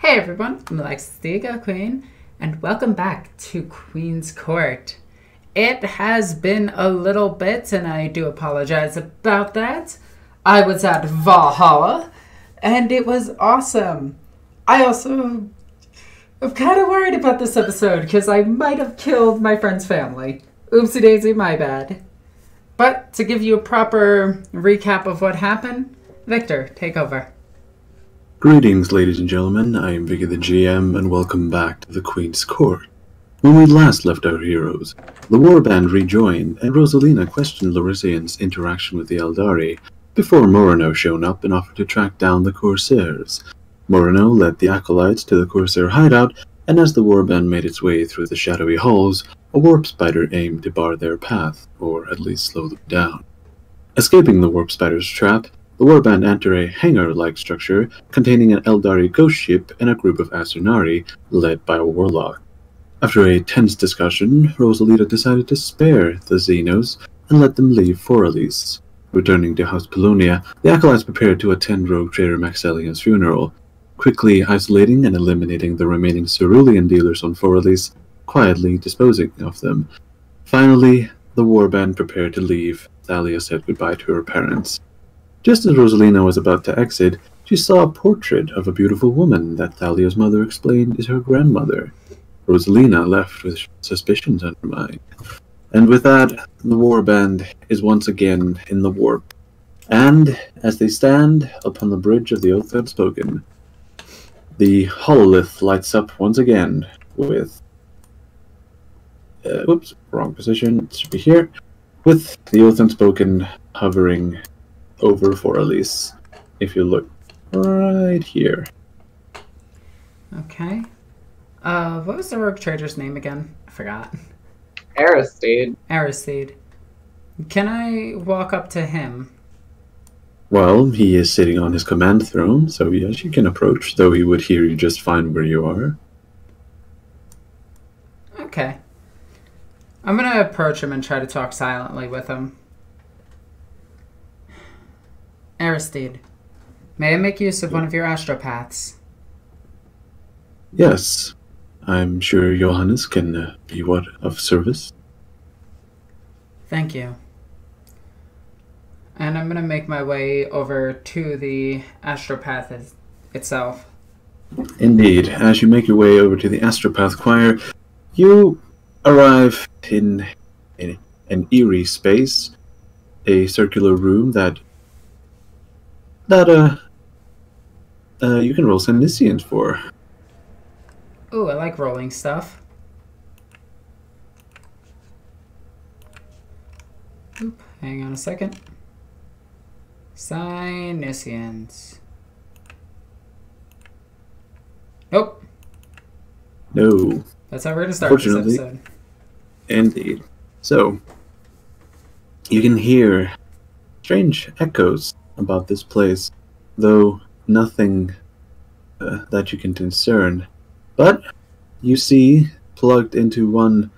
Hey everyone, I'm Alexis the Ego Queen, and welcome back to Queen's Court. It has been a little bit, and I do apologize about that. I was at Valhalla, and it was awesome. I also am kind of worried about this episode, because I might have killed my friend's family. Oopsie daisy, my bad. But to give you a proper recap of what happened, Victor, take over. Greetings, ladies and gentlemen. I am Vicky the GM, and welcome back to the Queen's Court. When we last left our heroes, the warband rejoined, and Rosalina questioned Lorisian's interaction with the Eldari before Morano showed up and offered to track down the Corsairs. Morano led the acolytes to the Corsair hideout, and as the warband made its way through the shadowy halls, a warp spider aimed to bar their path, or at least slow them down. Escaping the warp spider's trap, the warband enter a hangar-like structure containing an Eldari ghost ship and a group of Asurnari led by a warlock. After a tense discussion, Rosalita decided to spare the Xenos and let them leave for release. Returning to House Polonia, the acolytes prepared to attend rogue trader Maxelian's funeral, quickly isolating and eliminating the remaining cerulean dealers on Forelise, quietly disposing of them. Finally, the warband prepared to leave. Thalia said goodbye to her parents. Just as Rosalina was about to exit, she saw a portrait of a beautiful woman that Thalia's mother explained is her grandmother. Rosalina left with suspicions on her mind. And with that, the warband is once again in the warp. And as they stand upon the bridge of the Oath Unspoken, the hololith lights up once again with... whoops, wrong position. It should be here. With the Oath Unspoken hovering over Forelise, if you look right here. Okay. What was the rogue trader's name again? I forgot. Heresy. Heresy. Can I walk up to him? Well, he is sitting on his command throne, so yes, you can approach, though he would hear you just fine where you are. Okay. I'm gonna approach him and try to talk silently with him. Aristide, may I make use of one of your astropaths? Yes, I'm sure Johannes can be of service. Thank you. And I'm going to make my way over to the astropath itself. Indeed, as you make your way over to the astropath choir, you arrive in an eerie space, a circular room that you can roll Senescience for. Ooh, I like rolling stuff. Oop, hang on a second. Senescience. Nope. No. That's how we're going to start this episode. Indeed. So, you can hear strange echoes about this place, though nothing that you can discern. But you see, plugged into an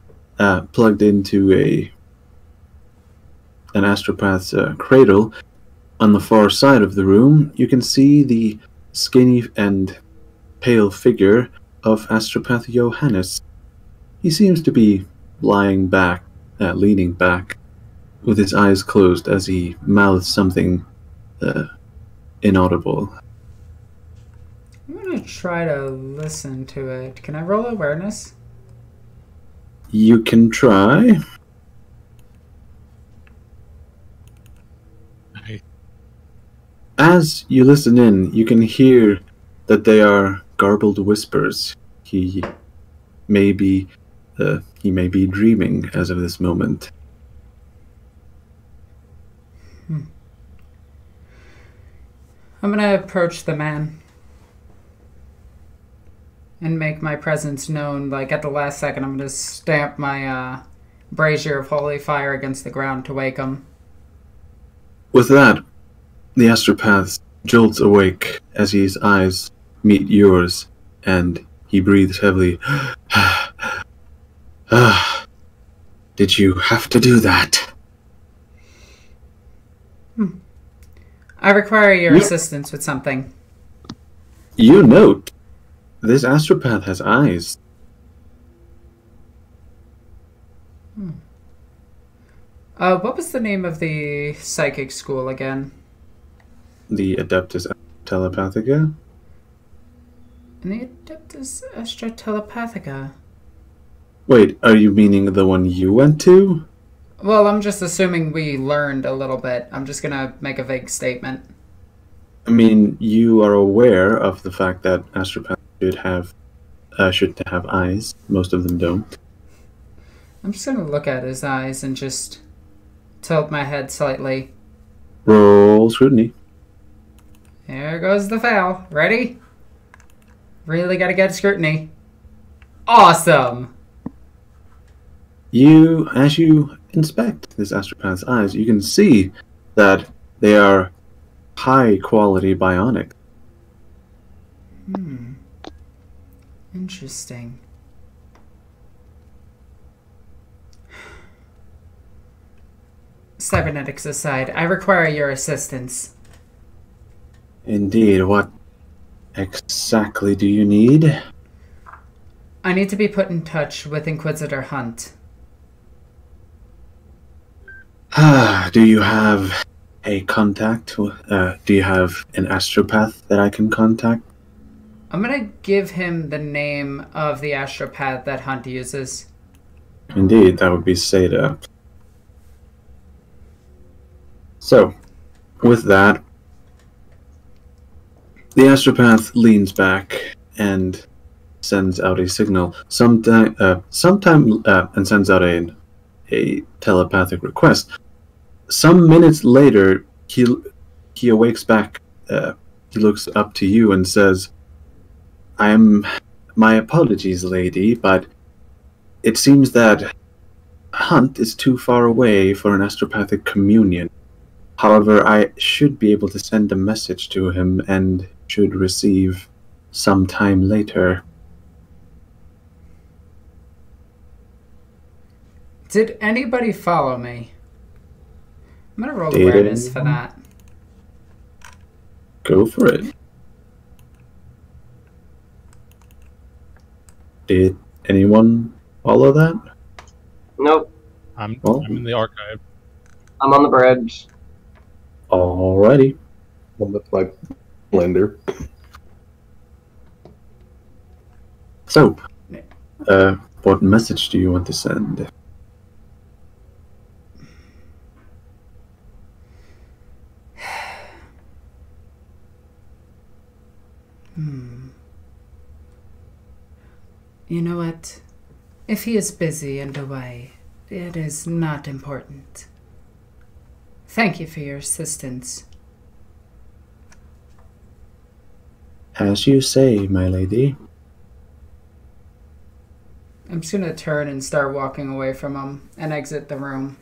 astropath's cradle, on the far side of the room, you can see the skinny and pale figure of astropath Johannes. He seems to be leaning back, with his eyes closed as he mouths something inaudible. I'm going to try to listen to it. Can I roll awareness? You can try. As you listen in, you can hear that they are garbled whispers. He may be dreaming as of this moment. I'm going to approach the man and make my presence known. Like, at the last second, I'm going to stamp my brazier of holy fire against the ground to wake him. With that, the astropath jolts awake as his eyes meet yours, and he breathes heavily. Did you have to do that? I require your assistance with something. You note This astropath has eyes. What was the name of the psychic school again? The Adeptus Telepathica? And the Adeptus Telepathica. Wait, are you meaning the one you went to? Well, I'm just assuming we learned a little bit. I'm just gonna make a vague statement. I mean, you are aware of the fact that astropaths should have eyes. Most of them don't. I'm just gonna look at his eyes and just tilt my head slightly. Roll scrutiny. Here goes the fail. Ready? Really gotta get scrutiny. Awesome! As you inspect this astropath's eyes, you can see that they are high-quality bionic. Interesting. Cybernetics aside, I require your assistance. Indeed. What exactly do you need? I need to be put in touch with Inquisitor Hunt. Do you have a contact? Do you have an astropath that I can contact? I'm gonna give him the name of the astropath that Hunt uses. Indeed, that would be Seda. So, with that, the astropath leans back and sends out a signal. And sends out a telepathic request. Some minutes later, he awakes back. He looks up to you and says, My apologies, lady, but it seems that Hunt is too far away for an astropathic communion. However, I should be able to send a message to him and should receive some time later. Did anybody follow me? I'm gonna roll awareness for that. Go for it. Did anyone follow that? Nope. I'm in the archive. I'm on the bridge. Alrighty. Well, that's my blender. So, what message do you want to send? You know what? If he is busy and away, it is not important. Thank you for your assistance. As you say, my lady. I'm just gonna turn and start walking away from him and exit the room.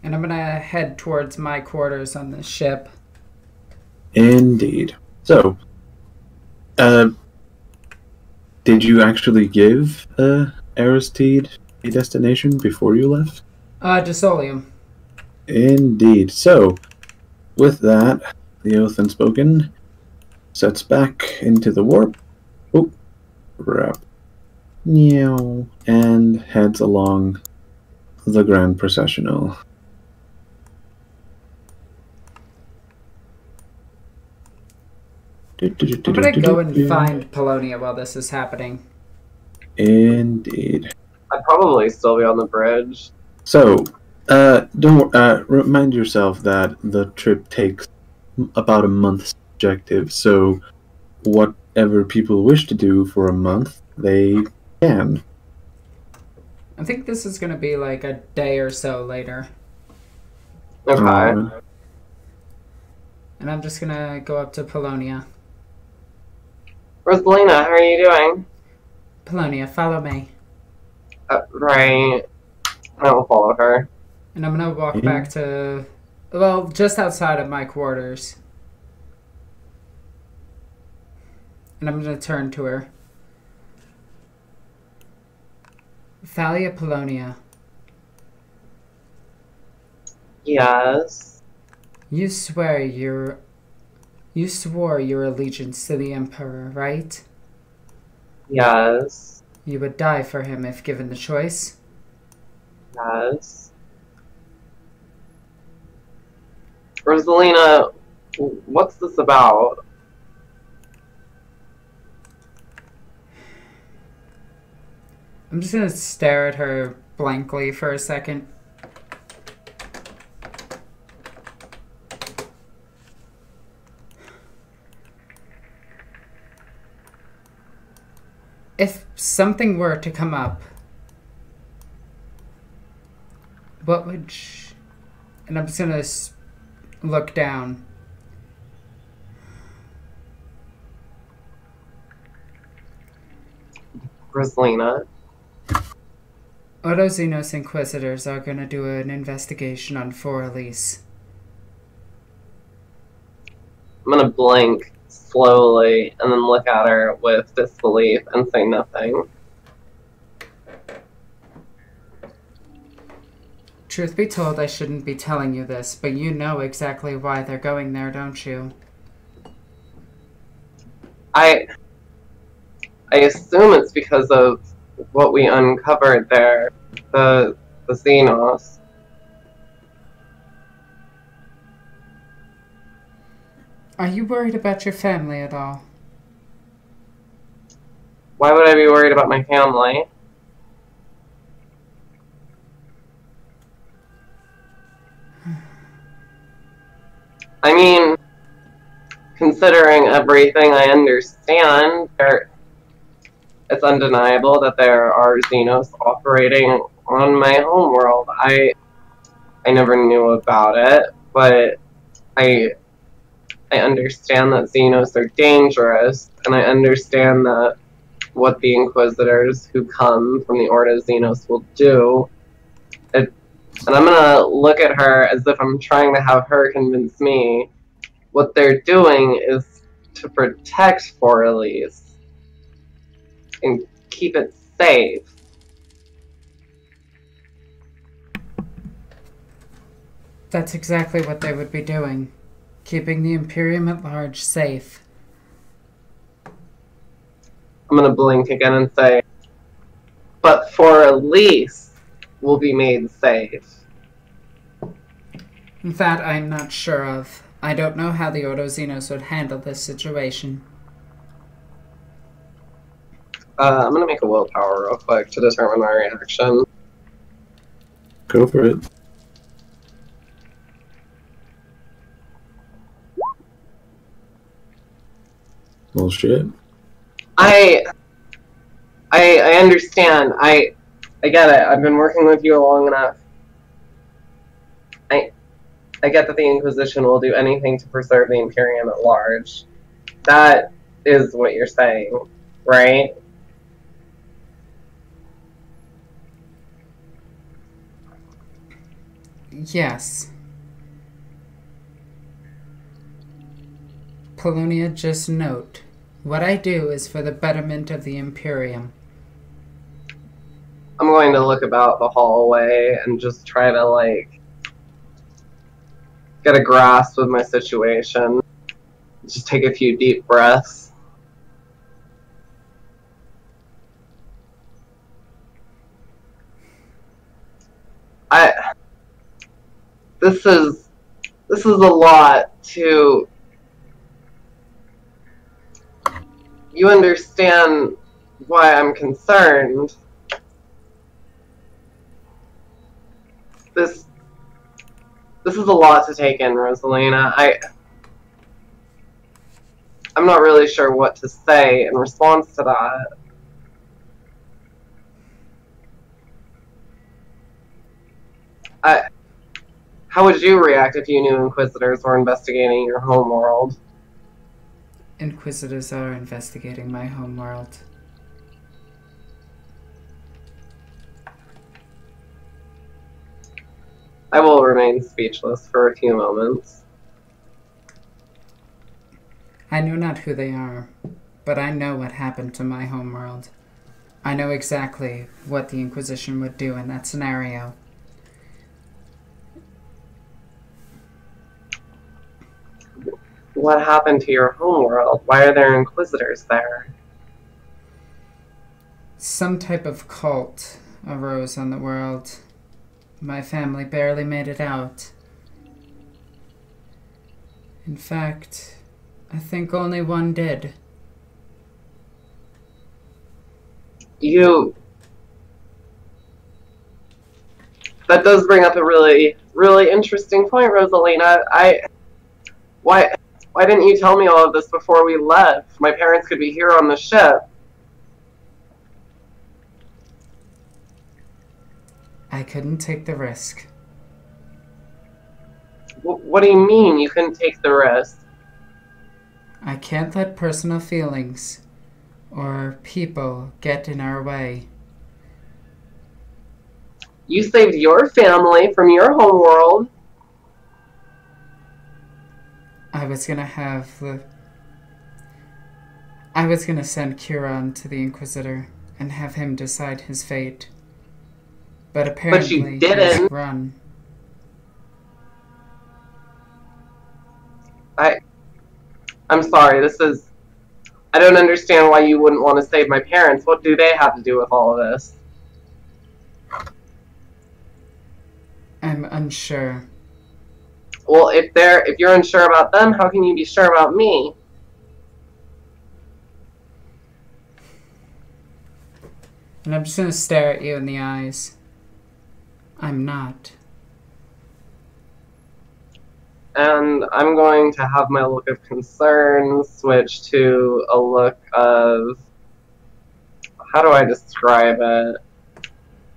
And I'm gonna head towards my quarters on the ship. Indeed. So, did you actually give Aristide a destination before you left? Dysolium. Indeed. So, with that, the Oath Unspoken sets back into the warp. Oh, wrap. Meow. And heads along the Grand Processional. I'm gonna go and find Polonia while this is happening. Indeed. I'd probably still be on the bridge. So, don't remind yourself that the trip takes about a month's objective. So, whatever people wish to do for a month, they can. I think this is gonna be like a day or so later. Okay. And I'm just gonna go up to Polonia. Rosalina, how are you doing? Polonia, follow me. Right. I will follow her. And I'm gonna walk back to, well, just outside of my quarters. And I'm gonna turn to her. Thalia Polonia. Yes. You swore your allegiance to the Emperor, right? Yes. You would die for him if given the choice? Yes. Rosalina, what's this about? I'm just gonna stare at her blankly for a second. If something were to come up, what would... And I'm just gonna look down. Rosalina. Autoxenos Inquisitors are gonna do an investigation on Elise. I'm gonna blink slowly and then look at her with disbelief and say nothing. Truth be told, I shouldn't be telling you this, but you know exactly why they're going there, don't you? I assume it's because of what we uncovered there, the Xenos. Are you worried about your family at all? Why would I be worried about my family? I mean, considering everything I understand, it's undeniable that there are Xenos operating on my homeworld. I never knew about it, but I understand that Xenos are dangerous, and I understand that what the Inquisitors who come from the Order of Xenos will do. And I'm gonna look at her as if I'm trying to have her convince me what they're doing is to protect Elise and keep it safe. That's exactly what they would be doing. Keeping the Imperium at large safe. I'm gonna blink again and say, but Elise will be made safe. That I'm not sure of. I don't know how the Autoxenos would handle this situation. I'm gonna make a willpower real quick to determine my reaction. Go for it. Well, shit. I understand. I get it. I've been working with you long enough. I get that the Inquisition will do anything to preserve the Imperium at large. That is what you're saying, right? Yes. Polonia, just note, what I do is for the betterment of the Imperium. I'm going to look about the hallway and just try to, like, get a grasp of my situation. Just take a few deep breaths. This is a lot to... You understand why I'm concerned. This is a lot to take in, Rosalina. I'm not really sure what to say in response to that. How would you react if you knew Inquisitors were investigating your homeworld? Inquisitors are investigating my homeworld. I will remain speechless for a few moments. I know not who they are, but I know what happened to my homeworld. I know exactly what the Inquisition would do in that scenario. what happened to your homeworld? Why are there Inquisitors there? Some type of cult arose on the world. My family barely made it out. In fact, I think only one did. That does bring up a really, really interesting point, Rosalina. Why didn't you tell me all of this before we left? My parents could be here on the ship. I couldn't take the risk. What do you mean you couldn't take the risk? I can't let personal feelings or people get in our way. You saved your family from your homeworld. I was gonna send Curon to the Inquisitor and have him decide his fate. But apparently you didn't. he's run. I'm sorry, I don't understand why you wouldn't want to save my parents. What do they have to do with all of this? I'm unsure. Well, if you're unsure about them, how can you be sure about me? And I'm just gonna stare at you in the eyes. I'm not. And I'm going to have my look of concern switch to a look of... How do I describe it? A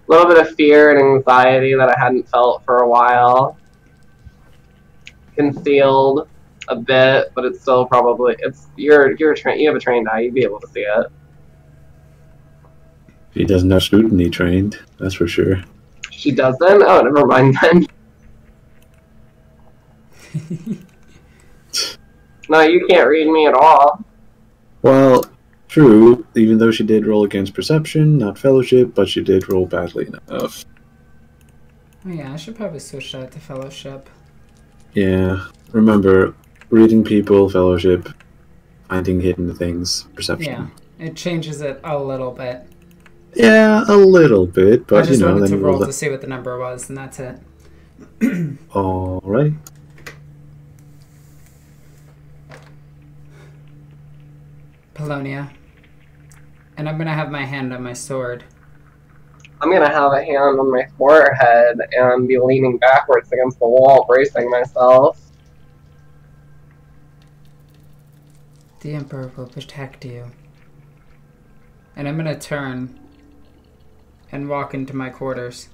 little bit of fear and anxiety that I hadn't felt for a while. Concealed a bit, but it's still probably... you have a trained eye, you'd be able to see it. He doesn't have scrutiny trained, that's for sure. She doesn't? Oh, never mind then. No, you can't read me at all. Well, true, even though she did roll against perception, not fellowship, but she did roll badly enough. Oh yeah, I should probably switch that to fellowship. Yeah, remember, reading people, fellowship, finding hidden things, perception. Yeah, it changes it a little bit. Yeah, a little bit, but I just wanted then to you roll to see what the number was, and that's it. Alright. Polonia. And I'm gonna have my hand on my sword. I'm gonna have a hand on my forehead and be leaning backwards against the wall, bracing myself. The Emperor will protect you. And I'm gonna turn and walk into my quarters.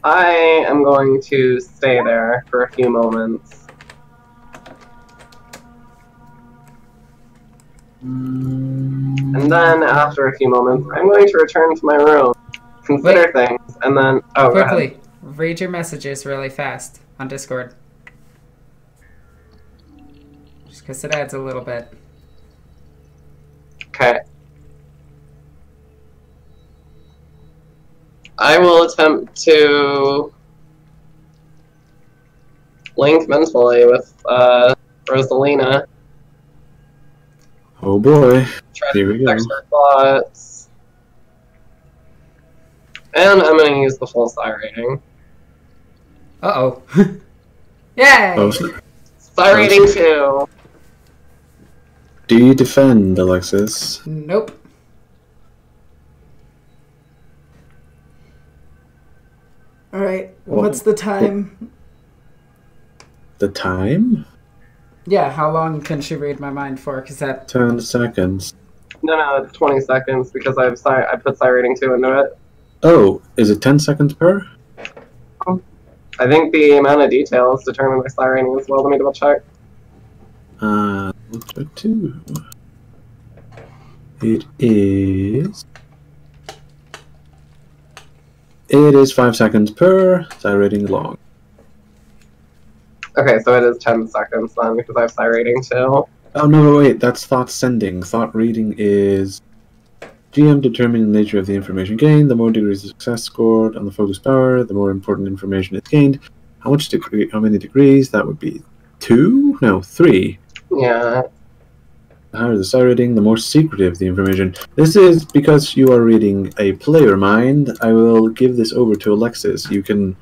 I am going to stay there for a few moments. And then, after a few moments, I'm going to return to my room, consider things, and then... Oh, quickly, read your messages really fast on Discord. Just because it adds a little bit. Okay. I will attempt to link mentally with Rosalina. Oh boy. Try Here to we go. text her thoughts. And I'm going to use the full psi rating. Uh-oh. Yay! Oh, Psi rating 2. do you defend, Alexis? Nope. Alright, what's the time? The time? Yeah, how long can she read my mind for? Because that... 10 seconds. No, it's 20 seconds because I put psi rating 2 into it. Oh, is it 10 seconds per? I think the amount of detail is determined by psi rating as well. Let me double check. Looks like 2. It is 5 seconds per, psi rating long. Okay, so it is 10 seconds then because I have psi rating 2. Oh no, wait, that's thought sending. Thought reading is GM determining the nature of the information gained. The more degrees of success scored on the focus power, the more important information is gained. How many degrees? That would be 2? No, 3. Yeah. The higher the star rating, the more secretive the information. This is because you are reading a player mind. I will give this over to Alexis. You can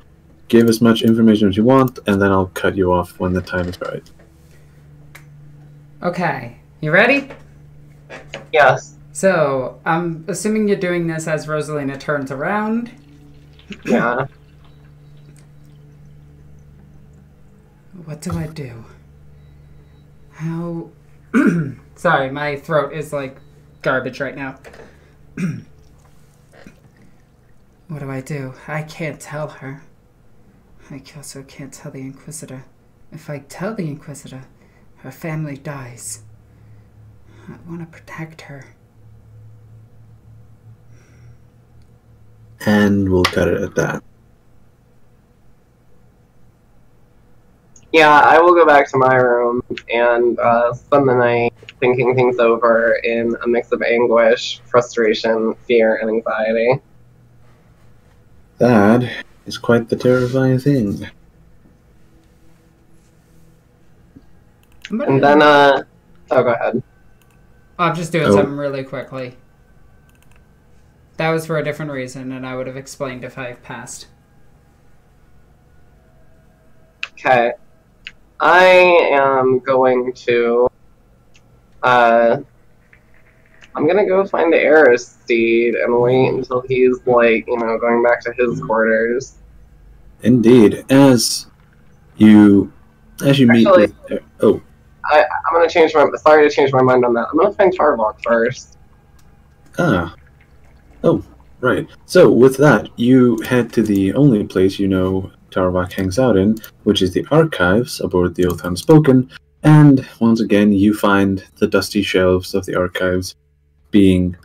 give as much information as you want, and then I'll cut you off when the time is right. Okay, you ready? Yes. So, I'm assuming you're doing this as Rosalina turns around. Yeah. What do I do? How... Sorry, my throat is like garbage right now. What do I do? I can't tell her. I also can't tell the Inquisitor. If I tell the Inquisitor, her family dies. I want to protect her. And we'll cut it at that. Yeah, I will go back to my room and spend the night thinking things over in a mix of anguish, frustration, fear, and anxiety. That is quite the terrifying thing. And then, oh, go ahead. I'm just doing something really quickly. That was for a different reason, and I would have explained if I passed. Okay. I am going to, I'm gonna go find the Heresy and wait until he's, like, you know, going back to his quarters. Indeed. As you meet with... Oh. I'm gonna change my... Sorry to change my mind on that. I'm gonna find Tarbuck first. Ah. Oh, right. So, with that, you head to the only place you know Tarbuck hangs out in, which is the archives aboard the Oath Unspoken, and once again you find the dusty shelves of the archives being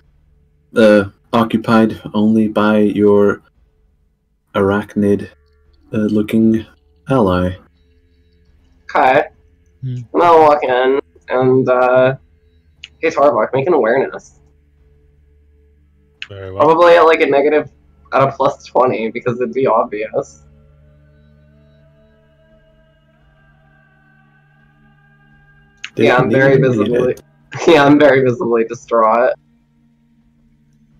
occupied only by your arachnid-looking ally. Okay. I'm gonna walk in and, hey Tarbuck, make an awareness. Very well. Probably at like a negative, at a plus 20, because it'd be obvious. Yeah, I'm very visibly distraught.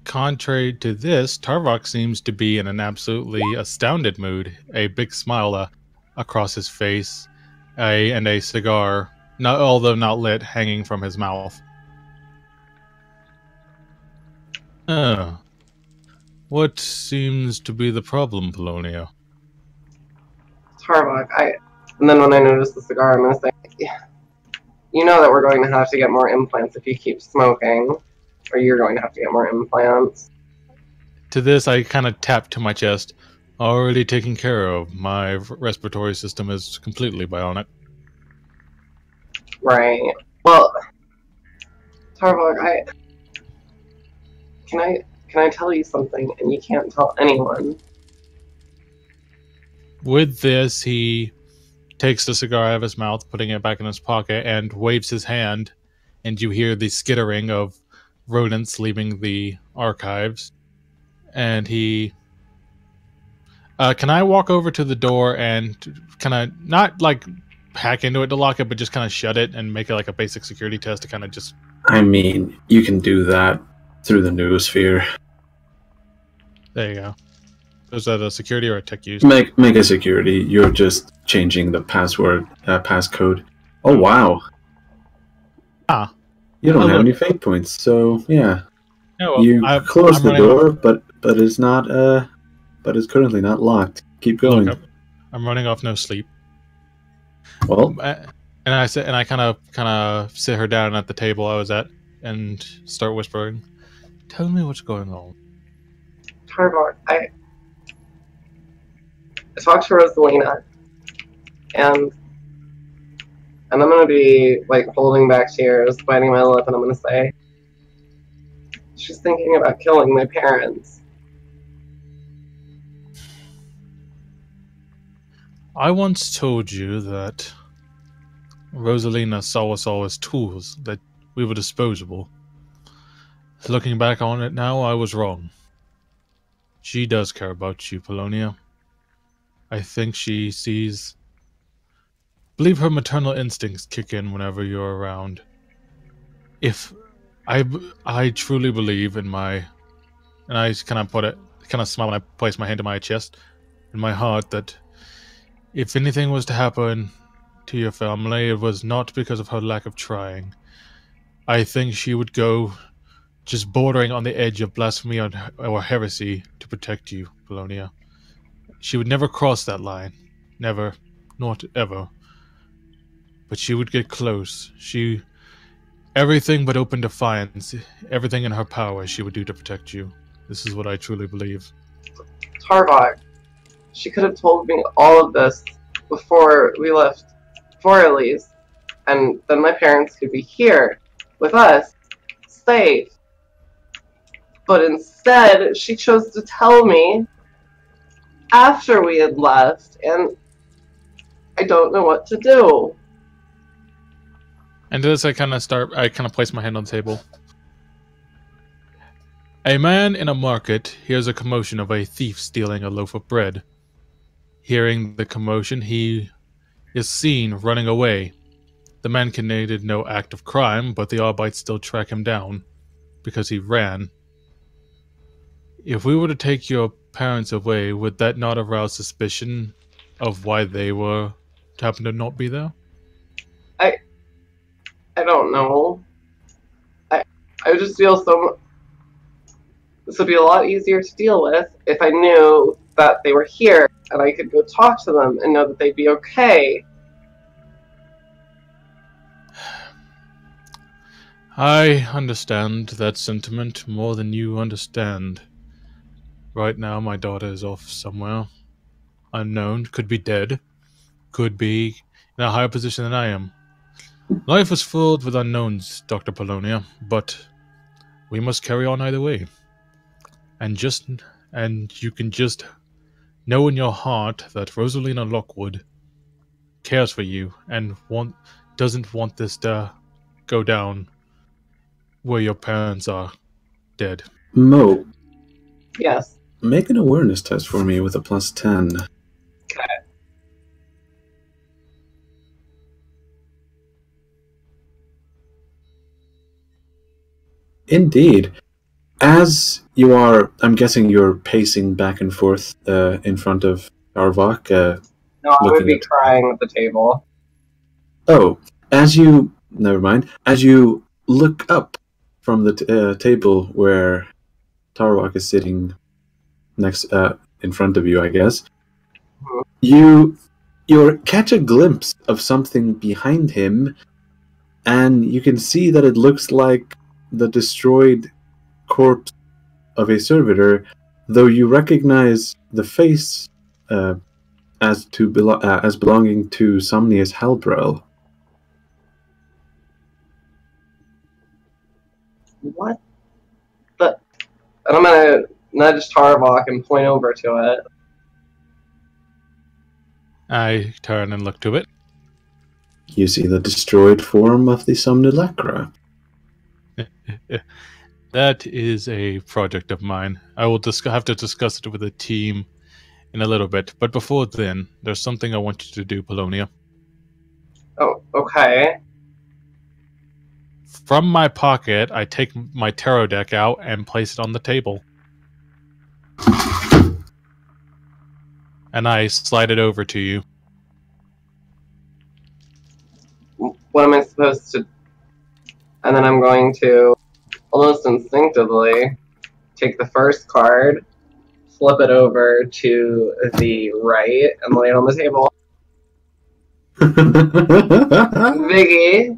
Contrary to this, Tarbuck seems to be in an absolutely astounded mood. A big smile across his face, and a cigar, although not lit, hanging from his mouth. What seems to be the problem, Polonio? Tarbuck, and then when I notice the cigar, I'm gonna say, yeah, you know that we're going to have to get more implants if you keep smoking, or you're going to have to get more implants. To this, I kind of tap to my chest. Already taken care of. My respiratory system is completely bionic. Right. Well, Tarbuck, can I tell you something, and you can't tell anyone? With this, he takes the cigar out of his mouth, putting it back in his pocket, and waves his hand, and you hear the skittering of rodents leaving the archives. And he... can I walk over to the door and kind of, not like hack into it to lock it, but just kind of shut it and make it like a basic security test to kind of just... I mean, you can do that through the noosphere. There you go. Is that a security or a tech use? Make a security. You're just changing the passcode. Oh, wow. Ah. You don't have any fate points, so yeah. Yeah, well, you close the door, but it's not but it's currently not locked. Keep going. Look, I'm running off no sleep. Well, and I kind of sit her down at the table I was at and start whispering, "Tell me what's going on." Tarbuck, I talked to Rosalina, and I'm gonna be like holding back tears, biting my lip, and I'm gonna say, she's thinking about killing my parents. I once told you that Rosalina saw us all as tools, that we were disposable. Looking back on it now, I was wrong. She does care about you, Polonia. I think she sees... believe her maternal instincts kick in whenever you're around. If... I truly believe in my... and I kind of smile when I place my hand on my chest, in my heart, that if anything was to happen to your family, it was not because of her lack of trying. I think she would go just bordering on the edge of blasphemy or heresy to protect you, Polonia. She would never cross that line. Never. Not ever. But she would get close. Everything but open defiance, everything in her power she would do to protect you. This is what I truly believe. Tarbuck, she could have told me all of this before we left Forley's, and then my parents could be here with us, safe. But instead, she chose to tell me after we had left, and I don't know what to do. And as I kind of place my hand on the table. A man in a market hears a commotion of a thief stealing a loaf of bread. Hearing the commotion, he is seen running away. The man committed no act of crime, but the Arbites still track him down because he ran. If we were to take your parents away, would that not arouse suspicion of why they happen to not be there? I don't know. I just feel this would be a lot easier to deal with if I knew that they were here and I could go talk to them and know that they'd be okay. I understand that sentiment more than you understand. Right now, my daughter is off somewhere. Unknown, could be dead, could be in a higher position than I am. Life is filled with unknowns, Dr. Polonia, but we must carry on either way. And you can just know in your heart that Rosalina Lockwood cares for you and doesn't want this to go down where your parents are dead. Mo. Yes. Make an awareness test for me with a +10. Okay. Indeed. As you are, I'm guessing you're pacing back and forth in front of Tarbuck. No, I would be crying at the table. Oh, never mind. As you look up from the table where Tarbuck is sitting in front of you, I guess, you catch a glimpse of something behind him, and you can see that it looks like the destroyed corpse of a servitor, though you recognize the face as belonging to Somnius Halbrel. What? And I'm gonna nudge Tarbuck and point over to it. I turn and look to it. You see the destroyed form of the Somnolacra. That is a project of mine. I will have to discuss it with the team in a little bit. But before then, there's something I want you to do, Polonia. Oh, okay. From my pocket, I take my tarot deck out and place it on the table. And I slide it over to you. What am I supposed to... And then I'm going to, almost instinctively, take the first card, flip it over to the right, and lay it on the table. Viggy,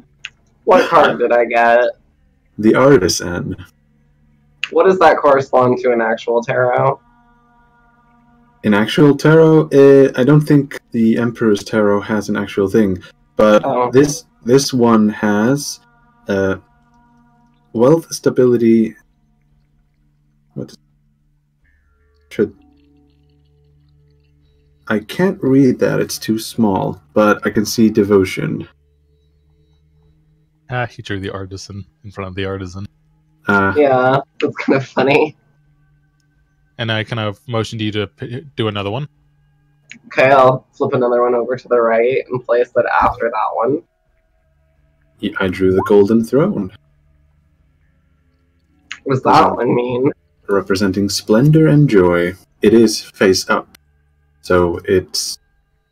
what card did I get? The Artisan. What does that correspond to in actual tarot? In actual tarot, I don't think the Emperor's Tarot has an actual thing, but this one has wealth, stability. I can't read that; it's too small. But I can see devotion. He drew the Artisan in front of the Artisan. Yeah, that's kind of funny. And I kind of motion to you to do another one. Okay, I'll flip another one over to the right and place it after that one. I drew the golden throne. What does that one mean? Representing splendor and joy. It is face up, so it's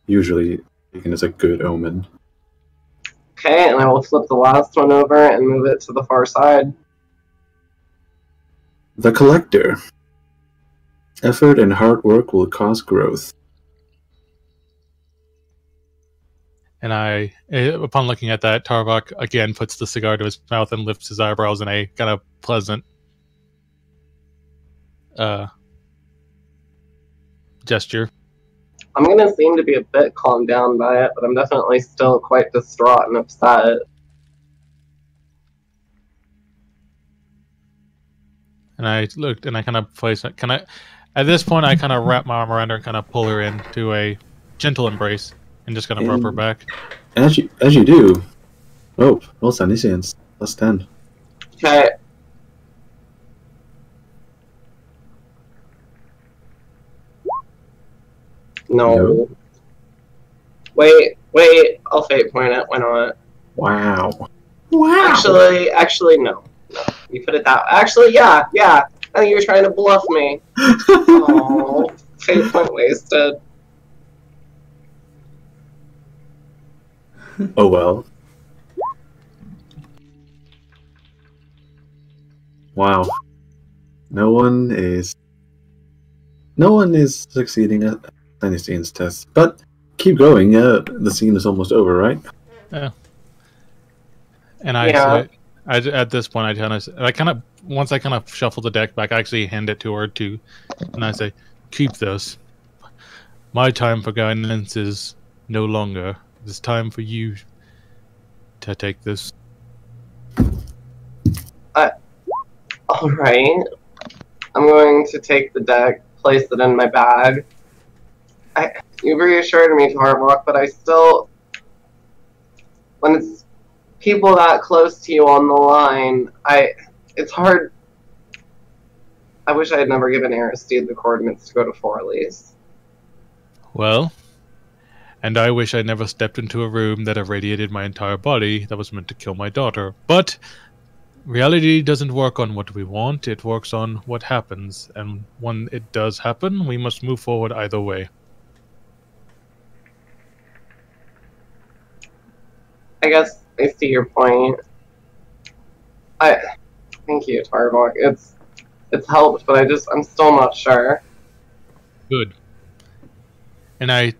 usually taken as a good omen. Okay, and I will flip the last one over and move it to the far side. The Collector. Effort and hard work will cause growth. And upon looking at that, Tarbuck again puts the cigar to his mouth and lifts his eyebrows in a kind of pleasant gesture. I'm going to seem to be a bit calmed down by it, but I'm definitely still quite distraught and upset. And I looked, and I kind of place it. At this point, I kind of wrap my arm around her and kind of pull her into a gentle embrace, and just kind of rub her back. As you do. Oh, roll Sanisians. Plus 10. Okay. No. Wait, I'll fate point it, why not? Wow. Actually, no. You put it that. Actually, yeah. I think you're trying to bluff me. Oh, fate point wasted. Oh well. Wow. No one is succeeding at Dynasty test. But keep going. The scene is almost over, right? Yeah. And at this point, once I kind of shuffle the deck back, I actually hand it to her and I say, "Keep this. My time for guidance is no longer. It's time for you to take this." Alright. I'm going to take the deck, place it in my bag. You've reassured me, Tarbuck, but I still... When it's people that close to you on the line, it's hard... I wish I had never given Heresy the coordinates to go to Forley's. Well, and I wish I never stepped into a room that irradiated my entire body that was meant to kill my daughter. But reality doesn't work on what we want, it works on what happens. And when it does happen, we must move forward either way. I guess I see your point. Thank you, Tarbuck. It's helped, but I'm still not sure. Good. And I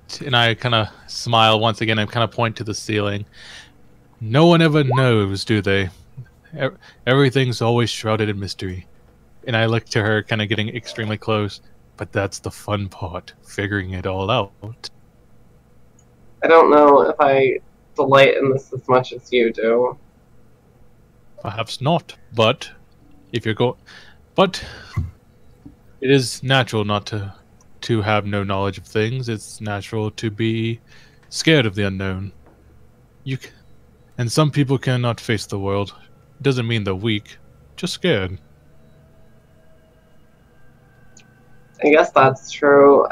kind of smile once again and kind of point to the ceiling. No one ever knows, do they? Everything's always shrouded in mystery. And I look to her, kind of getting extremely close. But that's the fun part, figuring it all out. I don't know if I delight in this as much as you do. Perhaps not, but if you're but it is natural not to have no knowledge of things. It's natural to be scared of the unknown. And some people cannot face the world. It doesn't mean they're weak, just scared. I guess that's true.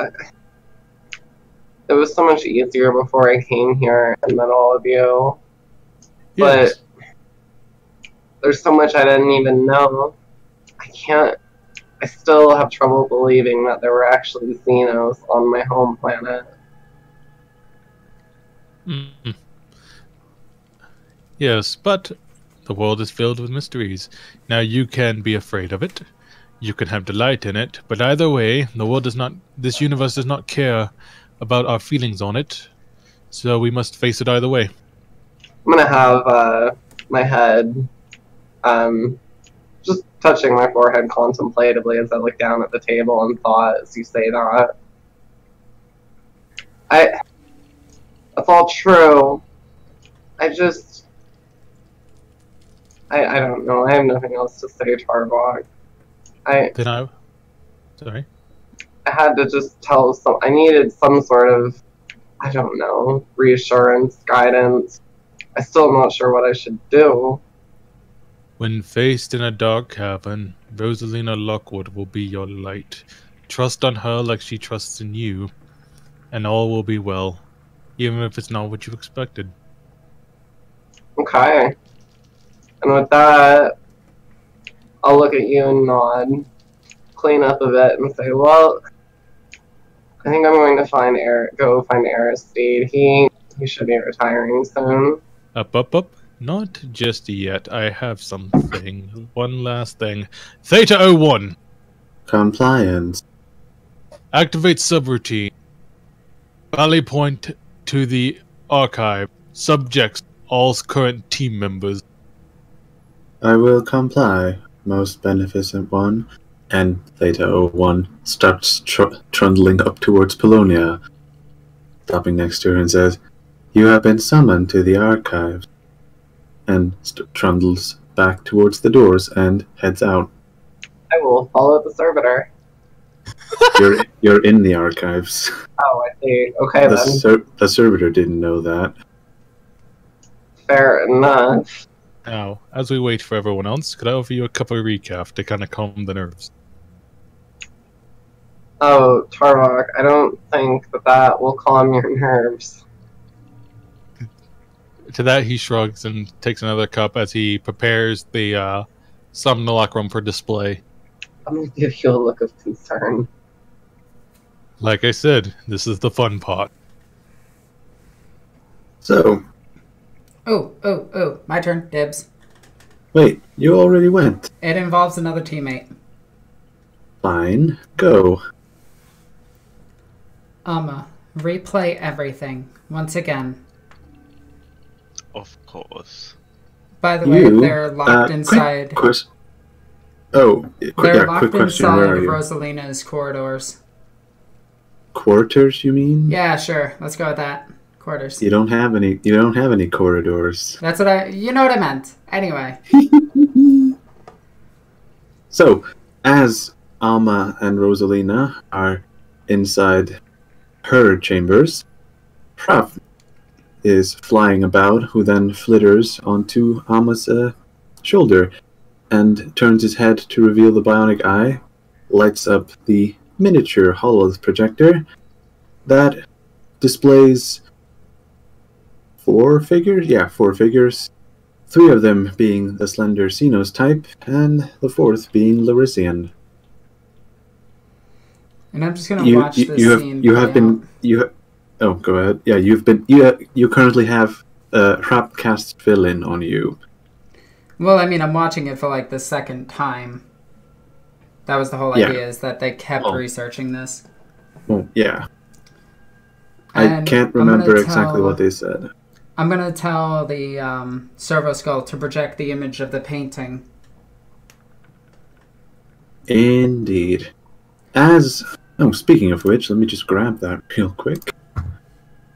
It was so much easier before I came here and met all of you. Yes. But there's so much I didn't even know. I still have trouble believing that there were actually Xenos on my home planet. Mm-hmm. Yes, but the world is filled with mysteries. Now you can be afraid of it. You can have delight in it, but either way, this universe does not care about our feelings on it, so we must face it either way. I'm gonna have my head just touching my forehead contemplatively as I look down at the table and thought as you say that. That's all true. I don't know. I have nothing else to say, Tarbuck. Sorry? I had to just I needed some sort of, I don't know, reassurance, guidance. I still am not sure what I should do. When faced in a dark cavern, Rosalina Lockwood will be your light. Trust on her like she trusts in you, and all will be well, even if it's not what you expected. Okay. And with that, I'll look at you and nod, clean up a bit, and say, well, I think I'm going to go find Heresy. He should be retiring soon. Up. Not just yet. I have something. One last thing. Theta-01! Compliance. Activate subroutine. Rally point to the archive. Subjects, all current team members. I will comply, most beneficent one. And Theta-01 starts trundling up towards Polonia, stopping next to her and says, "You have been summoned to the archives," and trundles back towards the doors and heads out. I will follow the servitor. You're in the archives. Oh, I see. Okay, then. The servitor didn't know that. Fair enough. Now, as we wait for everyone else, could I offer you a cup of recaf to kind of calm the nerves? Oh, Tarbuck, I don't think that will calm your nerves. To that, he shrugs and takes another cup as he prepares the Somnolacrum for display. I'm going to give you a look of concern. Like I said, this is the fun part. So... Oh, my turn. Dibs. Wait, you already went. It involves another teammate. Fine, go. Replay everything. Once again. Of course. By the way, they're locked inside. Quick question. Inside Where are of you? Rosalina's corridors. Quarters, you mean? Yeah, sure. Let's go with that. Quarters. You don't have any corridors. That's what you know what I meant. Anyway. So, as Alma and Rosalina are inside her chambers, Prav is flying about, who then flitters onto Alma's shoulder and turns his head to reveal the bionic eye, lights up the miniature hololith projector that displays four figures, three of them being the slender Xenos type, and the fourth being Larisian. And I'm just gonna watch this scene. Oh, go ahead. Yeah, you currently have Hrapcast fill-in on you. Well, I mean, I'm watching it for like the second time. That was the whole idea, is that they kept researching this. Well, yeah. I can't remember exactly what they said. I'm going to tell the servo skull to project the image of the painting. Indeed. Speaking of which, let me just grab that real quick.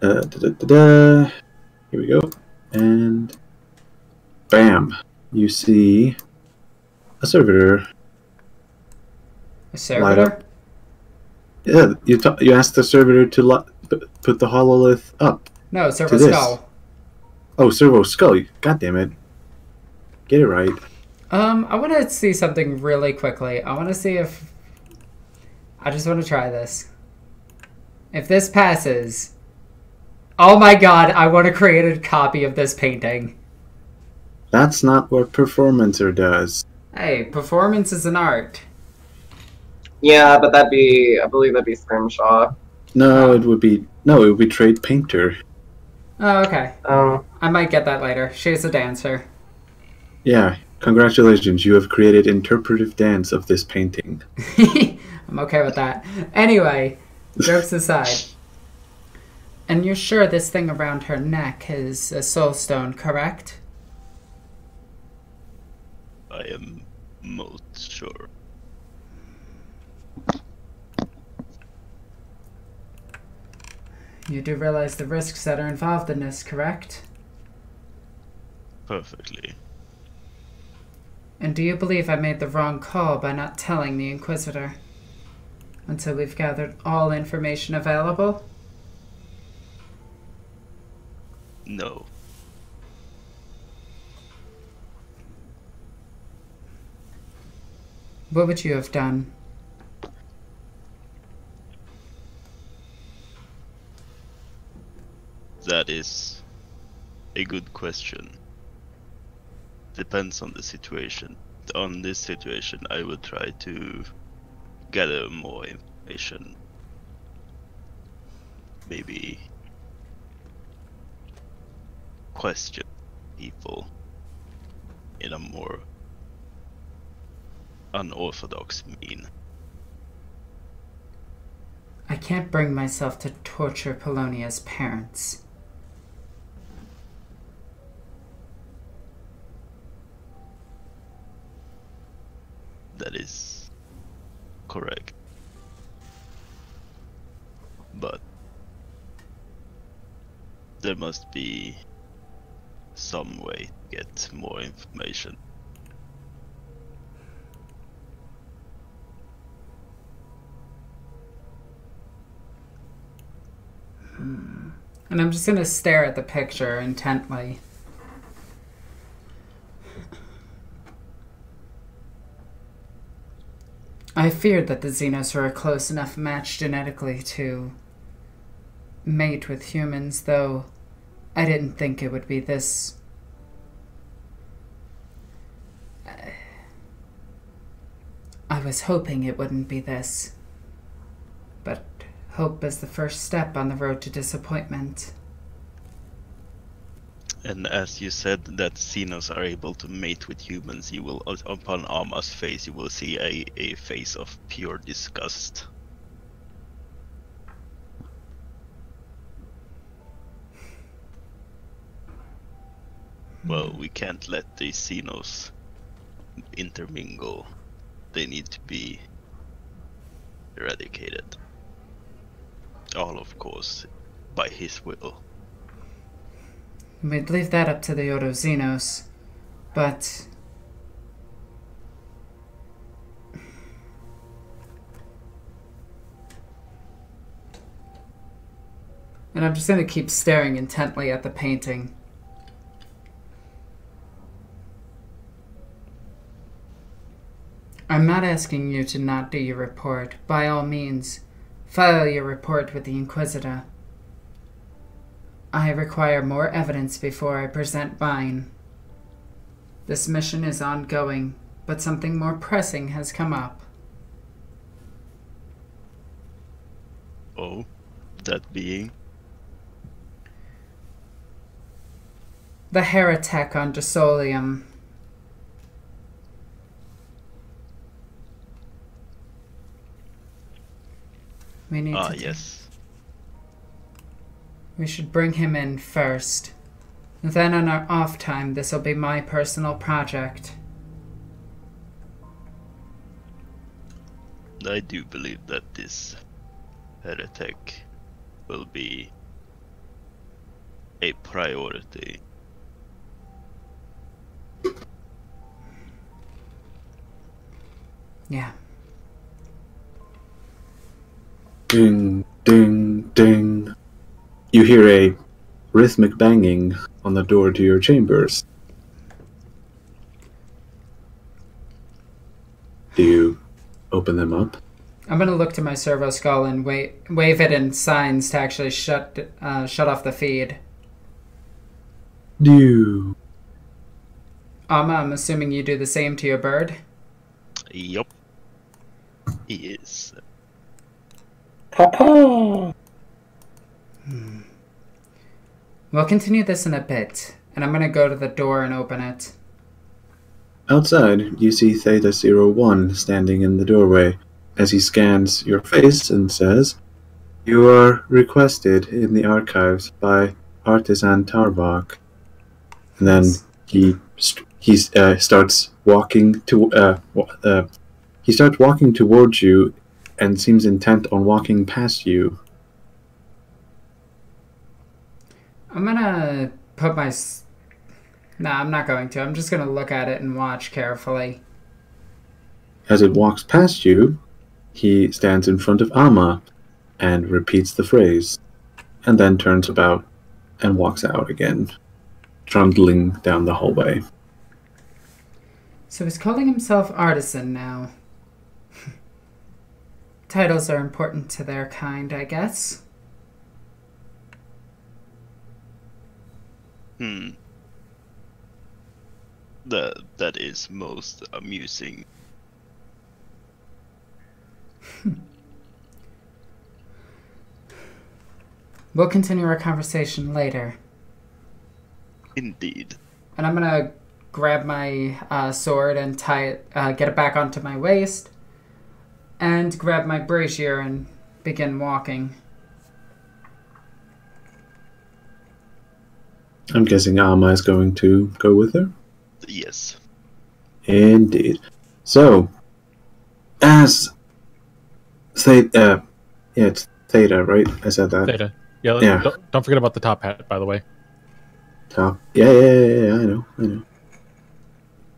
Here we go. And bam. You see a servitor. A servitor? Yeah, you asked the servitor to put the hololith up. No, servo skull. Oh, servo skull. God damn it. Get it right. I want to see something really quickly. I want to see if... I just want to try this. If this passes... Oh my god, I want to create a copy of this painting. That's not what Performancer does. Hey, performance is an art. Yeah, but I believe that'd be Scrimshaw. No, it would be Trade Painter. Oh, okay. Oh. I might get that later. She's a dancer. Yeah, congratulations, you have created interpretive dance of this painting. I'm okay with that. Anyway, jokes aside. And you're sure this thing around her neck is a soul stone, correct? I am most sure. You do realize the risks that are involved in this, correct? Perfectly. And do you believe I made the wrong call by not telling the Inquisitor? Until we've gathered all information available? No. What would you have done? That is a good question. Depends on the situation. On this situation, I would try to gather more information. Maybe question people in a more unorthodox mean. I can't bring myself to torture Polonia's parents. That is correct. But there must be some way to get more information. And I'm just going to stare at the picture intently. I feared that the Xenos were a close enough match genetically to mate with humans, though I didn't think it would be this. I was hoping it wouldn't be this. But hope is the first step on the road to disappointment. And as you said that Xenos are able to mate with humans, you will, upon Ama's face, you will see a face of pure disgust. Well, we can't let the Xenos intermingle. They need to be eradicated. All, of course, by his will. We'd leave that up to the Xenos, but and I'm just going to keep staring intently at the painting. I'm not asking you to not do your report. By all means, file your report with the Inquisitor. I require more evidence before I present mine. This mission is ongoing, but something more pressing has come up. Oh, that being? The Heretic on Desolium. We need to yes. We should bring him in first. Then on our off time, this will be my personal project. I do believe that this heretic will be a priority. Yeah. Ding, ding, ding. You hear a rhythmic banging on the door to your chambers. Do you open them up? I'm gonna look to my servo skull and wave it in signs to actually shut off the feed. Do you? Amma, I'm assuming you do the same to your bird? Yup. He is. Papa! We'll continue this in a bit, and I'm gonna go to the door and open it. Outside, you see Theta-01 standing in the doorway as he scans your face and says, "You are requested in the archives by Artisan Tarbuck." And then he starts walking towards you and seems intent on walking past you. I'm gonna put my... Nah, I'm not going to. I'm just gonna look at it and watch carefully. As it walks past you, he stands in front of Amma and repeats the phrase, and then turns about and walks out again, trundling down the hallway. So he's calling himself Artisan now. Titles are important to their kind, I guess. That is most amusing. We'll continue our conversation later. Indeed. And I'm gonna grab my sword and tie it, get it back onto my waist, and grab my brazier and begin walking. I'm guessing Alma is going to go with her? Yes. Indeed. So, as it's Theta, right? I said that. Theta. Yeah, Yeah. Don't forget about the top hat, by the way. Top. Yeah, I know.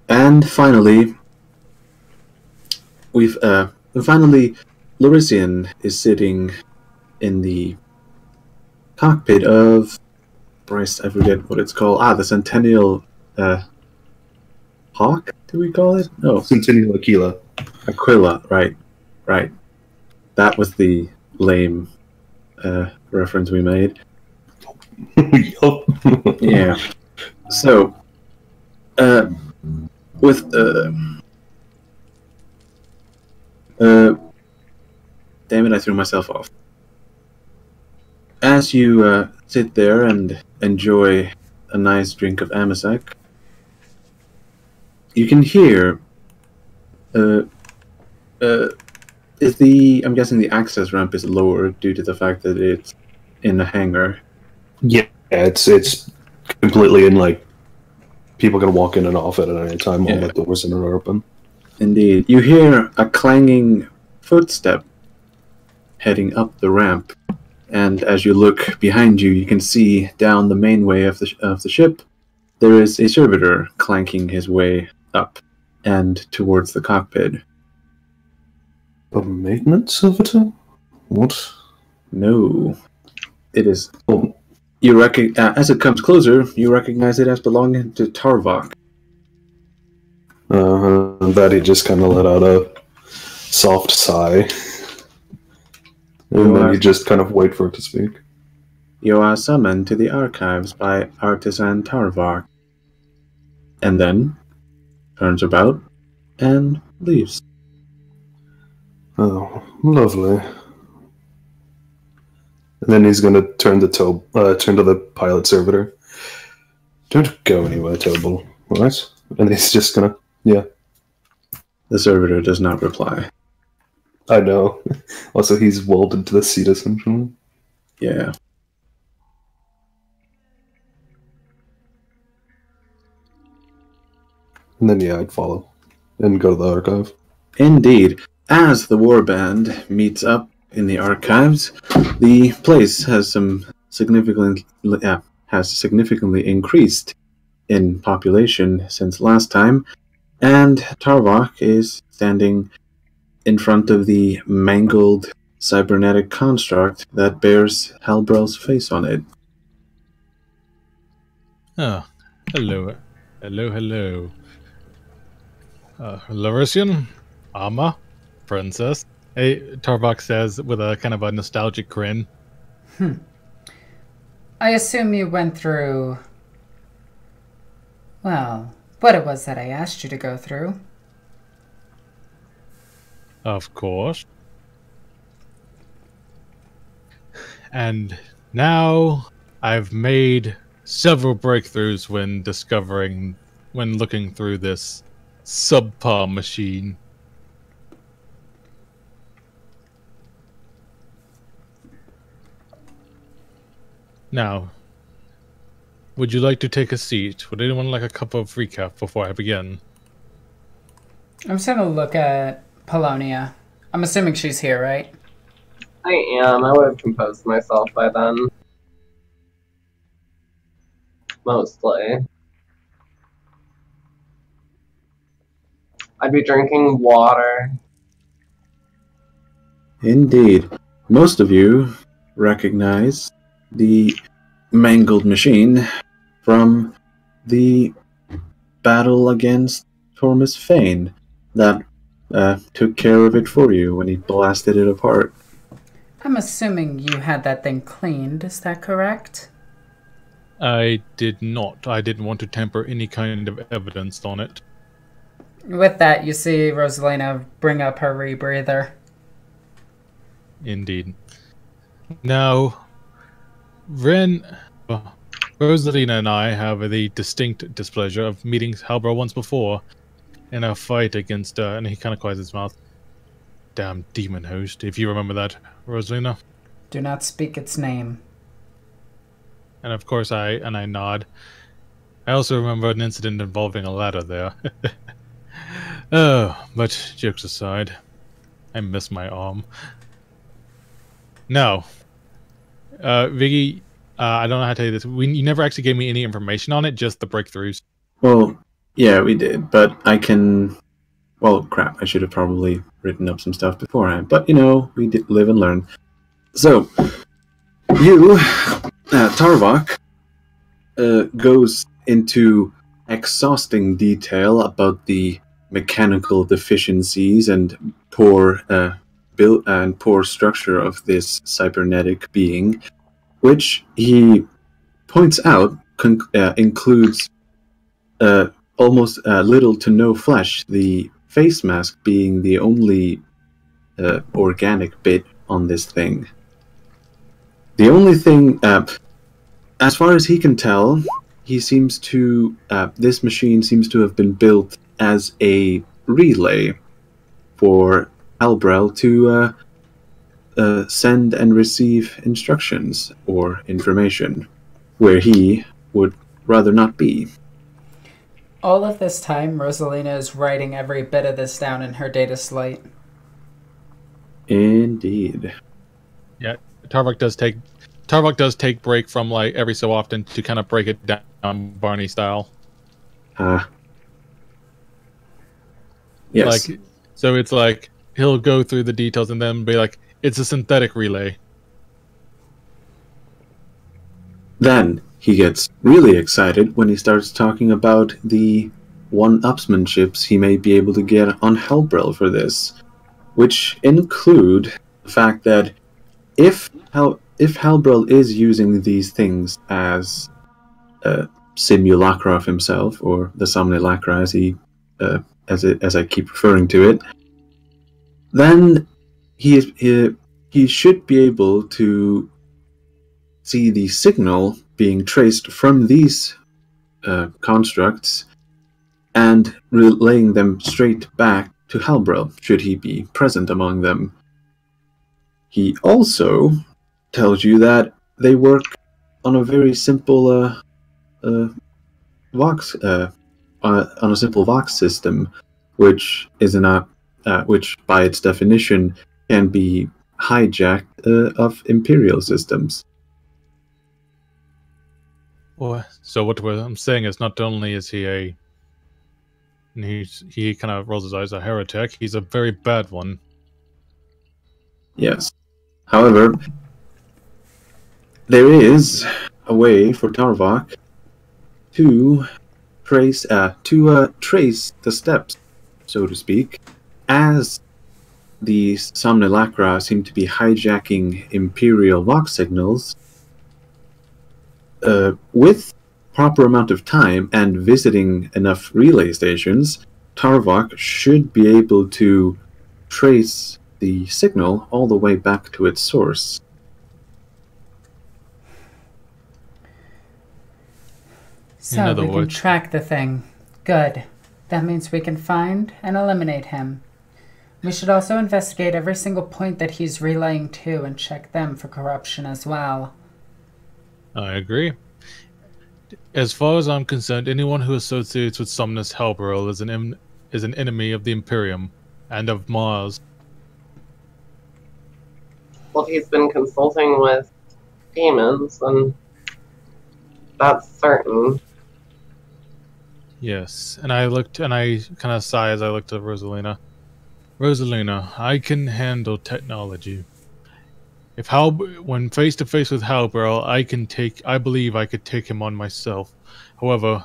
And finally, Lorisian is sitting in the cockpit of, Christ, I forget what it's called. The Centennial, Hawk, do we call it? No. Centennial Aquila. Aquila, right. That was the lame, reference we made. Yup. Yeah. So, with damn it, I threw myself off. As you sit there and enjoy a nice drink of Amasek, you can hear I'm guessing the access ramp is lower due to the fact that it's in a hangar. Yeah, it's completely in, like, people can walk in and off it at any time. All the doors in are open. Indeed. You hear a clanging footstep heading up the ramp, and as you look behind you, you can see down the mainway of the ship, there is a servitor clanking his way up and towards the cockpit. A maintenance servitor? What? No. It is... Oh. As it comes closer, you recognize it as belonging to Tarbuck. That he just kind of let out a soft sigh. And then you just kind of wait for it to speak. You are summoned to the archives by Artisan Tarbuck. And then turns about and leaves. Oh, lovely. And then he's going to turn to the pilot servitor. Don't go anywhere, Tobal. Alright? And he's just going to, yeah. The servitor does not reply. I know. Also, he's welded to the seat, essentially. Yeah. And then, yeah, I'd follow. And go to the archive. Indeed. As the warband meets up in the archives, the place has significantly increased in population since last time, and Tarbuck is standing in front of the mangled cybernetic construct that bears Halbrel's face on it. Oh, hello. Hello. Lorisian? Amma? Princess? Hey, Tarbuck says with a kind of a nostalgic grin. I assume you went through... well, what it was that I asked you to go through. Of course. And now I've made several breakthroughs when looking through this subpar machine. Now, would you like to take a seat? Would anyone like a cup of recap before I begin? I'm just gonna look at Polonia. I'm assuming she's here, right? I am. I would have composed myself by then. Mostly. I'd be drinking water. Indeed. Most of you recognize the mangled machine from the battle against Tormus Fane that took care of it for you when he blasted it apart. I'm assuming you had that thing cleaned, is that correct? I did not. I didn't want to tamper any kind of evidence on it. With that, you see Rosalina bring up her rebreather. Indeed. Now, Rosalina and I have the distinct displeasure of meeting Halbro once before in a fight against, and he kind of quiets his mouth. Damn demon host, if you remember that, Rosalina. Do not speak its name. And of course I nod. I also remember an incident involving a ladder there. Oh, but jokes aside, I miss my arm. Now, Viggy, I don't know how to tell you this. You never actually gave me any information on it, just the breakthroughs. Well, yeah, we did, but I can... Well, crap, I should have probably written up some stuff beforehand, but, you know, we did live and learn. So, you, Tarbuck, goes into exhausting detail about the mechanical deficiencies and poor build and poor structure of this cybernetic being, which he points out includes almost little to no flesh, the face mask being the only organic bit on this thing. The only thing, as far as he can tell, he seems to, this machine seems to have been built as a relay for Albrel to send and receive instructions or information where he would rather not be. All of this time, Rosalina is writing every bit of this down in her data slate. Indeed. Yeah, Tarbuck does take break from like every so often to kind of break it down Barney style. Yes. Like, so it's like he'll go through the details and then be like, "It's a synthetic relay." Then he gets really excited when he starts talking about the one-upsmanships he may be able to get on Hellbrel for this, which include the fact that if Hellbrel is using these things as simulacra of himself, or the simulacra as I keep referring to it, then he should be able to see the signal being traced from these constructs and relaying them straight back to Hellbrel, should he be present among them. He also tells you that they work on a very simple Vox on a simple Vox system, which is which by its definition can be hijacked of Imperial systems. Well, so what I'm saying is, not only is he he kind of rolls his eyes, a heretic, he's a very bad one. Yes. However, there is a way for Tarbuck to trace the steps, so to speak, as these simulacra seem to be hijacking Imperial Vox signals. With proper amount of time and visiting enough relay stations, Tarbuck should be able to trace the signal all the way back to its source. So we can track the thing. Good. That means we can find and eliminate him. We should also investigate every single point that he's relaying to and check them for corruption as well. I agree. As far as I'm concerned, anyone who associates with Somnus Hellbrel is an enemy of the Imperium and of Mars. Well, he's been consulting with demons, and that's certain. Yes, and I kind of sigh as I looked at Rosalina. Rosalina, I can handle technology. When face to face with Hellbrel, I believe I could take him on myself. However,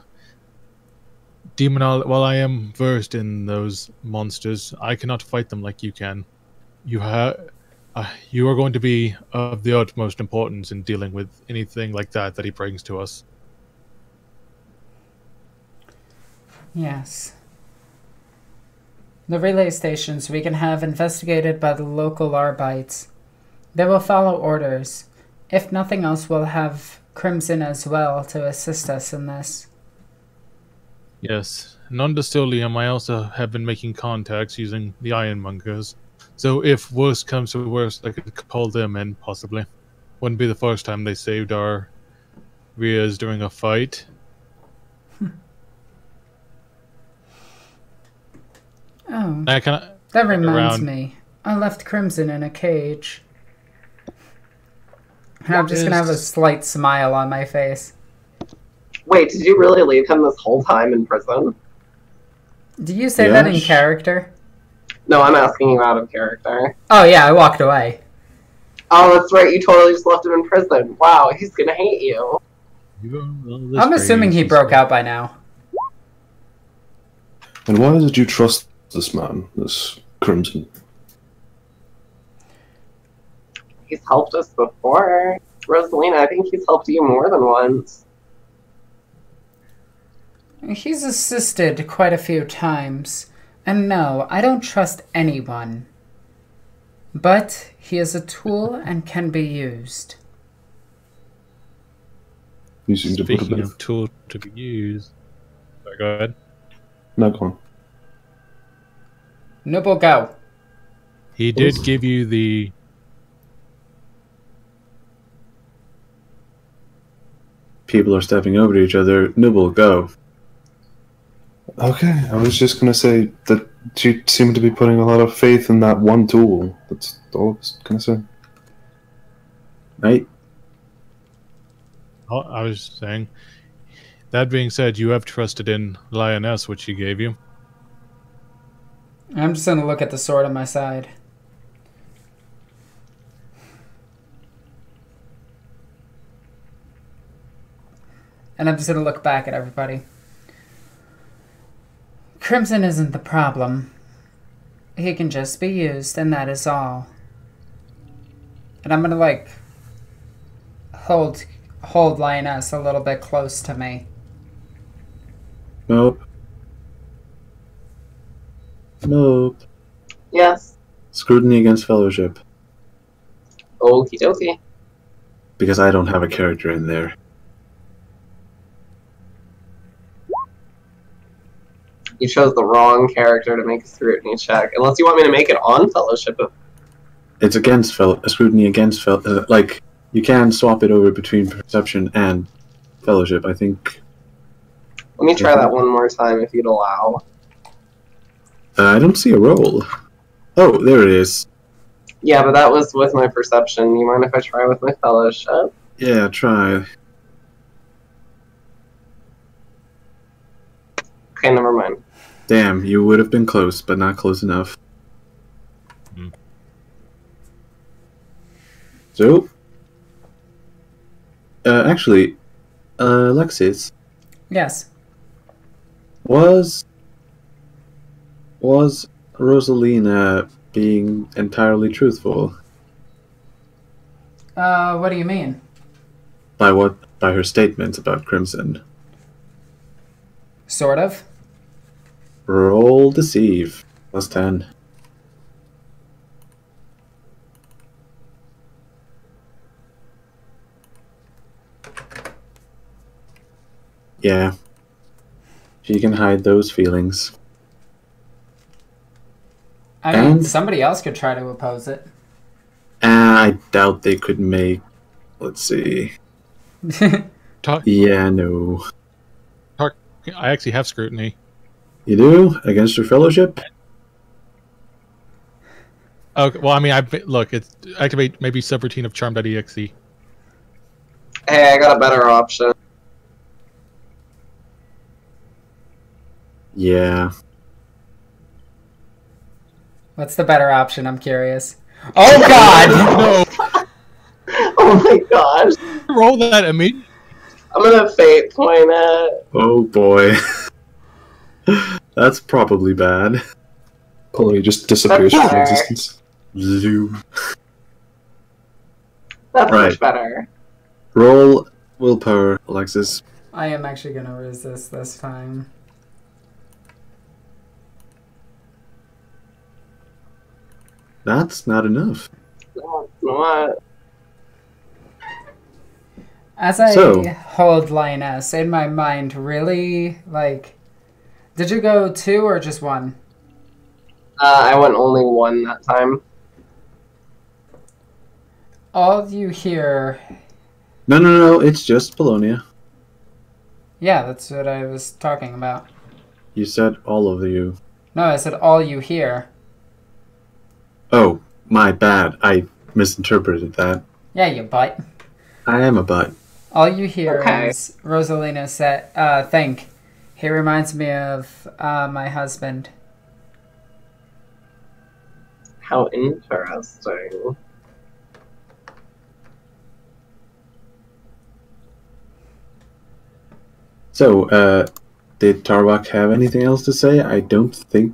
While I am versed in those monsters, I cannot fight them like you can. You are going to be of the utmost importance in dealing with anything like that he brings to us. Yes. The relay stations we can have investigated by the local Arbites. They will follow orders. If nothing else, we'll have Crimson as well to assist us in this. Yes. And under Stolium, I also have been making contacts using the Ironmongers. So if worst comes to worst, I could call them in, possibly. Wouldn't be the first time they saved our rears during a fight. Oh, That reminds me. I left Crimson in a cage. And I'm just gonna have a slight smile on my face. Wait, did you really leave him this whole time in prison? Do you say that in character? No, I'm asking you out of character. Oh yeah, I walked away. Oh, that's right, you totally just left him in prison. Wow, he's gonna hate you. I'm assuming he broke out by now. And why did you trust this man, this Crimson? He's helped us before. Rosalina, I think he's helped you more than once. He's assisted quite a few times. And no, I don't trust anyone. But he is a tool and can be used. You seem to put a Speaking bit of tool to be used... Sorry, go ahead. No, go on. Nibble, go. He did give you the... People are stepping over each other. Nibble, go. Okay, I was just gonna say that you seem to be putting a lot of faith in that one tool. That's all I was gonna say. Right? Oh, I was saying... That being said, you have trusted in Lioness, which she gave you. I'm just gonna look at the sword on my side. And I'm just gonna look back at everybody. Crimson isn't the problem. He can just be used, and that is all. And I'm gonna, like, hold Lioness a little bit close to me. Nope. Nope. Yes. Scrutiny against Fellowship. Okie dokie. Because I don't have a character in there. You chose the wrong character to make a scrutiny check. Unless you want me to make it on Fellowship. It's against scrutiny against like, you can swap it over between Perception and Fellowship, I think. Let me try that one more time if you'd allow. I don't see a roll. Oh, there it is. Yeah, but that was with my Perception. You mind if I try with my Fellowship? Yeah, try. Okay, never mind. Damn, you would have been close, but not close enough. So, actually, Alexis. Yes. Was Rosalina being entirely truthful? What do you mean? By what? By her statements about Crimson. Sort of. Roll deceive. Plus 10. Yeah. She can hide those feelings. I mean, somebody else could try to oppose it. I doubt they could make... Let's see. Yeah, no. I actually have scrutiny. You do? Against your Fellowship? Okay, well, I mean, look, it's activate maybe subroutine of Charm.exe. Hey, I got a better option. Yeah. What's the better option? I'm curious. Oh god! No! Oh my gosh. Roll that immediately. I'm gonna fate point it. Oh boy. That's probably bad. Polony just disappears That's from better. existence. Zoom. That's Right. much better. Roll willpower, Alexis. I am actually gonna resist this time. That's not enough. What? As I So- hold Lioness in my mind, really, like, did you go 2 or just 1? I went only 1 that time. All you hear, No, it's just Polonia. yeah, that's what I was talking about. You said all of you. No, I said all you hear. Oh, my bad. I misinterpreted that. Yeah, you butt. I am a butt. All you hear Okay. is Rosalina think. He reminds me of my husband. How interesting. So, did Tarbuck have anything else to say? I don't think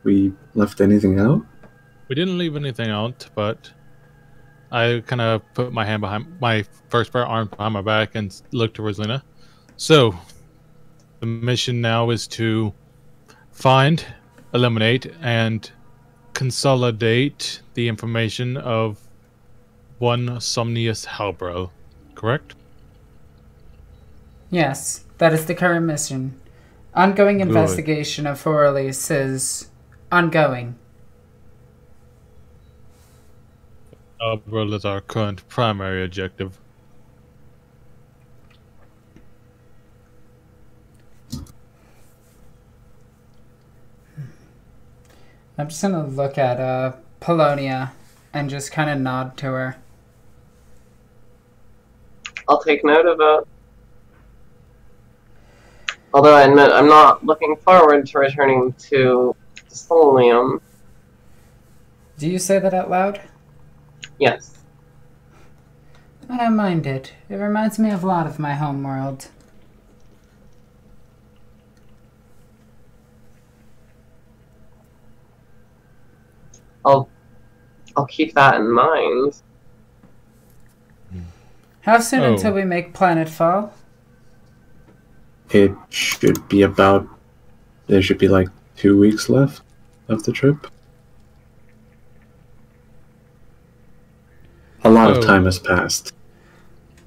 we left anything out. We didn't leave anything out, but I kind of put my hand behind my first pair of arms behind my back and looked to Rosalina. So, the mission now is to find, eliminate, and consolidate the information of one Somnius Halbro, correct? Yes, that is the current mission. Ongoing Good. investigation of Forlis is ongoing. Halbro is our current primary objective. I'm just gonna look at Polonia and just kind of nod to her. I'll take note of it. Although I admit I'm not looking forward to returning to Solium. Do you say that out loud? Yes. I don't mind it. It reminds me of a lot of my home world. I'll keep that in mind. How soon Oh. until we make planetfall? It should be about... There should be like 2 weeks left of the trip. A lot Oh. of time has passed.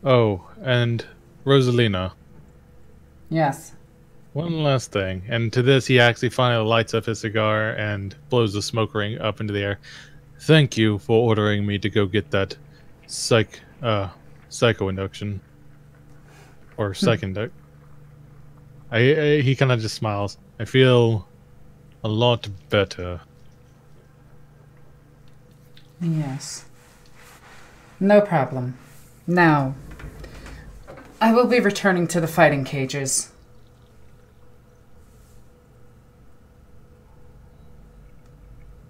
Oh, and Rosalina. Yes. One last thing, and to this he actually finally lights up his cigar and blows the smoke ring up into the air. Thank you for ordering me to go get that psycho induction. Or psych induct. He kind of just smiles. I feel a lot better. Yes. No problem. Now, I will be returning to the fighting cages.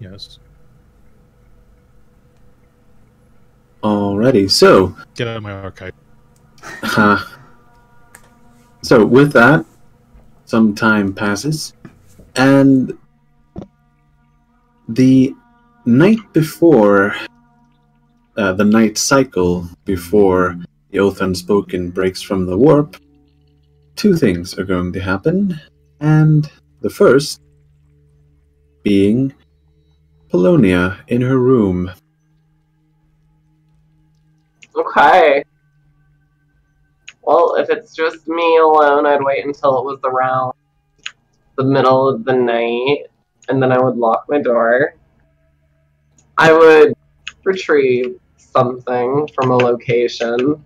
Yes. Alrighty, so... Get out of my archive. So, with that, some time passes, and the night before, the night cycle before the Oath Unspoken breaks from the warp, 2 things are going to happen, and the first being Polonia in her room. Okay. Well, if it's just me alone, I'd wait until it was around the middle of the night, and then I would lock my door. I would retrieve something from a location,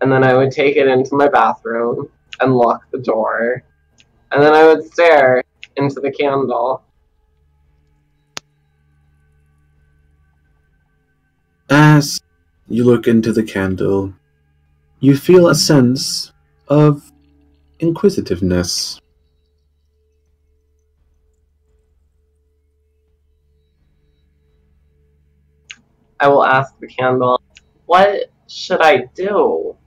and then I would take it into my bathroom and lock the door. And then I would stare into the candle. As you look into the candle, you feel a sense of inquisitiveness. I will ask the candle, what should I do?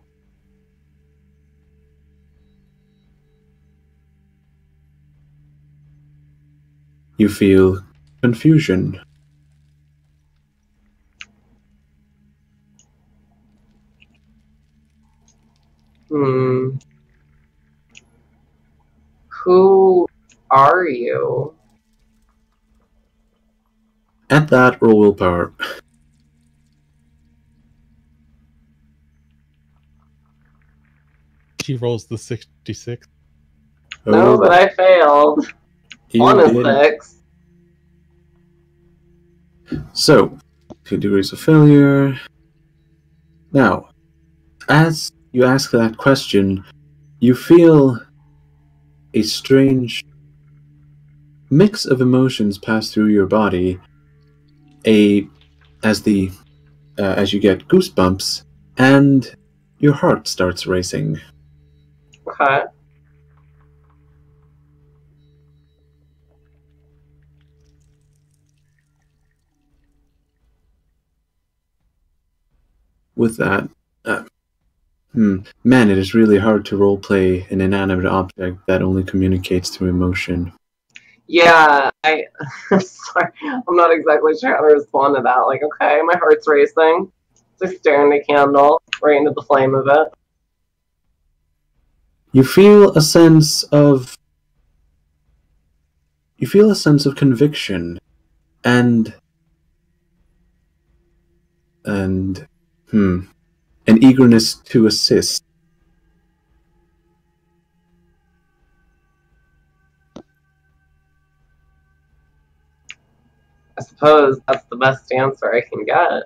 You feel confusion. Hmm. Who are you? At that, roll willpower. She rolls the 66. No, but I failed. you On a did. 6. So, 2 degrees of failure. Now, as you ask that question, you feel a strange mix of emotions pass through your body. As you get goosebumps, and your heart starts racing. Okay. With that, man, it is really hard to roleplay an inanimate object that only communicates through emotion. Yeah, sorry, I'm not exactly sure how to respond to that. Like, okay, my heart's racing. Just staring at a candle, right into the flame of it. You feel a sense of conviction and an eagerness to assist. I suppose that's the best answer I can get.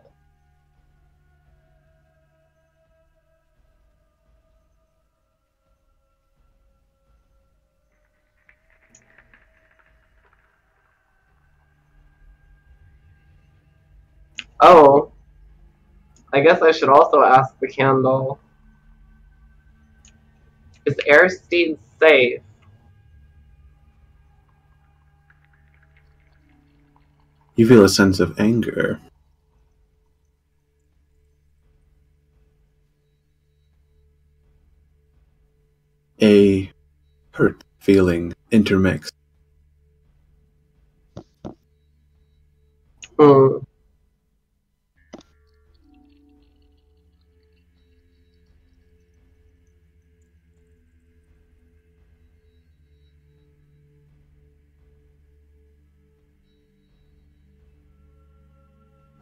Oh, I guess I should also ask the candle. Is Aristides safe? You feel a sense of anger. A hurt feeling intermixed. Hmm.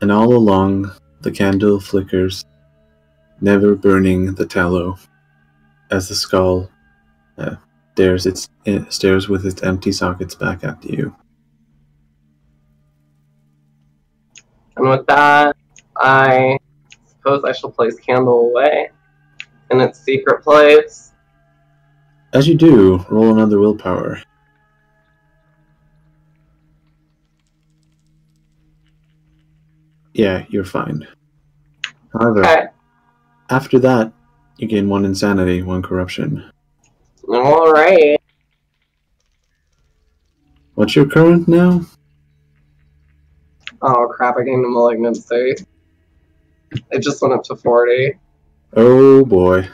And all along, the candle flickers, never burning the tallow, as the skull stares with its empty sockets back at you. And with that, I suppose I shall place candle away in its secret place. As you do, roll another willpower. Yeah, you're fine. However, Okay. after that, you gain 1 insanity, 1 corruption. Alright. What's your current now? Oh crap, I gained a malignancy. It just went up to 40. Oh boy.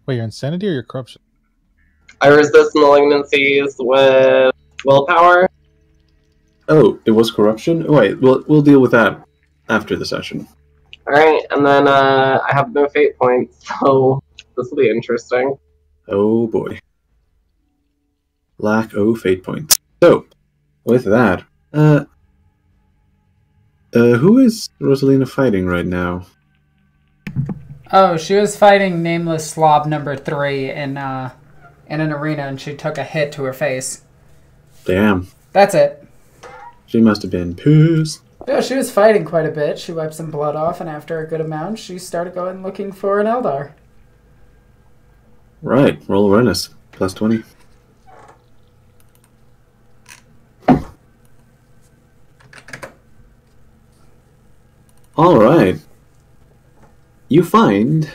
Wait, your insanity or your corruption? I resist malignancies with willpower. Oh, it was corruption? Oh, wait, we'll deal with that after the session. Alright, and then I have no fate points, so this will be interesting. Oh boy. Lack of fate points. So, with that, who is Rosalina fighting right now? Oh, she was fighting Nameless Slob number 3 in an arena, and she took a hit to her face. Damn. That's it. She must have been pissed. Yeah, she was fighting quite a bit. She wiped some blood off, and after a good amount, she started going looking for an Eldar. Right, roll awareness. Plus 20. Alright. You find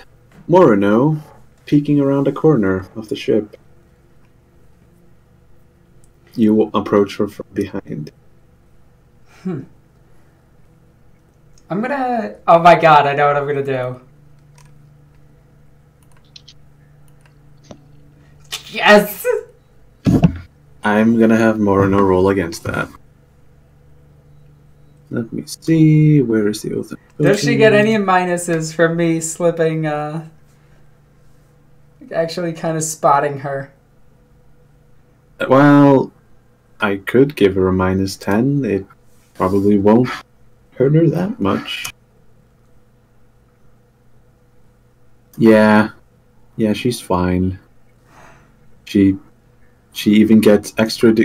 Morino peeking around a corner of the ship. You approach her from behind. I'm gonna... Oh my god, I know what I'm gonna do. Yes! I'm gonna have Morino roll against that. Let me see. Where is the oath? Does she get any minuses from me slipping, actually kind of spotting her? Well, I could give her a -10. It probably won't hurt her that much. Yeah, she's fine. She even gets extra.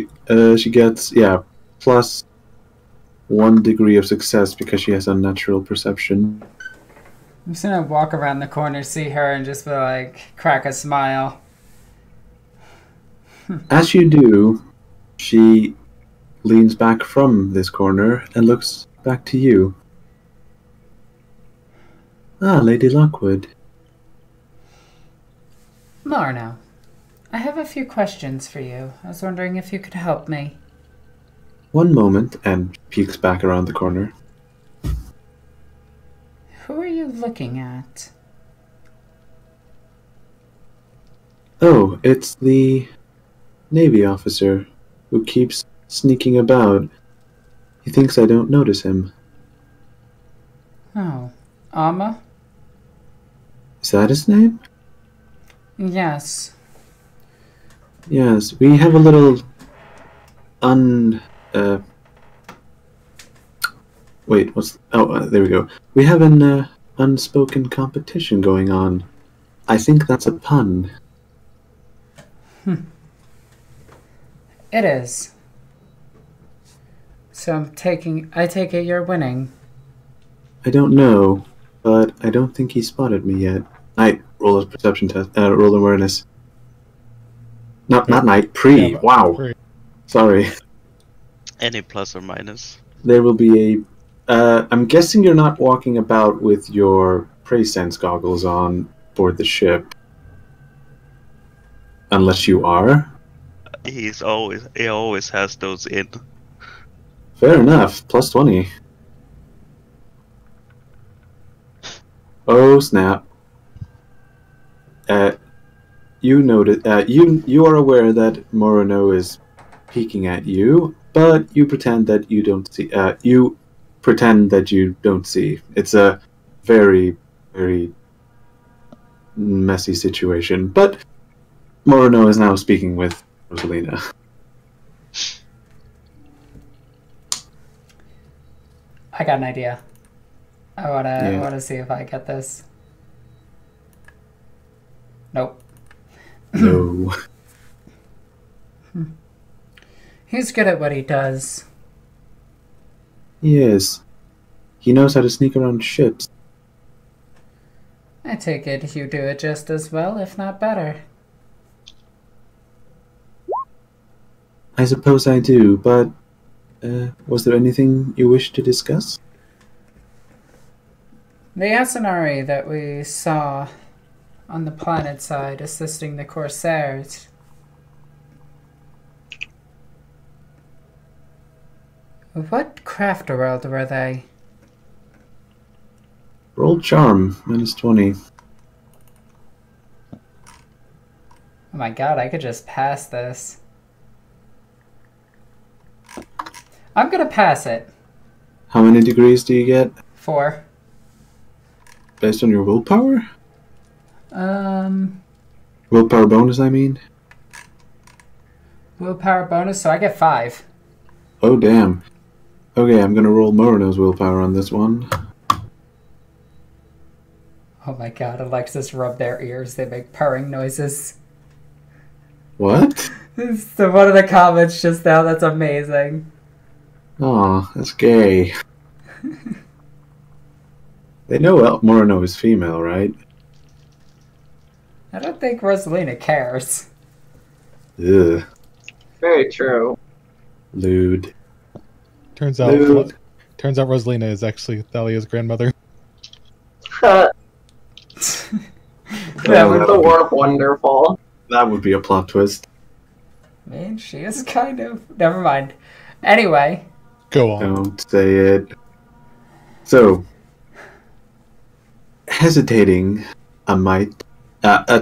She gets +1 degree of success because she has unnatural perception. I'm just gonna walk around the corner, see her, and just be like, crack a smile. As you do, she leans back from this corner and looks back to you. Ah, Lady Lockwood. Marno, I have a few questions for you. I was wondering if you could help me. One moment, and peeks back around the corner. Who are you looking at? Oh, it's the Navy officer who keeps sneaking about. He thinks I don't notice him. Oh, Amma? Is that his name? Yes. Yes, we have a little wait, there we go. We have an unspoken competition going on. I think that's a pun. It is. So I take it you're winning. I don't know, but I don't think he spotted me yet. Night, roll a perception test, roll awareness. Not night, pre. Yeah, wow. pre. Sorry. Any plus or minus? There will be I'm guessing you're not walking about with your prey sense goggles on board the ship. Unless you are. He always has those in. Fair enough. +20. Oh snap. You noted you are aware that Morino is peeking at you, but you pretend that you don't see. You pretend that you don't see. It's a very, very messy situation. But Morino is now speaking with Rosalina. I got an idea. I wanna see if I get this. Nope. No. He's good at what he does. Yes. He knows how to sneak around ships. I take it you do it just as well, if not better. I suppose I do, but was there anything you wish to discuss? The Yasunari that we saw on the planet side assisting the Corsairs. What craft world were they? Roll charm, -20. Oh my god, I could just pass this. I'm gonna pass it. How many degrees do you get? 4. Based on your willpower? Um, Willpower bonus, I mean? willpower bonus, so I get 5. Oh, damn. Okay, I'm gonna roll Morino's willpower on this one. Oh my god, Alexis rubbed their ears. They make purring noises. What? So one of the comments just now, that's amazing. Aw, that's gay. They know Morino is female, right? I don't think Rosalina cares. Ugh. Very true. Turns Lewd. out Lewd. Rosalina is actually Thalia's grandmother. That Well, was the warp wonderful. That would be a plot twist. I mean, she is kind of... Never mind. Anyway. Go on. Don't say it. So, hesitating a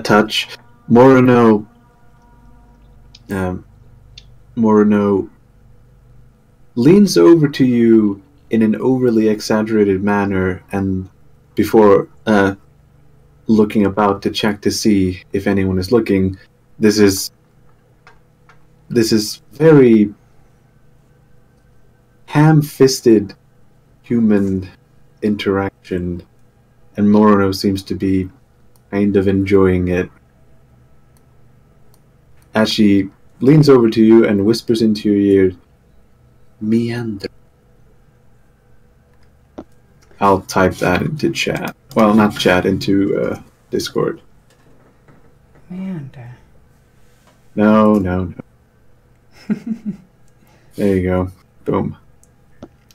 touch, Morino Morino leans over to you in an overly exaggerated manner, and before looking about to check to see if anyone is looking, this is very ham-fisted human interaction, and Morino seems to be kind of enjoying it. As she leans over to you and whispers into your ear, "Meander." I'll type that into chat. Well, not chat, into Discord. Meander. No. There you go. Boom.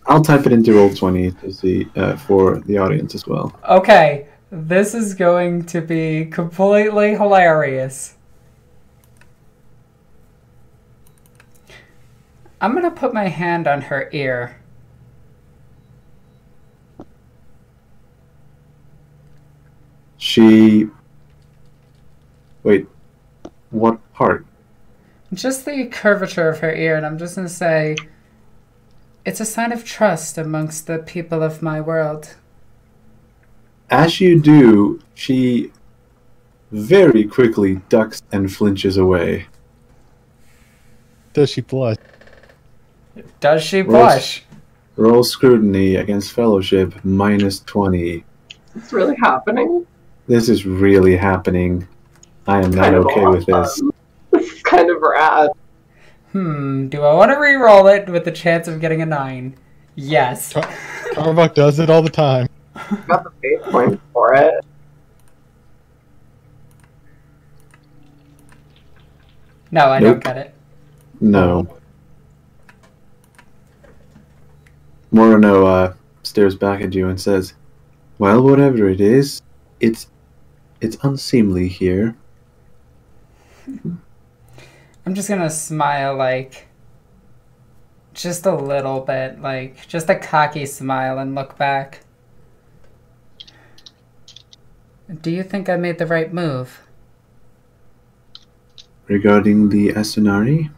I'll type it into Roll20 to see for the audience as well. Okay, this is going to be completely hilarious. I'm gonna put my hand on her ear. Wait, what part? Just the curvature of her ear, and I'm just gonna say, it's a sign of trust amongst the people of my world. As you do, she very quickly ducks and flinches away. Does she blush? Does she blush? Roll scrutiny against fellowship, -20. It's really happening. This is really happening. I am not Kind of okay with this. awesome. This is kind of rad. Do I want to re-roll it with the chance of getting a 9? Yes. Tarbuck does it all the time. Got the fate point for it. No, I Nope. don't get it. No. Morino stares back at you and says, "Well, whatever it is, it's unseemly here." I'm just gonna smile, like, just a little bit, like, just a cocky smile and look back. Do you think I made the right move? Regarding the Asunari?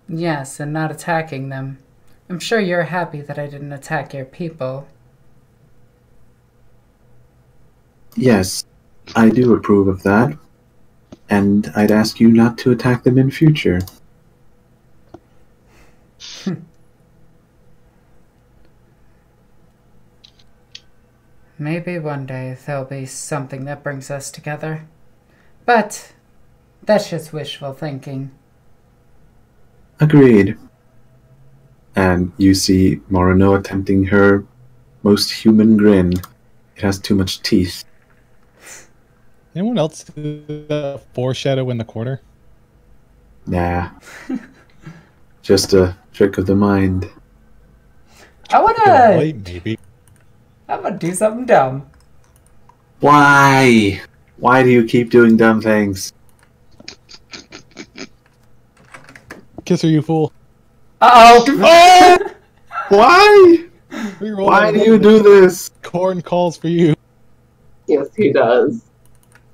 Yes, and not attacking them. I'm sure you're happy that I didn't attack your people. Yes, I do approve of that. And I'd ask you not to attack them in future. Maybe one day there'll be something that brings us together. But that's just wishful thinking. Agreed. And you see Morino attempting her most human grin. It has too much teeth. Anyone else do the foreshadow in the corner? Nah. Just a trick of the mind. Maybe. I'm gonna do something dumb. Why? Why do you keep doing dumb things? Kiss her, you fool. Uh-oh! Why? Reroll Why that do you do this? Corn calls for you. Yes, he does.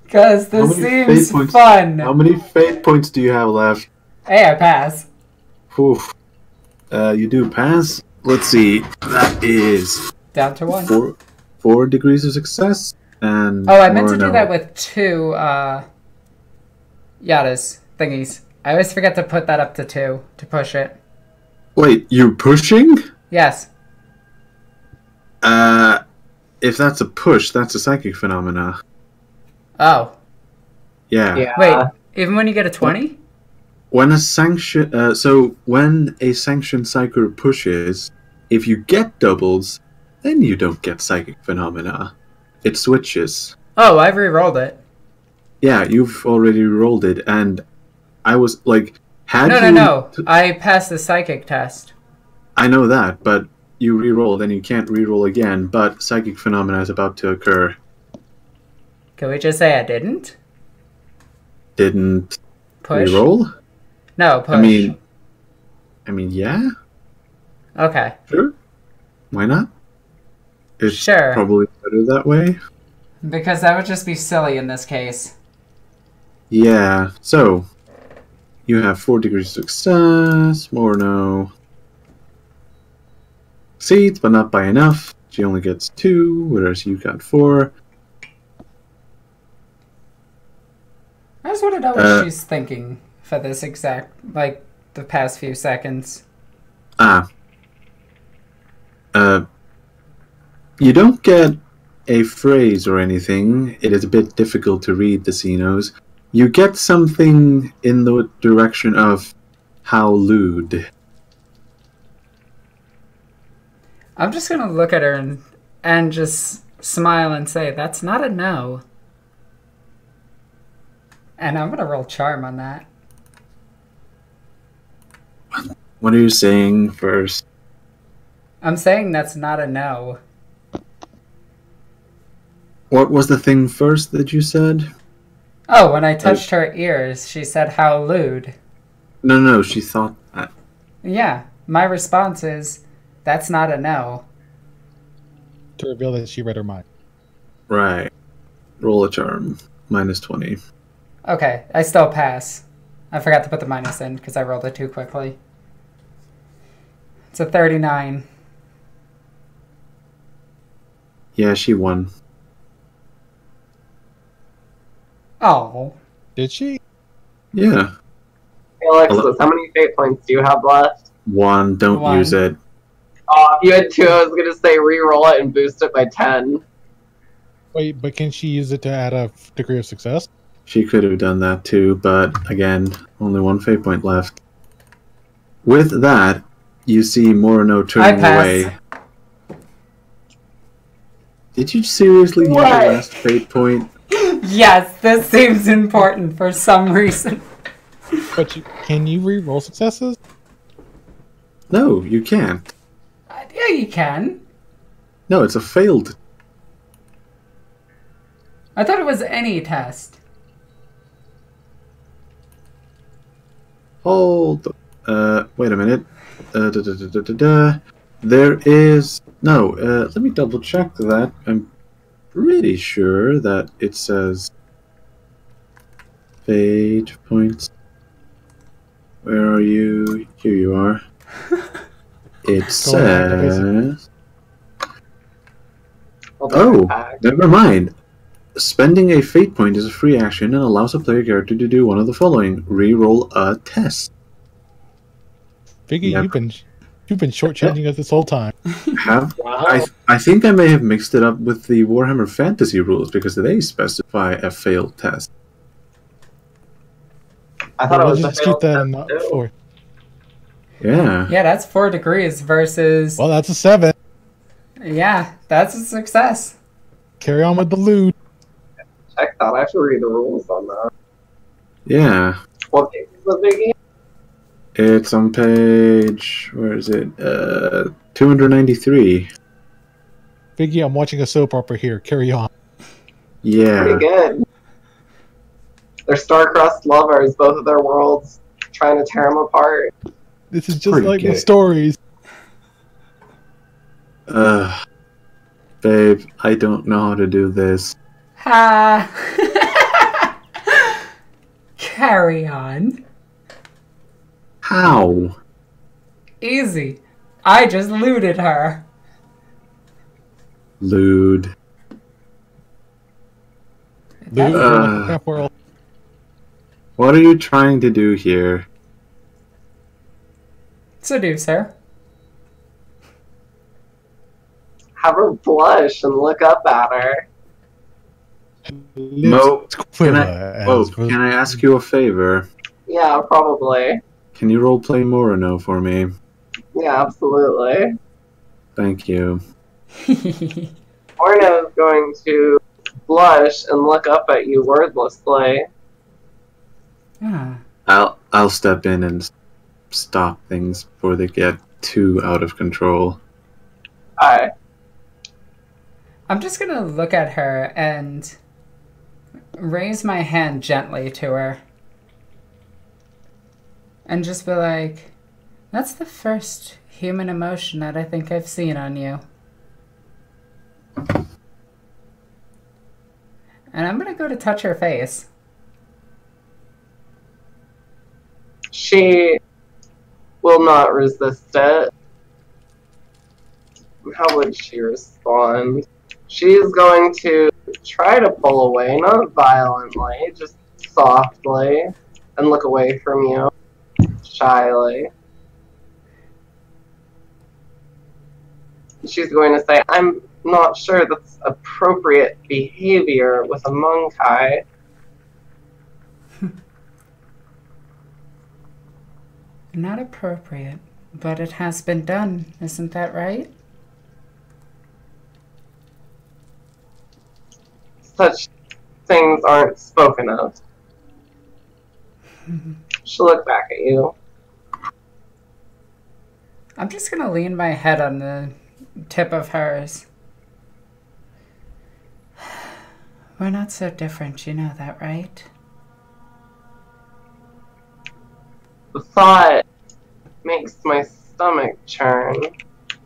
Because How this many seems fate points- fun. How many fate points do you have left? Hey, I pass. Oof. You do pass? Let's see. That is Down to 1. 4 degrees of success. And Oh, I meant to do Morino. that with 2, Yadas thingies. I always forget to put that up to 2 to push it. Wait, you're pushing? Yes. If that's a push, that's a psychic phenomena. Oh. Yeah. Yeah. Wait, even when you get a 20? When a sanction, when a sanctioned psyker pushes, if you get doubles, then you don't get psychic phenomena. It switches. Oh, I've re-rolled it. Yeah, you've already rolled it, and I was like, No. I passed the psychic test. I know that, but you re-rolled, and you can't re-roll again. But psychic phenomena is about to occur. Can we just say I didn't? Didn't Push? re-roll? No, push. I mean, yeah, Okay. sure. Why not? It's Sure. probably better that way. Because that would just be silly in this case. Yeah, so You have 4 degrees of success. Morno succeeds, but not by enough. She only gets 2, whereas you got 4. I just want to know what she's thinking for this exact, like, the past few seconds. You don't get a phrase or anything. It is a bit difficult to read the Xenos. You get something in the direction of how lewd. I'm just going to look at her and just smile and say, that's not a no. And I'm going to roll charm on that. What are you saying first? I'm saying that's not a no. What was the thing first that you said? Oh, when I touched her ears, she said, how lewd. No, she thought that. Yeah, my response is, that's not a no. To reveal that she read her mind. Right. Roll a charm. -20. Okay, I still pass. I forgot to put the minus in because I rolled it too quickly. It's a 39. Yeah, she won. Oh. Did she? Yeah. Hey, Alexis, how many fate points do you have left? 1. Don't 1. use it. Oh, if you had 2, I was gonna say re-roll it and boost it by 10. Wait, but can she use it to add a degree of success? She could have done that too, but again, only 1 fate point left. With that, you see Morano turning away. Did you seriously use your last fate point? Yes, this seems important for some reason. But can you re-roll successes? No, you can't. Yeah, you can. No, it's a failed. I thought it was any test. Hold. Wait a minute. There is no. Let me double check that. I'm pretty sure that it says fate points. Where are you? Here you are. It says. Oh, never mind. Spending a fate point is a free action and allows a player character to do one of the following: re-roll a test. Figgy, Yep. you've been shortchanging us this whole time. I think I may have mixed it up with the Warhammer Fantasy rules because they specify a failed test. I thought it was a just keep failed that test in not too. 4. Yeah. Yeah, that's 4 degrees versus... Well, that's a 7. Yeah, that's a success. Carry on with the loot. Check that. I have to read the rules on that. Yeah. What page is the biggie? It's on page... Where is it? 293. Figgy, I'm watching a soap opera here. Carry on. Yeah. Pretty good. They're star-crossed lovers, both of their worlds trying to tear them apart. This is just Pretty like the good. stories. Babe, I don't know how to do this. Ha! Carry on. How? Easy. I just looted her. Lewd. Loot crap world. What are you trying to do here? Seduce her. Have her blush and look up at her. Mo, can Quiver I ask you a favor? Yeah, probably. Can you roleplay Morano for me? Yeah, absolutely. Thank you. Orno's going to blush and look up at you wordlessly. Ah. I'll step in and stop things before they get too out of control. Hi. I'm just gonna look at her and raise my hand gently to her. And just be like, that's the first human emotion that I think I've seen on you. And I'm gonna go to touch her face. She will not resist it. How would she respond? She's going to try to pull away, not violently, just softly, and look away from you, shyly. She's going to say, I'm not sure that's appropriate behavior with a monkai. Not appropriate, but it has been done, isn't that right? Such things aren't spoken of. She'll look back at you. I'm just gonna lean my head on the tip of hers. We're not so different, you know that, right? The thought makes my stomach churn.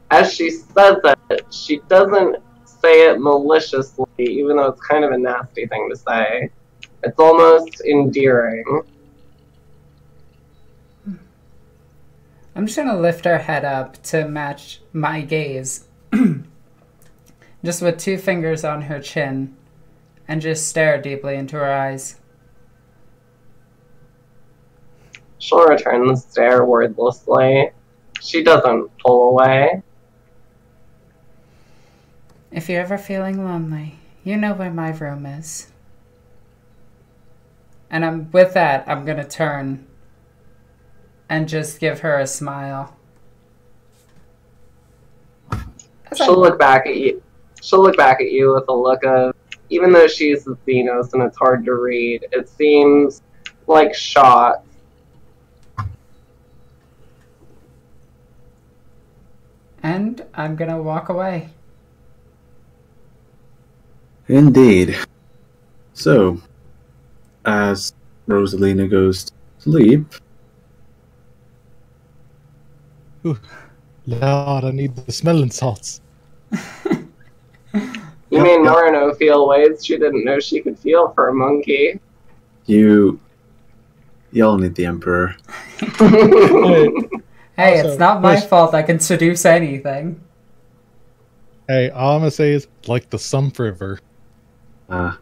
As she says it, she doesn't say it maliciously, even though it's kind of a nasty thing to say. It's almost endearing. I'm just gonna lift her head up to match my gaze. Just with 2 fingers on her chin, and just stare deeply into her eyes. She'll return the stare wordlessly. She doesn't pull away. If you're ever feeling lonely, you know where my room is. And with that, I'm gonna turn and just give her a smile. She'll look back at you. She'll look back at you with a look of, even though she's the Xenos and it's hard to read, it seems like shots. And I'm gonna walk away. Indeed. So, as Rosalina goes to sleep... Ooh, Lord, I need the smelling salts. You made Marino feel ways she didn't know she could feel for a monkey. Y'all need the Emperor. Hey, Also, it's not my fault I can seduce anything. Hey, all I'm gonna say is, like the Sump River. Ah.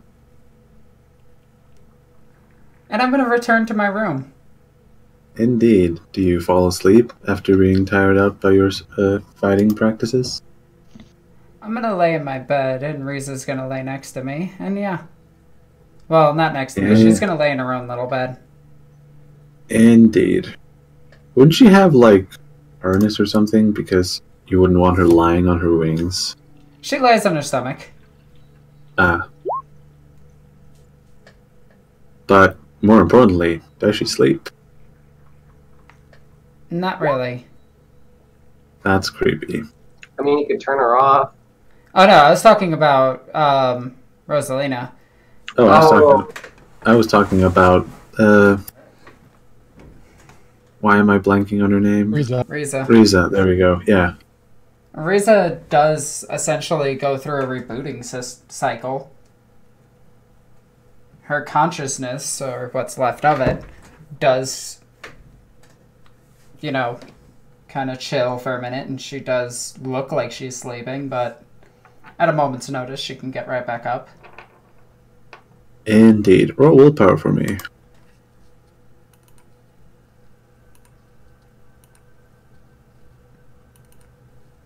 And I'm gonna return to my room. Indeed. Do you fall asleep after being tired out by your fighting practices? I'm gonna lay in my bed, and Riza's gonna lay next to me, and yeah. Well, not next to me, she's gonna lay in her own little bed. Indeed. Wouldn't she have, like, harness or something? Because you wouldn't want her lying on her wings. She lays on her stomach. Ah. But, more importantly, does she sleep? Not really. That's creepy. I mean, you could turn her off. Oh no, I was talking about, Rosalina. Oh, I was talking about, why am I blanking on her name? Riza. Riza, there we go, yeah. Riza does essentially go through a rebooting cycle. Her consciousness, or what's left of it, does, you know, kind of chill for a minute, and she does look like she's sleeping, but at a moment's notice, she can get right back up. Indeed. Roll willpower for me.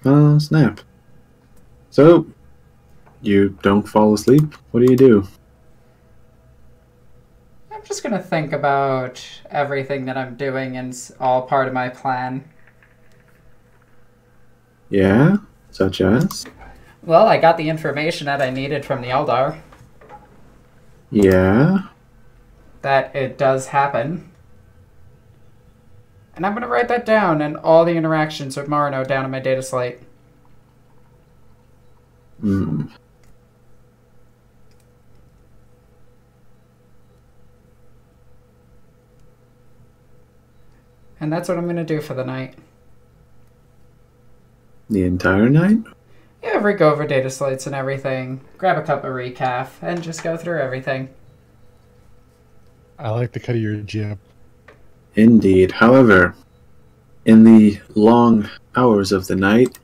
Oh, snap. So, you don't fall asleep? What do you do? I'm just gonna think about everything that I'm doing, and it's all part of my plan. Yeah? Such as? Well, I got the information that I needed from the Eldar. Yeah? That it does happen. And I'm going to write that down and all the interactions with Marino down in my data slate. Hmm. And that's what I'm going to do for the night. The entire night? Yeah, go over data slates and everything. Grab a cup of recaf and just go through everything. I like the cut of your jib. Indeed. However, in the long hours of the night,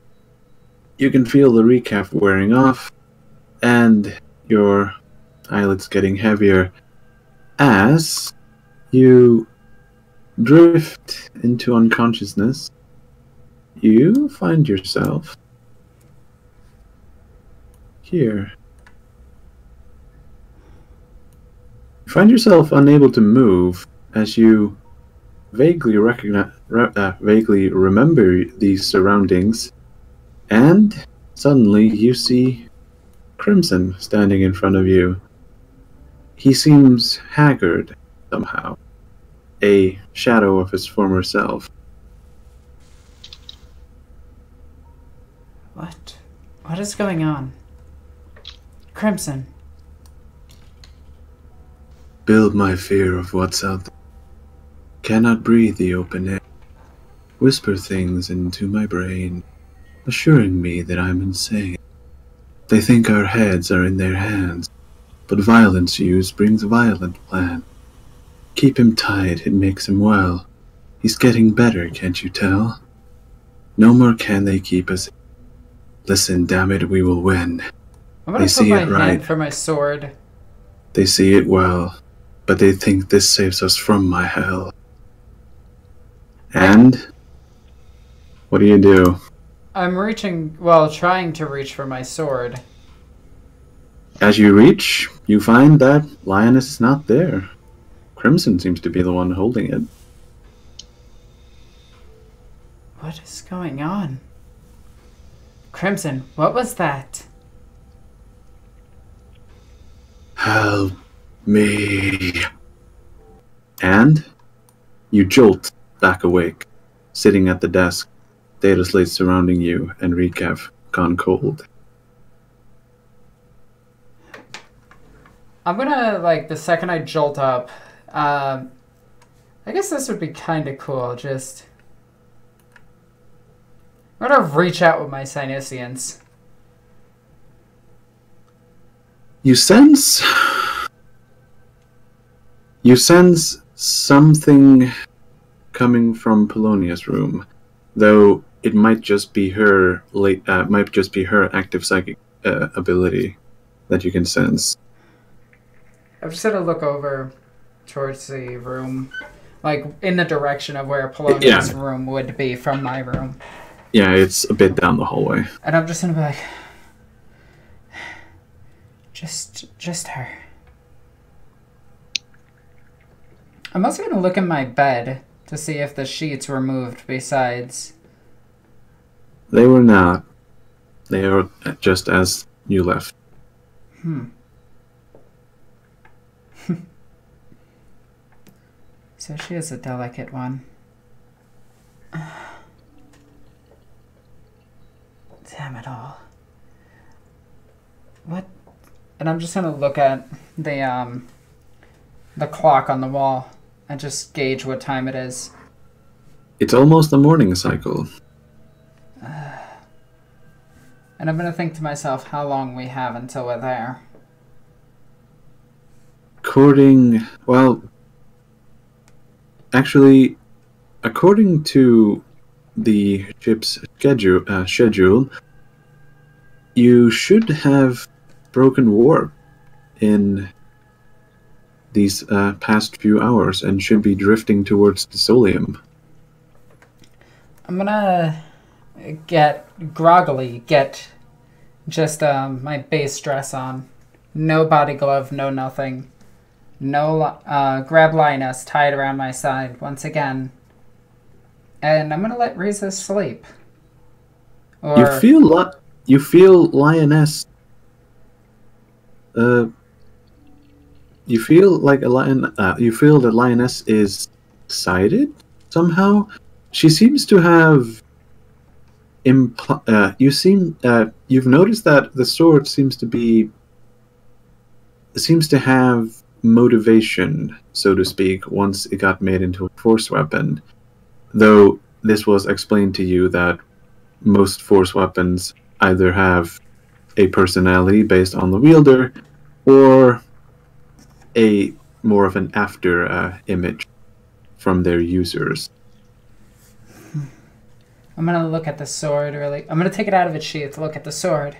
you can feel the recap wearing off, and your eyelids getting heavier as you drift into unconsciousness. You find yourself here. You find yourself unable to move as you vaguely remember these surroundings, and suddenly you see Crimson standing in front of you. He seems haggard somehow, a shadow of his former self. What? What is going on? Crimson. Build my fear of what's out there. Cannot breathe the open air. Whisper things into my brain, assuring me that I'm insane. They think our heads are in their hands, but violence used brings violent plan. Keep him tight, it makes him well. He's getting better, can't you tell? No more can they keep us. Listen, damn it, we will win. I'm gonna put my hand for my sword. They see it well, but they think this saves us from my hell. And what do? I'm trying to reach for my sword. As you reach, you find that Lioness is not there. Crimson seems to be the one holding it. What is going on? Crimson, what was that? Help me. And you jolt back awake, sitting at the desk, data slates surrounding you, and recap gone cold. I'm gonna, the second I jolt up, I guess this would be kind of cool, just... I'm gonna reach out with my Sinisians. You sense something coming from Polonia's room, though it might just be her active psychic ability that you can sense. I'm just gonna look over towards the room, in the direction of where Polonia's room would be from my room. Yeah, it's a bit down the hallway. And I'm just gonna be like, just her. I'm also gonna look in my bed to see if the sheets were moved besides. They were not. They are just as you left. So she is a delicate one. Damn it all. What? And I'm just gonna look at the clock on the wall and just gauge what time it is. It's almost a morning cycle. And I'm gonna think to myself how long we have until we're there. According to the ship's schedule, you should have broken warp in these past few hours and should be drifting towards the Solium. I'm gonna get just my base dress on. No body glove, no nothing. No, grab Linus, tie it around my side once again. And I'm gonna let Risa sleep. Or... You feel Lioness. You feel like a lion. You feel that Lioness is excited somehow. She seems to have. You've noticed that the sword seems to have motivation, so to speak, once it got made into a force weapon. Though this was explained to you that most force weapons either have a personality based on the wielder or a more of an after image from their users. I'm gonna look at the sword really. I'm gonna take it out of its sheath, look at the sword.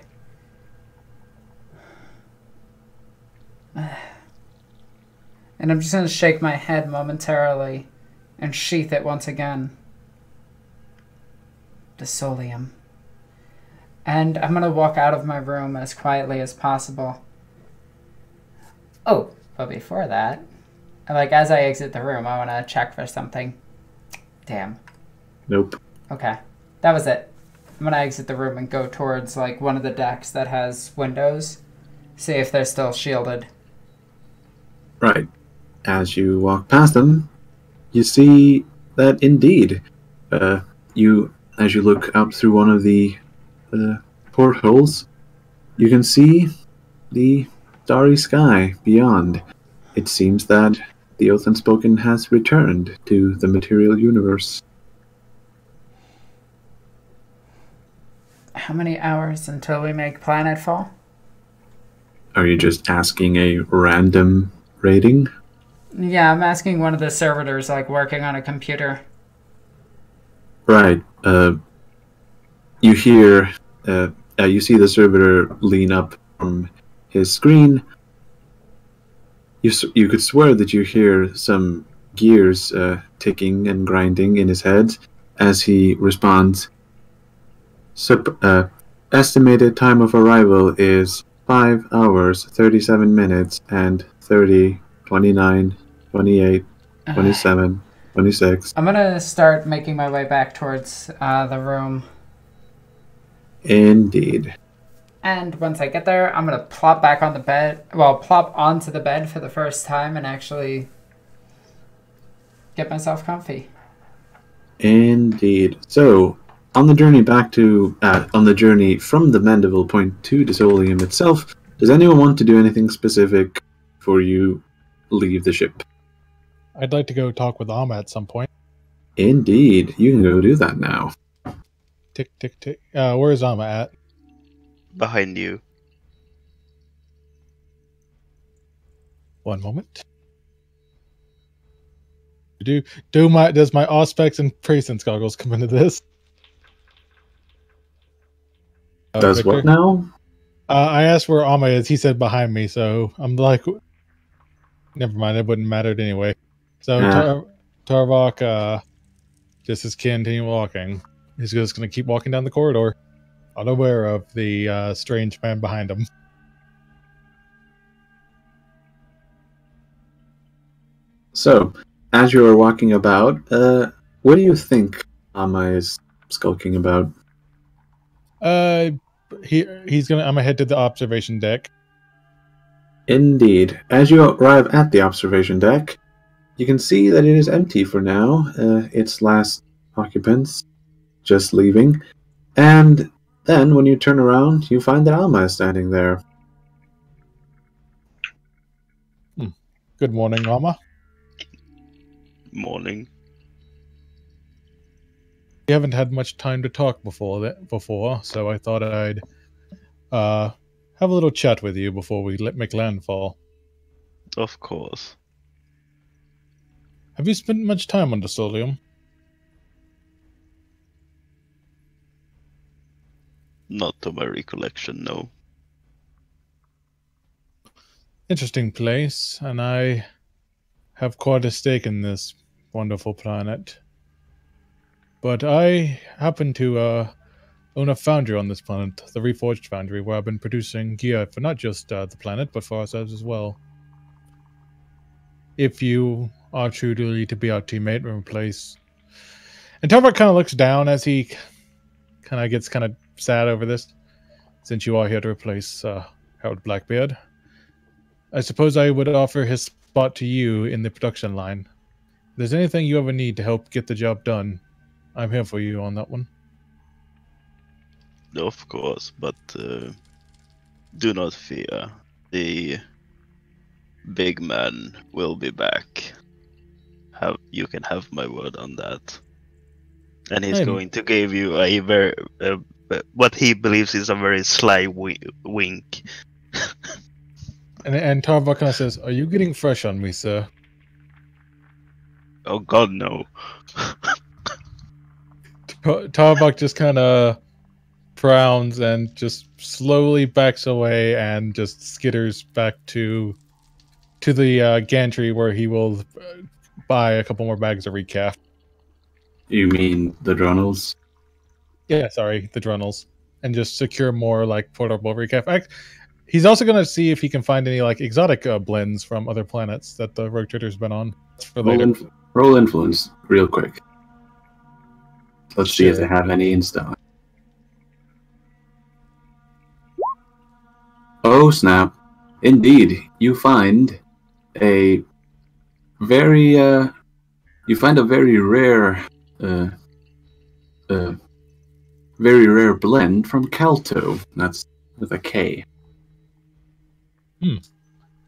And I'm just gonna shake my head momentarily and sheath it once again. Desolium. And I'm gonna walk out of my room as quietly as possible. Oh, but before that, like as I exit the room, I wanna check for something. Damn. Nope. Okay. That was it. I'm gonna exit the room and go towards like one of the decks that has windows. See if they're still shielded. Right. As you walk past them, you see that indeed, as you look out through one of the portholes, you can see the starry sky beyond. It seems that the Oath Unspoken has returned to the material universe. How many hours until we make planetfall? Are you just asking a random rating? Yeah, I'm asking one of the servitors, like, working on a computer. Right. You hear, you see the servitor lean up from his screen. You could swear that you hear some gears ticking and grinding in his head as he responds. Estimated time of arrival is 5 hours, 37 minutes, and 30, 29, 28, 27, 26. I'm gonna start making my way back towards the room. Indeed. And once I get there, I'm gonna plop back on the bed. Well, plop onto the bed for the first time and actually get myself comfy. Indeed. So, on the journey from the Mandeville Point to Desolium itself, does anyone want to do anything specific before you leave the ship? I'd like to go talk with Amma at some point. Indeed. You can go do that now. Tick, tick, tick. Where's Amma at? Behind you. One moment. Does my Auspex and Presence goggles come into this? Does Victor? what now? I asked where Amma is. He said behind me, so I'm like, never mind. It wouldn't matter anyway. So Tarbuck, just as continue walking, he's just going to keep walking down the corridor, unaware of the strange man behind him. So, as you are walking about, what do you think Amma is skulking about? He's gonna. I'm gonna head to the observation deck. Indeed. As you arrive at the observation deck, you can see that it is empty for now. Its last occupants just leaving. And then, when you turn around, you find that Alma is standing there. Good morning, Alma. Morning. We haven't had much time to talk before, so I thought I'd have a little chat with you before we make landfall. Of course. Have you spent much time on Desolium? Not to my recollection, no. Interesting place, and I have quite a stake in this wonderful planet. But I happen to own a foundry on this planet, the Reforged Foundry, where I've been producing gear for not just the planet, but for ourselves as well. If you are truly to be our teammate and replace... And Tarbuck kind of looks down as he kind of gets kind of sad over this, since you are here to replace Harold Blackbeard. I suppose I would offer his spot to you in the production line. If there's anything you ever need to help get the job done, I'm here for you on that one. Of course, but do not fear. The big man will be back. You can have my word on that. And he's going to give you a very what he believes is a very sly wink. And Tarbuck says, "Are you getting fresh on me, sir?" oh god, no. Tarbuck just kind of frowns and just slowly backs away and just skitters back to the gantry where he will buy a couple more bags of recaf. You mean the Dronals? Yeah, sorry, the Drunels. And just secure more, like, portable recaf. He's also going to see if he can find any, like, exotic blends from other planets that the Rogue Trader's been on. That's for later. Roll influence, real quick. Let's see if they have any in stock. Oh, snap. Indeed, you find a very, very rare blend from Calto. That's with a K.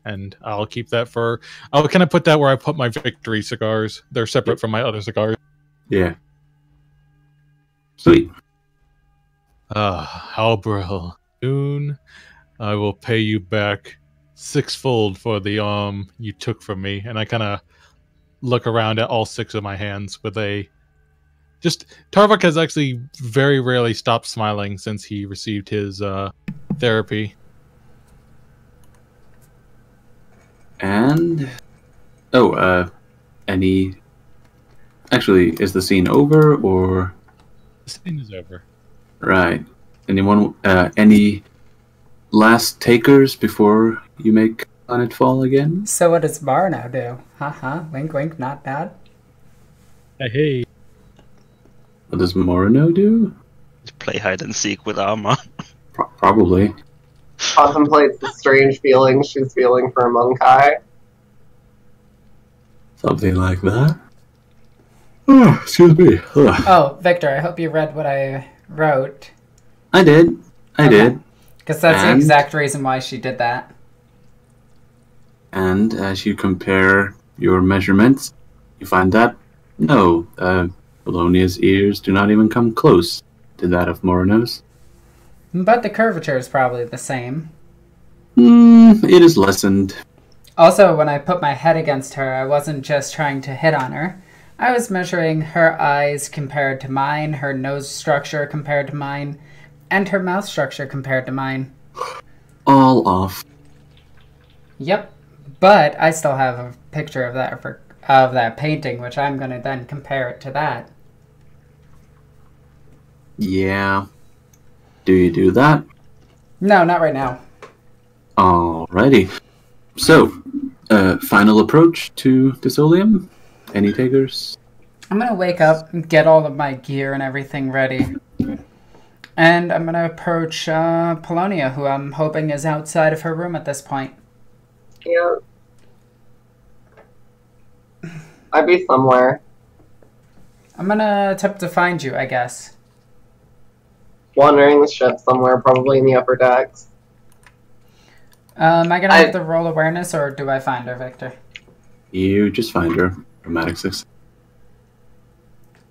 And I'll keep that for... I'll kind of put that where I put my victory cigars. They're separate from my other cigars. Yeah. Sweet. Halbril, soon I will pay you back sixfold for the you took from me. And I kind of look around at all 6 of my hands with a... Tarbuck has actually very rarely stopped smiling since he received his therapy. And... any... Actually, is the scene over, or... The scene is over. Right. Anyone, any last takers before you make Planetfall again? So what does Marno do? Haha, wink wink, not bad. Hey. What does Morino do? Play hide and seek with armor. Probably. Contemplates the strange feelings she's feeling for Monkai. Something like that. Oh, excuse me. Ugh. Oh, Victor, I hope you read what I wrote. I did. I did. Because that's the exact reason why she did that. And as you compare your measurements, you find that, no, Bologna's ears do not even come close to that of Morino's. But the curvature is probably the same. It is lessened. Also, when I put my head against her, I wasn't just trying to hit on her. I was measuring her eyes compared to mine, her nose structure compared to mine, and her mouth structure compared to mine. All off. Yep. But I still have a picture of that painting, which I'm going to then compare it to that. Yeah. Do you do that? No, not right now. Alrighty. So, final approach to Disolium? Any takers? I'm going to wake up and get all of my gear and everything ready. And I'm going to approach Polonia, who I'm hoping is outside of her room at this point. Yeah. I'd be somewhere. I'm going to attempt to find you, I guess. Wandering the ship somewhere, probably in the upper decks. Am I going to have to roll awareness, or do I find her, Victor? You just find her. Dramatic 6.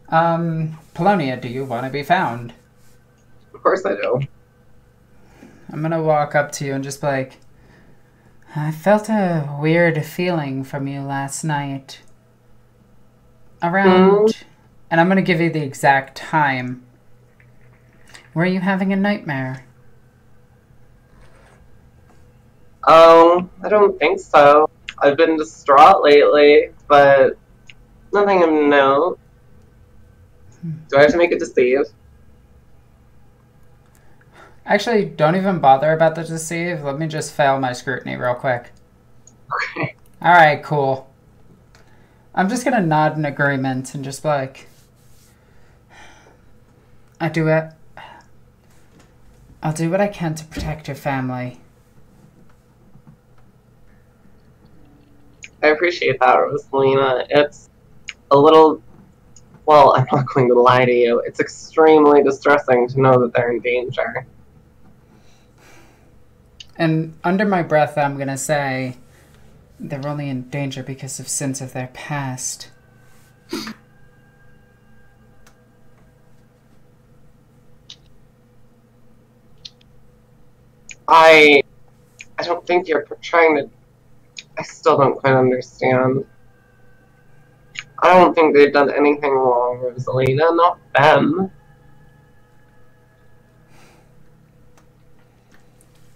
Polonia, do you want to be found? Of course I do. I'm going to walk up to you and just be like, I felt a weird feeling from you last night. Around... And I'm going to give you the exact time. Were you having a nightmare? Oh, I don't think so. I've been distraught lately, but nothing of note. Do I have to make it deceive? Actually, don't even bother about the deceive. Let me just fail my scrutiny real quick. Okay. Alright, cool. I'm just gonna nod in agreement and just be like, I'll do what I can to protect your family. I appreciate that, Rosalina. It's a little... Well, I'm not going to lie to you. It's extremely distressing to know that they're in danger. And under my breath, I'm gonna say, they're only in danger because of sins of their past. I don't think you're trying to... I still don't quite understand. I don't think they've done anything wrong, Rosalina. Not them.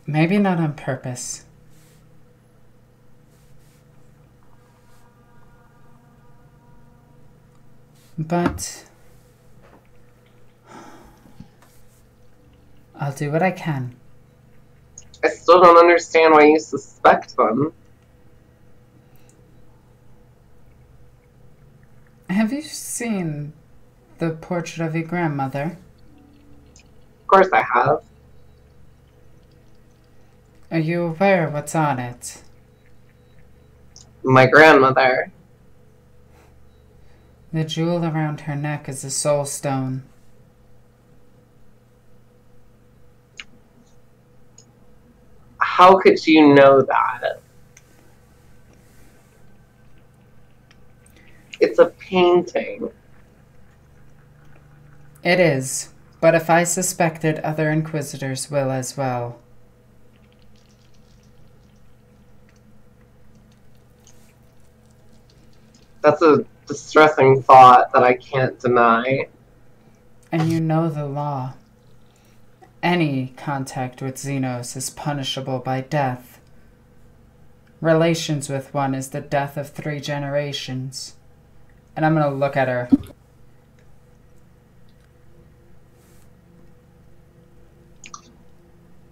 Maybe not on purpose. But I'll do what I can. I still don't understand why you suspect them. Have you seen the portrait of your grandmother? Of course I have. Are you aware of what's on it? My grandmother. The jewel around her neck is a soul stone. How could you know that? It's a painting. It is, but if I suspect it, other Inquisitors will as well. That's a distressing thought that I can't deny. And you know the law. Any contact with Xenos is punishable by death. Relations with one is the death of 3 generations. And I'm gonna look at her.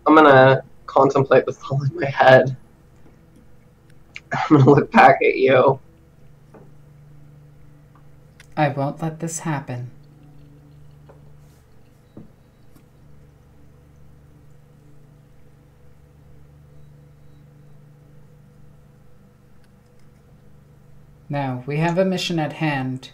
I'm gonna contemplate this all in my head. I'm gonna look back at you. I won't let this happen. Now, we have a mission at hand.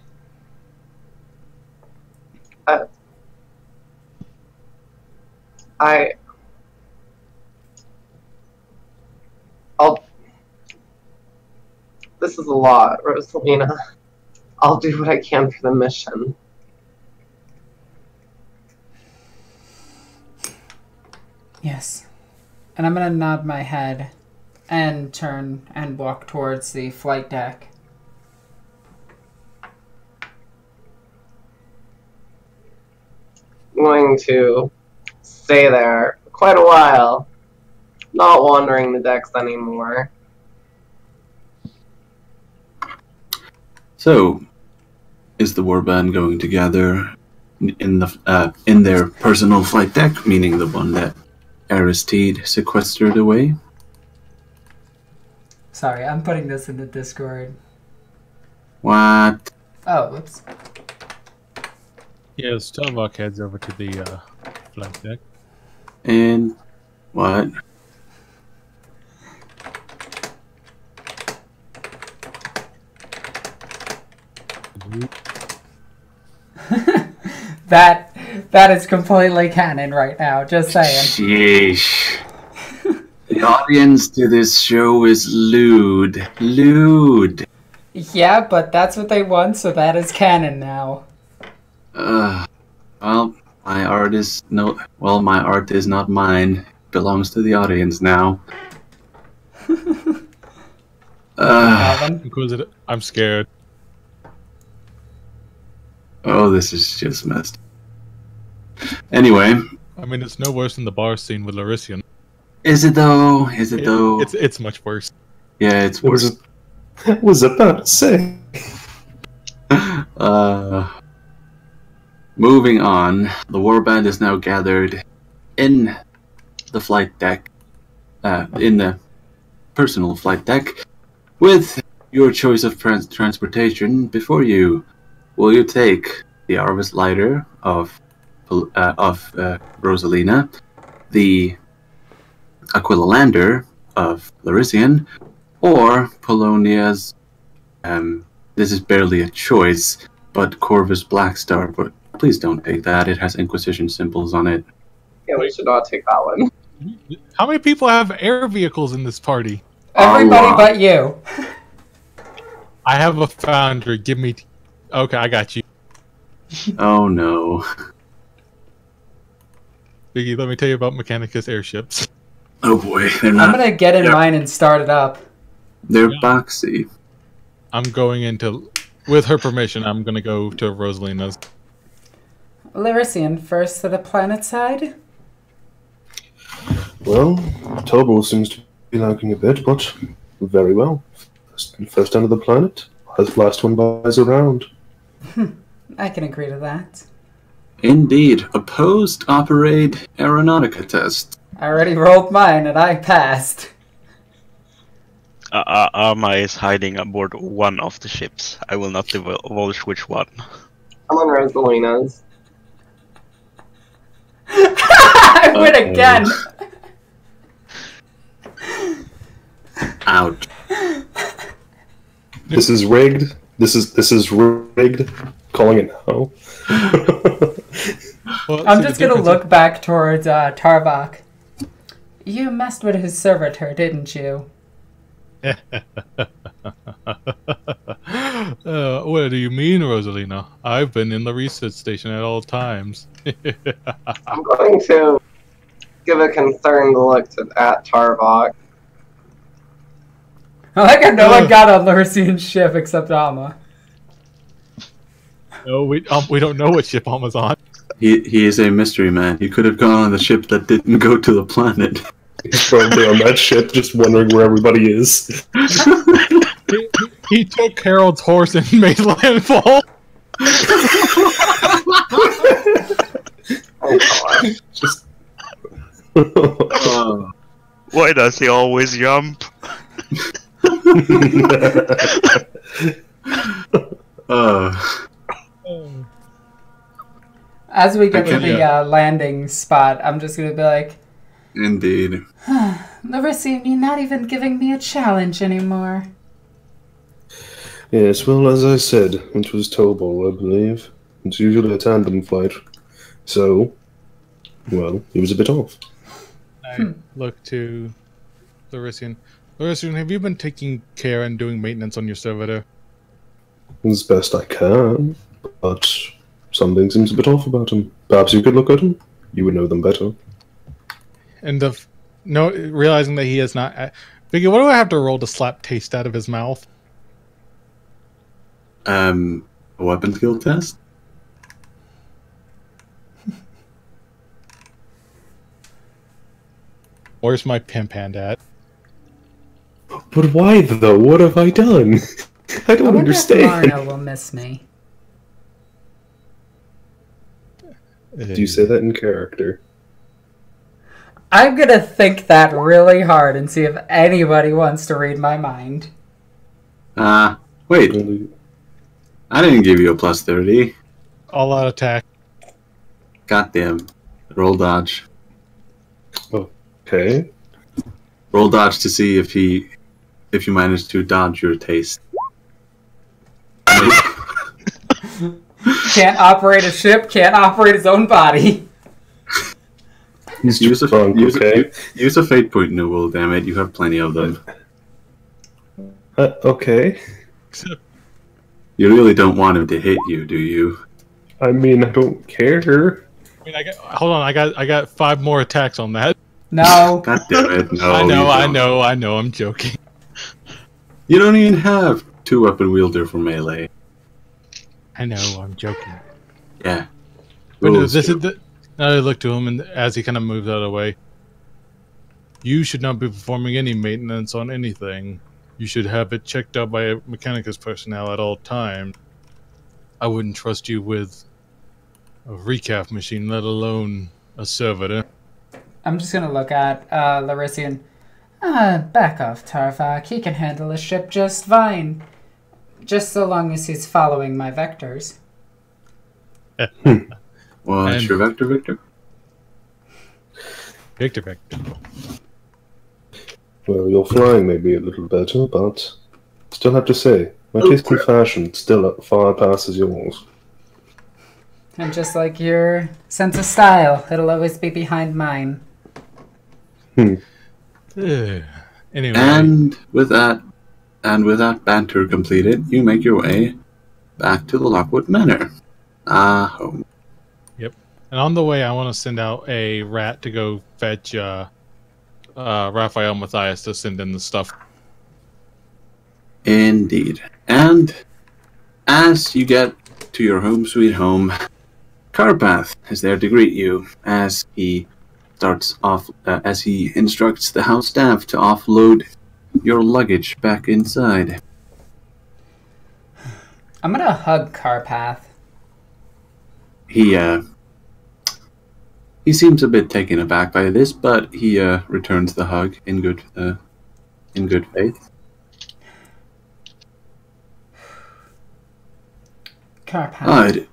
This is a lot, Rosalina. I'll do what I can for the mission. Yes. And I'm gonna nod my head and turn and walk towards the flight deck. I'm going to stay there for quite a while, not wandering the decks anymore. So, is the warband going to gather in their personal flight deck, meaning the one that Heresy sequestered away? Sorry, I'm putting this in the Discord. What? Oh, whoops. Yes, Tarbuck heads over to the flight deck. And what? That is completely canon right now, just saying. Sheesh. The audience to this show is lewd. Lewd. Yeah, but that's what they want, so that is canon now. Well, my art is not mine. It belongs to the audience now. Inquisitor, I'm scared. Oh, this is just messed. Anyway. I mean, it's no worse than the bar scene with Larisian. Is it though? Is it though? It's much worse. Yeah, it's worse. I was about to say. Moving on, the warband is now gathered in the flight deck, in the personal flight deck, with your choice of transportation before you. Will you take the Arvis lighter of Rosalina, the Aquila lander of Larisian, or Polonia's? This is barely a choice, but Corvus Blackstar. But please don't take that. It has Inquisition symbols on it. Yeah, we should not take that one. How many people have air vehicles in this party? Everybody but you. I have a foundry. Give me... Okay, I got you. Oh no. Biggie, let me tell you about Mechanicus airships. Oh boy, they're not. I'm gonna get in mine and start it up. They're boxy. I'm going into with her permission, I'm going to go to Rosalina's. Larisian, first to the planet side? Well, Tobal seems to be lagging a bit, but very well. First end of the planet, as last one buys around. I can agree to that. Indeed, a post-operate aeronautica test. I already rolled mine and I passed. Arma is hiding aboard one of the ships. I will not divulge which one. I'm on Rosalina's. I win again! Ouch. This is rigged. This is rigged. Calling it now. Well, I'm see, just the gonna difference look back towards Tarbuck. You messed with his servitor, didn't you? What do you mean, Rosalina? I've been in the research station at all times. I'm going to give a concerned look at Tarbuck. I like how no one got on Larisian's ship except Alma. No, we don't know what ship Alma's on. He is a mystery man. He could have gone on the ship that didn't go to the planet. He's probably on that ship, just wondering where everybody is. He took Harold's horse and made landfall. Oh god. Just. Why does he always jump? As we get to Okay, the landing spot, I'm just gonna be like, Indeed. Larisian, you're not even giving me a challenge anymore. Yes, well, as I said, it was Tobal, I believe. It's usually a tandem flight. So, well, he was a bit off. I look to Larisian. Larisian, have you been taking care and doing maintenance on your servitor? As best I can, but something seems a bit off about him. Perhaps you could look at him? You would know them better. And realizing that he is not... Vicky, what do I have to roll to slap taste out of his mouth? A weapon skill test? Where's my pimp hand at? But why, though? What have I done? I don't understand. Marno will miss me. Do you say that in character? I'm gonna think that really hard and see if anybody wants to read my mind. Wait. Really? I didn't give you a plus 30. All out attack. Goddamn. Roll dodge. Okay. Roll dodge to see if you manage to dodge your taste. Can't operate a ship, can't operate his own body. He's Use drunk, okay? Use a fate point, Newell, damn it. You have plenty of them. Okay. You really don't want him to hit you, do you? I mean, I don't care. I mean, hold on. I got 5 more attacks on that. No. God damn it. No, I know. you don't. I know. I'm joking. You don't even have 2-weapon wielder for melee. I know. I'm joking. Yeah. But no, Rules this do. is the. I look to him, and as he kind of moves out of the way, you should not be performing any maintenance on anything. You should have it checked out by a Mechanicus personnel at all times. I wouldn't trust you with a recap machine, let alone a servitor. I'm just gonna look at Larisian. Back off, Tarvak. He can handle a ship just fine. Just so long as he's following my vectors. What's your vector, Victor? Victor. Well, your flying may be a little better, but still have to say, my taste in fashion still far passes yours. And just like your sense of style, it'll always be behind mine. Anyway. And with that banter completed, you make your way back to the Lockwood Manor. Home. Yep. And on the way, I want to send out a rat to go fetch Raphael Matthias to send in the stuff. Indeed. And As you get to your home sweet home, Carpath is there to greet you as he as he instructs the house staff to offload your luggage back inside. I'm gonna hug Carpath. He seems a bit taken aback by this, but he returns the hug in good faith. Carpath.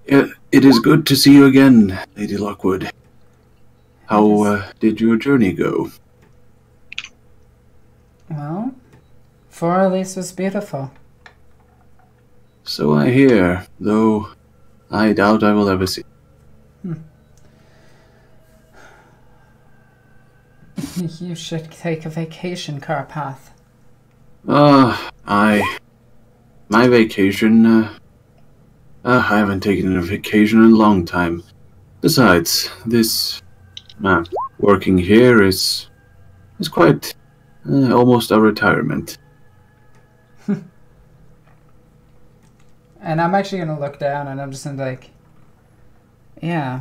It is good to see you again, Lady Lockwood. How did your journey go? Well, Forelise was beautiful. So I hear, though I doubt I will ever see. You should take a vacation, Carpath. My vacation, I haven't taken a vacation in a long time. Besides, this, working here is quite, almost a retirement. And I'm actually going to look down and I'm just going to be like, yeah,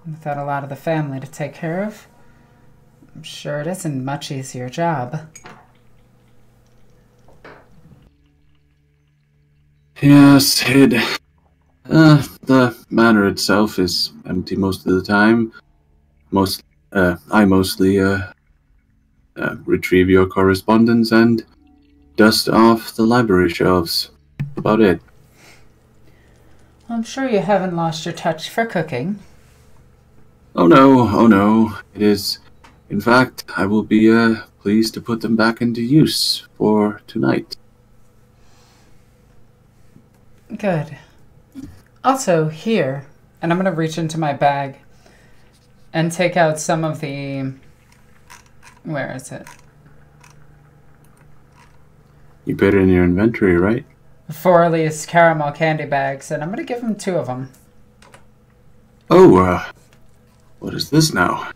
without a lot of the family to take care of, I'm sure it isn't much easier job. Yes, the manor itself is empty most of the time. I mostly retrieve your correspondence and dust off the library shelves. About it. I'm sure you haven't lost your touch for cooking. Oh no. It is. In fact, I will be pleased to put them back into use for tonight. Good. Also, here, and I'm going to reach into my bag and take out some of the... Where is it? You put it in your inventory, right? Forelise caramel candy bags, and I'm going to give him 2 of them. Oh, what is this now?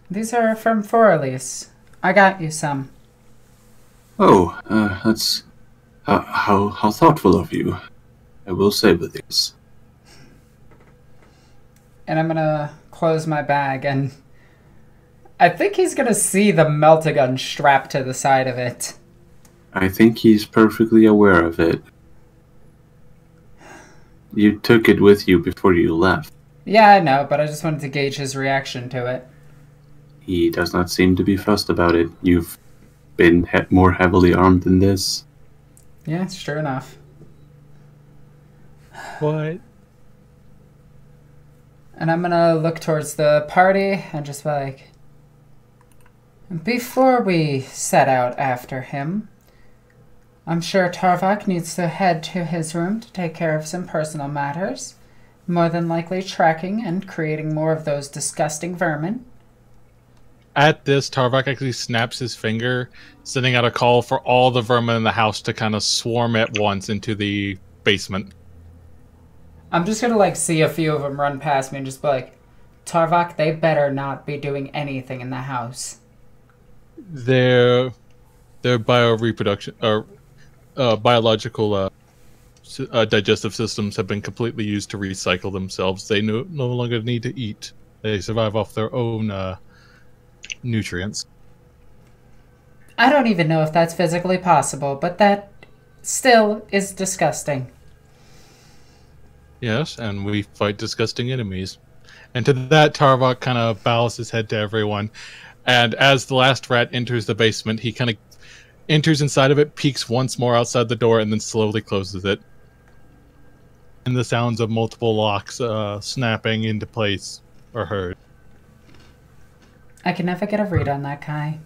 These are from Forelise. I got you some. Oh, that's how thoughtful of you. I will savor these. And I'm going to close my bag, and I think he's going to see the melt-a-gun strapped to the side of it. I think he's perfectly aware of it. You took it with you before you left. Yeah, I know, but I just wanted to gauge his reaction to it. He does not seem to be fussed about it. You've been more heavily armed than this. Yeah, it's true enough. What? And I'm gonna look towards the party and just be like, before we set out after him, I'm sure Tarbuck needs to head to his room to take care of some personal matters, more than likely tracking and creating more of those disgusting vermin. At this, Tarbuck actually snaps his finger, sending out a call for all the vermin in the house to kind of swarm at once into the basement. I'm just gonna like see a few of them run past me and just be like, Tarbuck, they better not be doing anything in the house. Their bioreproduction or biological digestive systems have been completely used to recycle themselves. They no longer need to eat. They survive off their own nutrients. I don't even know if that's physically possible, but that still is disgusting. Yes, and we fight disgusting enemies. And to that, Tarbuck kind of bows his head to everyone. And as the last rat enters the basement, he kind of enters inside of it, peeks once more outside the door, and then slowly closes it. And the sounds of multiple locks snapping into place are heard. I can never get a read on that guy.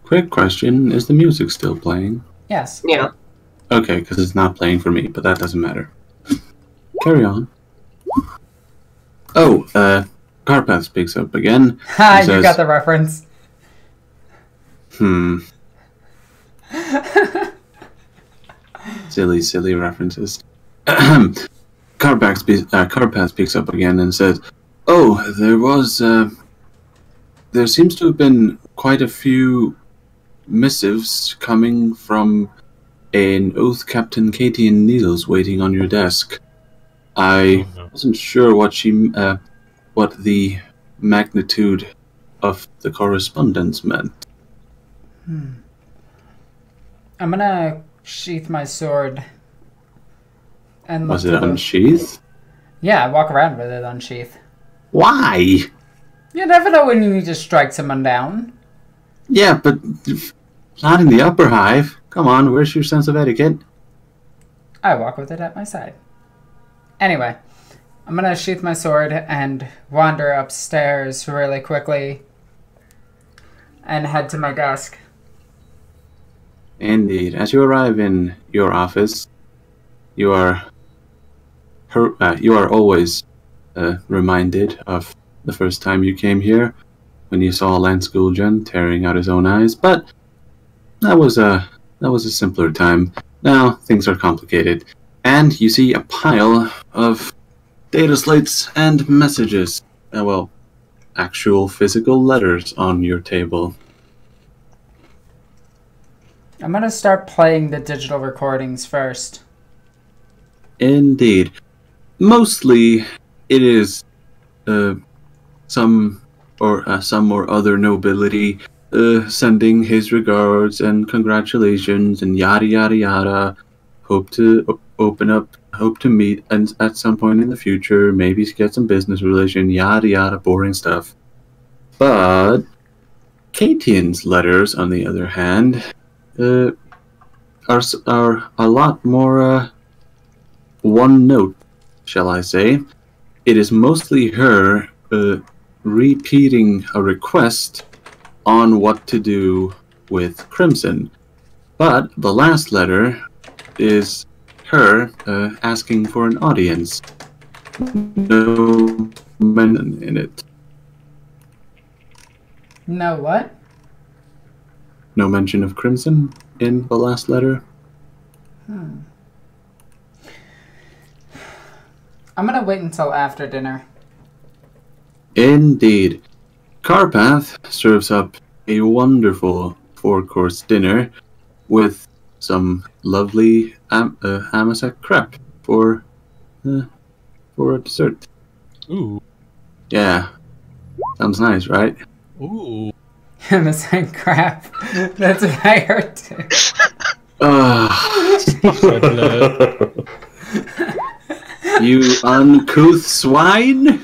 Quick question, is the music still playing? Yes. Yeah. Okay, because it's not playing for me, but that doesn't matter. Carry on. Oh, Carpath speaks up again. Ha, you got the reference. Silly references. Carpath speaks up again and says, "Oh, there was there seems to have been quite a few missives coming from an Oath Captain Catian Needles waiting on your desk. I wasn't sure what the magnitude of the correspondence meant. I'm gonna sheath my sword. And Was it unsheathed? Yeah, I walk around with it unsheathed. Why? You never know when you need to strike someone down. Yeah, but not in the upper hive. Come on, where's your sense of etiquette? I walk with it at my side. Anyway, I'm gonna sheath my sword and wander upstairs really quickly and head to my desk. Indeed. As you arrive in your office, you are always reminded of the first time you came here, when you saw Lance Gul'jan tearing out his own eyes. But that was a simpler time. Now things are complicated, and you see a pile of data slates and messages. Actual physical letters on your table. I'm gonna start playing the digital recordings first. Indeed. Mostly, it is some or other nobility sending his regards and congratulations and yada yada yada. Hope to meet and at some point in the future, maybe get some business relation, yada yada, boring stuff. But Catian's letters, on the other hand, are a lot more one note, shall I say. It is mostly her repeating a request on what to do with Crimson. But the last letter is her asking for an audience. No mention in it. No what? No mention of Crimson in the last letter. I'm gonna wait until after dinner. Indeed. Carpath serves up a wonderful 4-course dinner with some lovely Amasak crepe for a dessert. Ooh. Yeah. Sounds nice, right? Ooh. Amasak crap. That's what I heard too. You uncouth swine!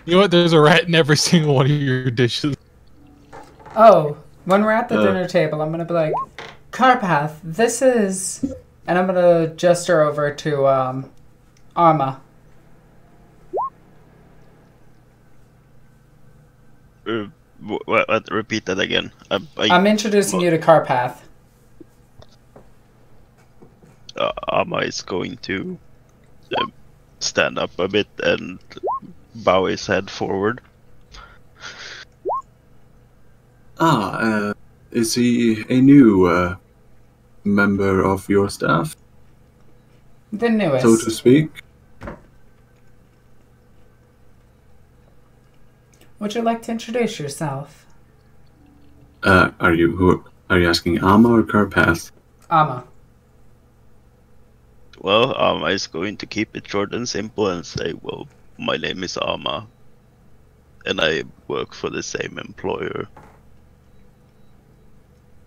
You know what? There's a rat in every single one of your dishes. Oh, when we're at the dinner table, I'm gonna be like, Carpath, this is... And I'm gonna gesture over to, Arma. Repeat that again. I'm introducing you to Carpath. Amma is going to stand up a bit and bow his head forward. Is he a new member of your staff, The newest. so to speak? Would you like to introduce yourself? Are you asking Amma or Carpath? Amma. Well, Amma is going to keep it short and simple and say, well, my name is Amma, and I work for the same employer.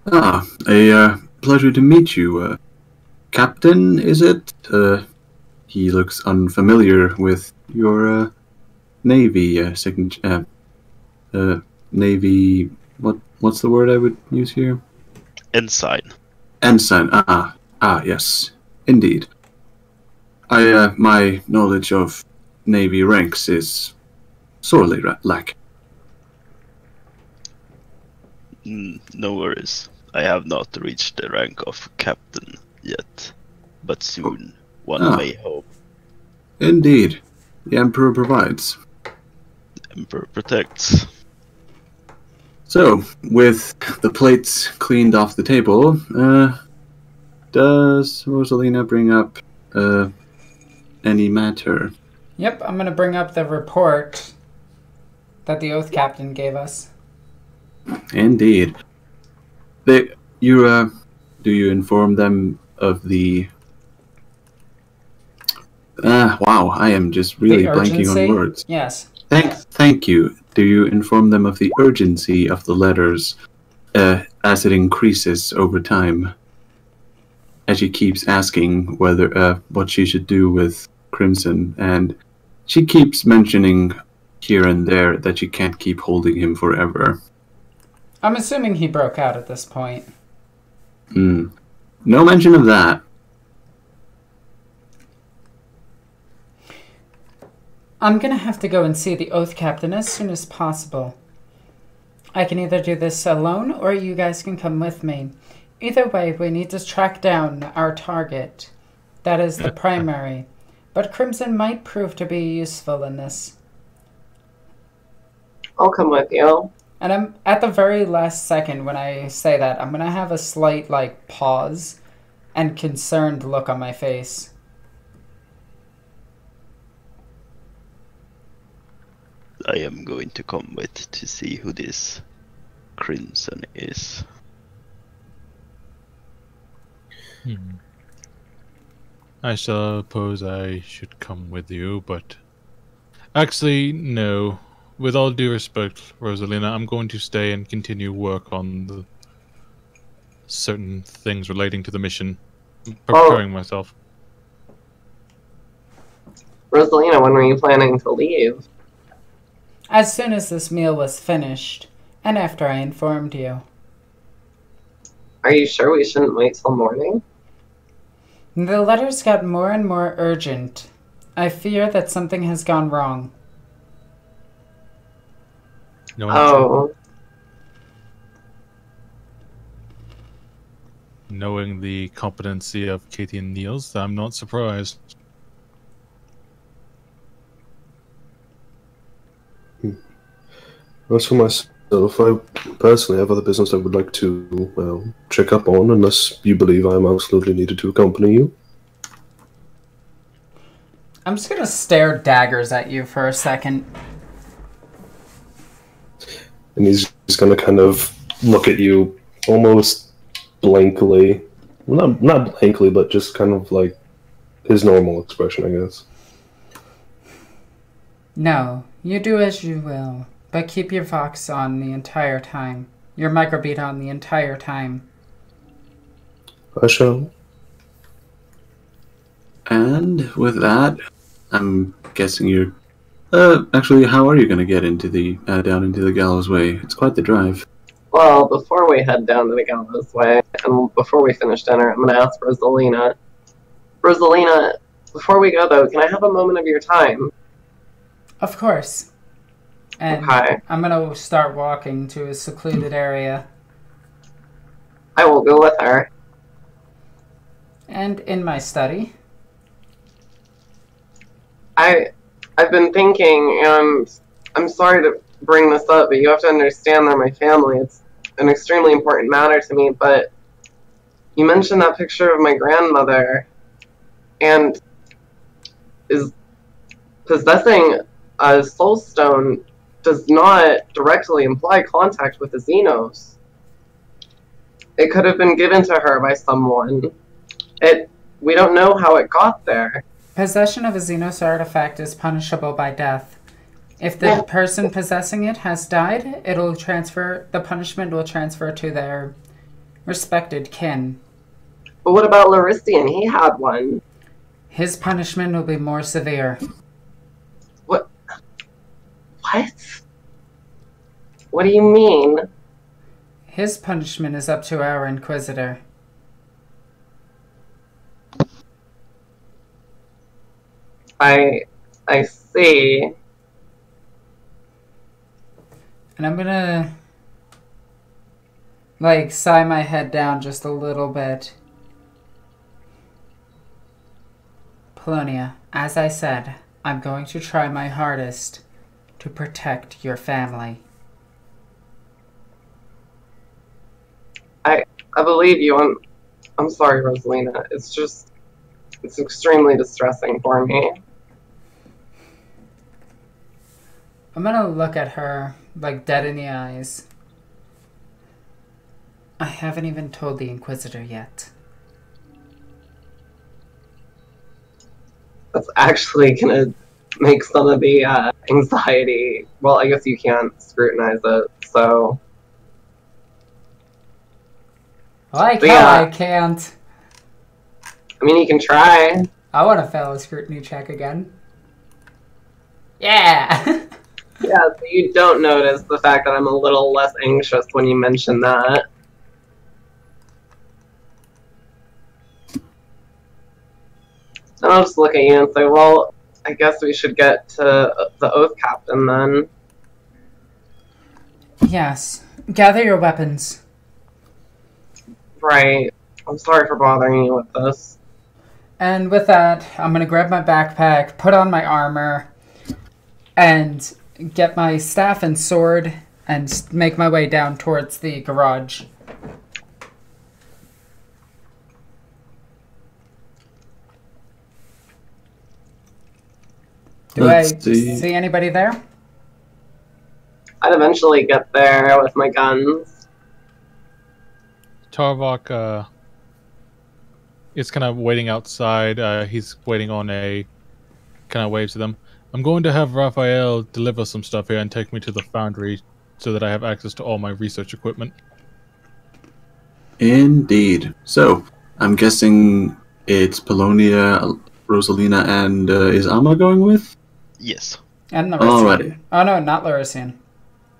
A pleasure to meet you. Captain, is it? He looks unfamiliar with your Navy signature. Navy. What's the word I would use here? Ensign. Ensign. Yes, indeed. My knowledge of Navy ranks is sorely lacking. No worries. I have not reached the rank of captain yet, but soon one may hope. Indeed. The Emperor provides. The Emperor protects. So, with the plates cleaned off the table, does Rosalina bring up any matter? Yep, I'm gonna bring up the report that the Oath Captain gave us. Indeed. Do you inform them of the... wow, I am just really blanking on words. Yes. Thank you. Do you inform them of the urgency of the letters as it increases over time? As she keeps asking what she should do with Crimson, and she keeps mentioning here and there that she can't keep holding him forever. I'm assuming he broke out at this point. No mention of that. I'm gonna have to go and see the Oath Captain as soon as possible. I can either do this alone, or you guys can come with me. Either way, we need to track down our target. That is the primary. But Crimson might prove to be useful in this. I'll come with you. And I'm at the very last second when I say that, I'm gonna have a slight, pause and concerned look on my face. I am going to come with to see who this Crimson is. I suppose I should come with you, but... Actually, no. With all due respect, Rosalina, I'm going to stay and continue work on the certain things relating to the mission. Preparing myself. Rosalina, when were you planning to leave? As soon as this meal was finished, and after I informed you. Are you sure we shouldn't wait till morning? The letters got more and more urgent. I fear that something has gone wrong. Knowing the competency of Katie and Niels, I'm not surprised. As for myself, I personally have other business I would like to, check up on, unless you believe I am absolutely needed to accompany you. I'm just gonna stare daggers at you for a second. And he's just gonna kind of look at you almost blankly. Not blankly, but just kind of like his normal expression, I guess. No, you do as you will. But keep your Vox on the entire time. Your microbeat on the entire time. I shall. And with that, I'm guessing you're... actually, how are you going to get into the down into the Gallows Way? It's quite the drive. Well, before we head down to the Gallows Way, and before we finish dinner, I'm going to ask Rosalina. Rosalina, before we go, though, can I have a moment of your time? Of course. And okay. I'm going to start walking to a secluded area. I will go with her. And in my study. I've been thinking, and I'm sorry to bring this up, but you have to understand they're my family. It's an extremely important matter to me, but you mentioned that picture of my grandmother, and is possessing a soul stone does not directly imply contact with the Xenos. It could have been given to her by someone. We don't know how it got there. Possession of a Xenos artifact is punishable by death. If the person possessing it has died, the punishment will transfer to their respected kin. But what about Larisian? He had one. His punishment will be more severe. What? What do you mean? His punishment is up to our Inquisitor. I see. And I'm gonna, sigh my head down just a little bit. Polonia, as I said, I'm going to try my hardest to protect your family. I believe you. I'm sorry, Rosalina. It's extremely distressing for me. I'm gonna look at her, like, dead in the eyes. I haven't even told the Inquisitor yet. That's actually gonna make some of the anxiety. Well, I guess you can't scrutinize it, so. Like But how yeah. I can't. I mean, you can try. I want to fail a scrutiny check again. Yeah! Yeah, so you don't notice the fact that I'm a little less anxious when you mention that. And I'll just look at you and say, well, I guess we should get to the Oath Captain then. Yes. Gather your weapons. Right. I'm sorry for bothering you with this. And with that, I'm going to grab my backpack, put on my armor, and get my staff and sword, and make my way down towards the garage. Do I see anybody there? I'd eventually get there with my guns. Tarbuck is kind of waiting outside. He's waiting on a... kind of waves to them. I'm going to have Raphael deliver some stuff here and take me to the foundry so that I have access to all my research equipment. Indeed. So, I'm guessing it's Polonia, Rosalina, and is Amma going with? Yes. And Larisian. Alrighty. Oh no, not Larisian.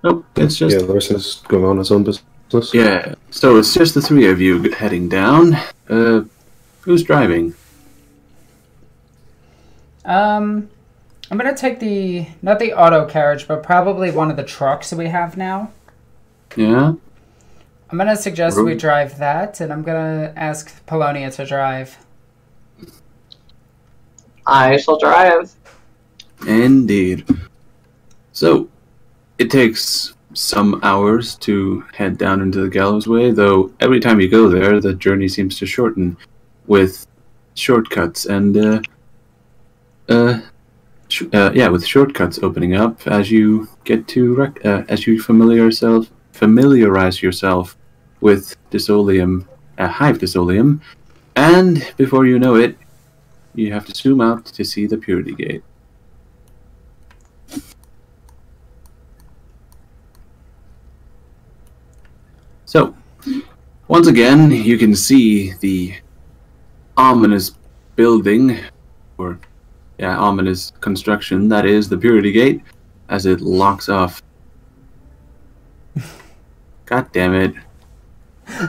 Nope, it's just... Yeah, Larisson's going on his own business. Yeah, so it's just the three of you heading down. Who's driving? I'm gonna take the... not the auto carriage, but probably one of the trucks we have now. Yeah? I'm gonna suggest we drive that, and I'm gonna ask Polonia to drive. I shall drive. Indeed. So, it takes some hours to head down into the Gallows Way, though every time you go there, the journey seems to shorten with shortcuts and, with shortcuts opening up as you get to, as you familiarize yourself with Disolium, Hive Disolium, and before you know it, you have to zoom out to see the Purity Gate. So, once again, you can see the ominous building, or, ominous construction that is the Purity Gate, as it locks off. God damn it.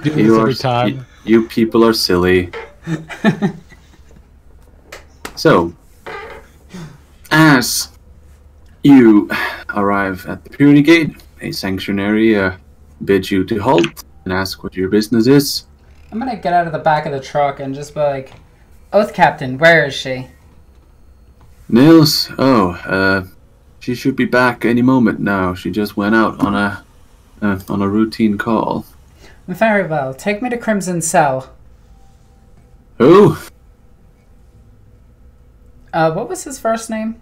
Do this every time. You people are silly. So, as you arrive at the Purity Gate, a sanctuary bids you to halt and ask what your business is. I'm gonna get out of the back of the truck and just be like, Oath Captain, where is she? Nils? She should be back any moment now. She just went out on a routine call. Very well. Take me to Crimson Cell. Who? What was his first name?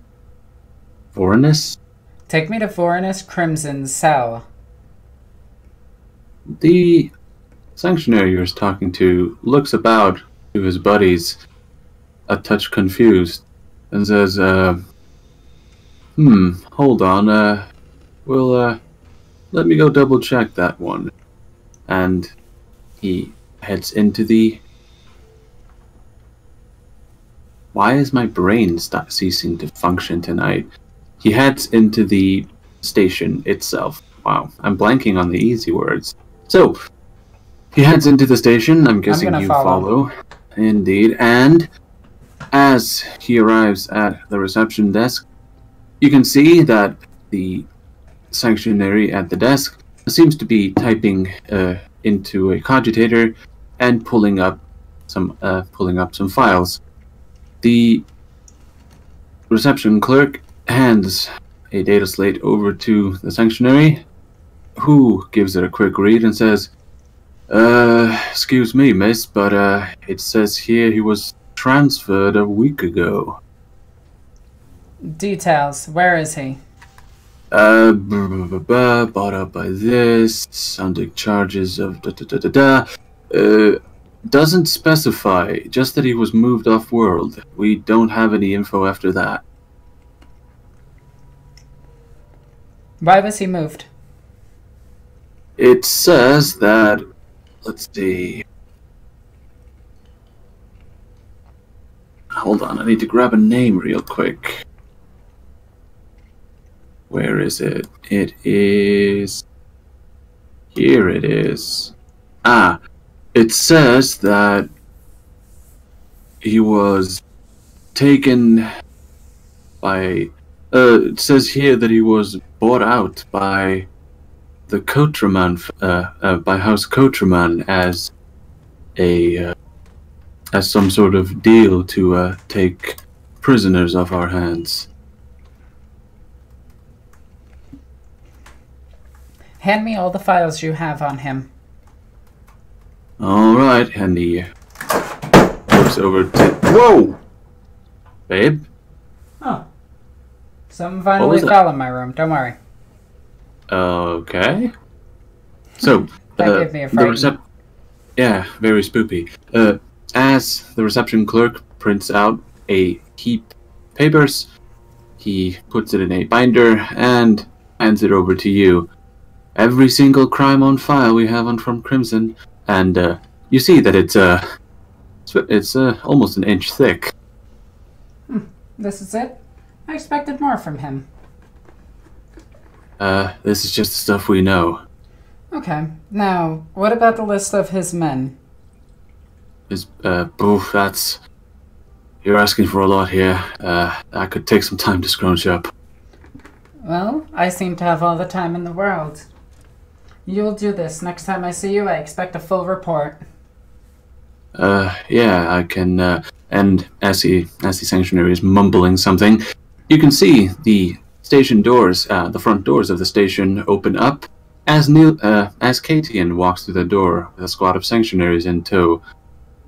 Vorenus? Take me to Vorenus Crimson Cell. The sanctionary you're talking to looks about to his buddies, a touch confused, and says, hold on, let me go double check that one. And he heads into the... Why is my brain ceasing to function tonight? He heads into the station itself. Wow, I'm blanking on the easy words. So, he heads into the station. I'm guessing you follow. Indeed. And as he arrives at the reception desk, you can see that the sanctionary at the desk seems to be typing into a cogitator and pulling up some files. The reception clerk hands a data slate over to the sanctionary, who gives it a quick read and says, excuse me, miss, but it says here he was transferred a week ago. Details. Where is he? Bought up by this, sounding charges of doesn't specify, just that he was moved off-world. We don't have any info after that. Why was he moved? It says that, let's see. Hold on, I need to grab a name real quick. Where is it? It is... Here it is. Ah, it says that he was taken by... it says here that he was bought out by the Cotraman, by House Cotraman as a... as some sort of deal to take prisoners off our hands. Hand me all the files you have on him. Alright, and he looks over to... Whoa! Babe? Oh. Something finally fell in my room. Don't worry. Okay. So, That gave me a fright. yeah, very spoopy. As the reception clerk prints out a heap of papers, he puts it in a binder and hands it over to you. Every single crime on file we have on from Crimson, and you see that it's almost an inch thick. This is it? I expected more from him. This is just the stuff we know. Okay. Now, what about the list of his men? That's... You're asking for a lot here. That could take some time to scrunch up. Well, I seem to have all the time in the world. You'll do this. Next time I see you, I expect a full report. Yeah, I can, and as the Sanctuary is mumbling something, you can see the station doors, the front doors of the station open up as Katian walks through the door with a squad of Sanctuaries in tow.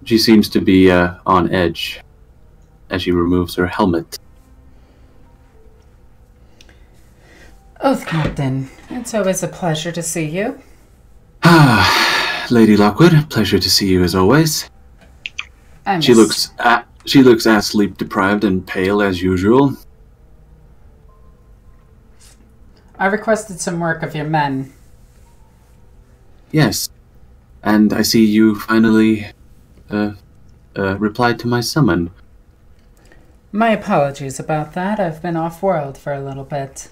She seems to be, on edge as she removes her helmet. Oath, Captain. It's always a pleasure to see you. Ah, Lady Lockwood, pleasure to see you as always. She looks as sleep deprived and pale as usual. I requested some work of your men. Yes, and I see you finally replied to my summon. My apologies about that. I've been off-world for a little bit.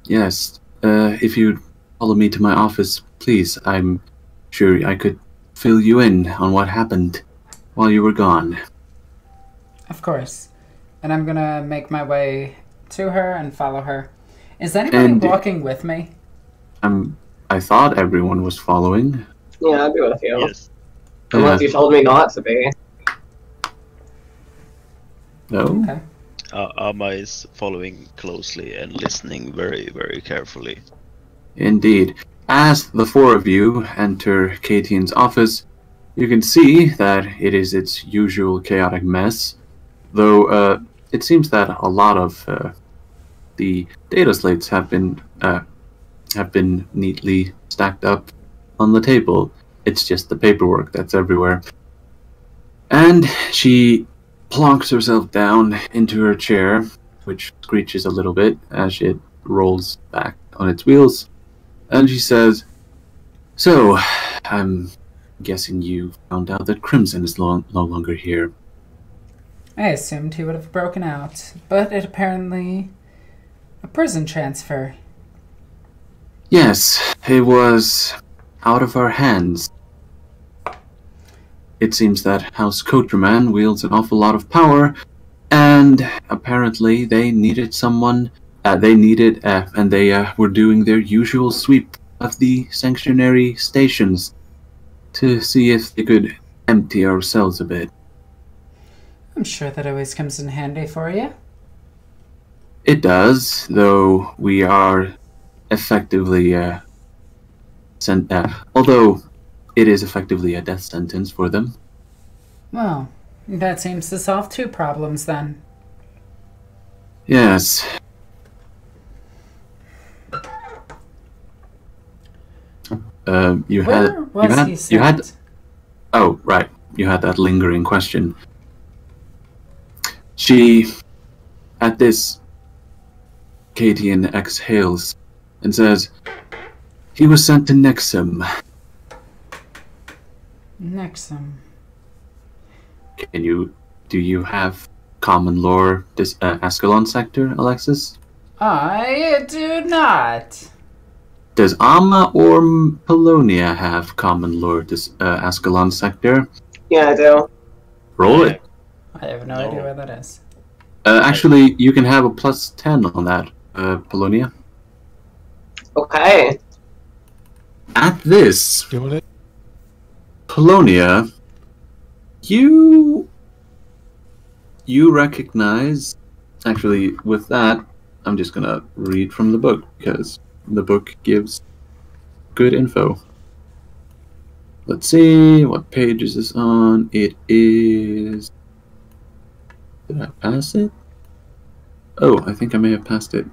Yes, if you'd follow me to my office, please. I'm sure I could fill you in on what happened while you were gone. Of course. And I'm gonna make my way to her and follow her. Is anybody walking with me? I thought everyone was following. Yeah, I'd be with you. Yes. Unless you told me not to be. No? Okay. Amma is following closely and listening very, very carefully. Indeed. As the four of you enter Katian's office, you can see that it is its usual chaotic mess, though it seems that a lot of the data slates have been neatly stacked up on the table. It's just the paperwork that's everywhere. And she plonks herself down into her chair, which screeches a little bit as it rolls back on its wheels, and she says, "So, I'm guessing you found out that Crimson is no longer here." I assumed he would have broken out, but it apparently a prison transfer. Yes, it was out of our hands. It seems that House Cotraman wields an awful lot of power, and apparently they needed someone. And they were doing their usual sweep of the sanctuary stations to see if they could empty ourselves a bit. I'm sure that always comes in handy for you. It does, though we are effectively although it is effectively a death sentence for them. Well, that seems to solve two problems then. Yes. Where was he sent? Oh, right. You had that lingering question. She, at this, Cadian exhales and says, he was sent to Nexum. Nexum. Do you have common lore, this Ascalon sector, Alexis? I do not. Does Amma or Polonia have common lore, this Ascalon sector? Yeah, I do. Roll it. I have no idea where that is. Actually, you can have a plus 10 on that, Polonia. Okay. At this, Doing it. Polonia, you recognize... Actually, with that, I'm just gonna read from the book, because the book gives good info. Let's see, what page is this on? It is... Did I pass it? Oh, I think I may have passed it.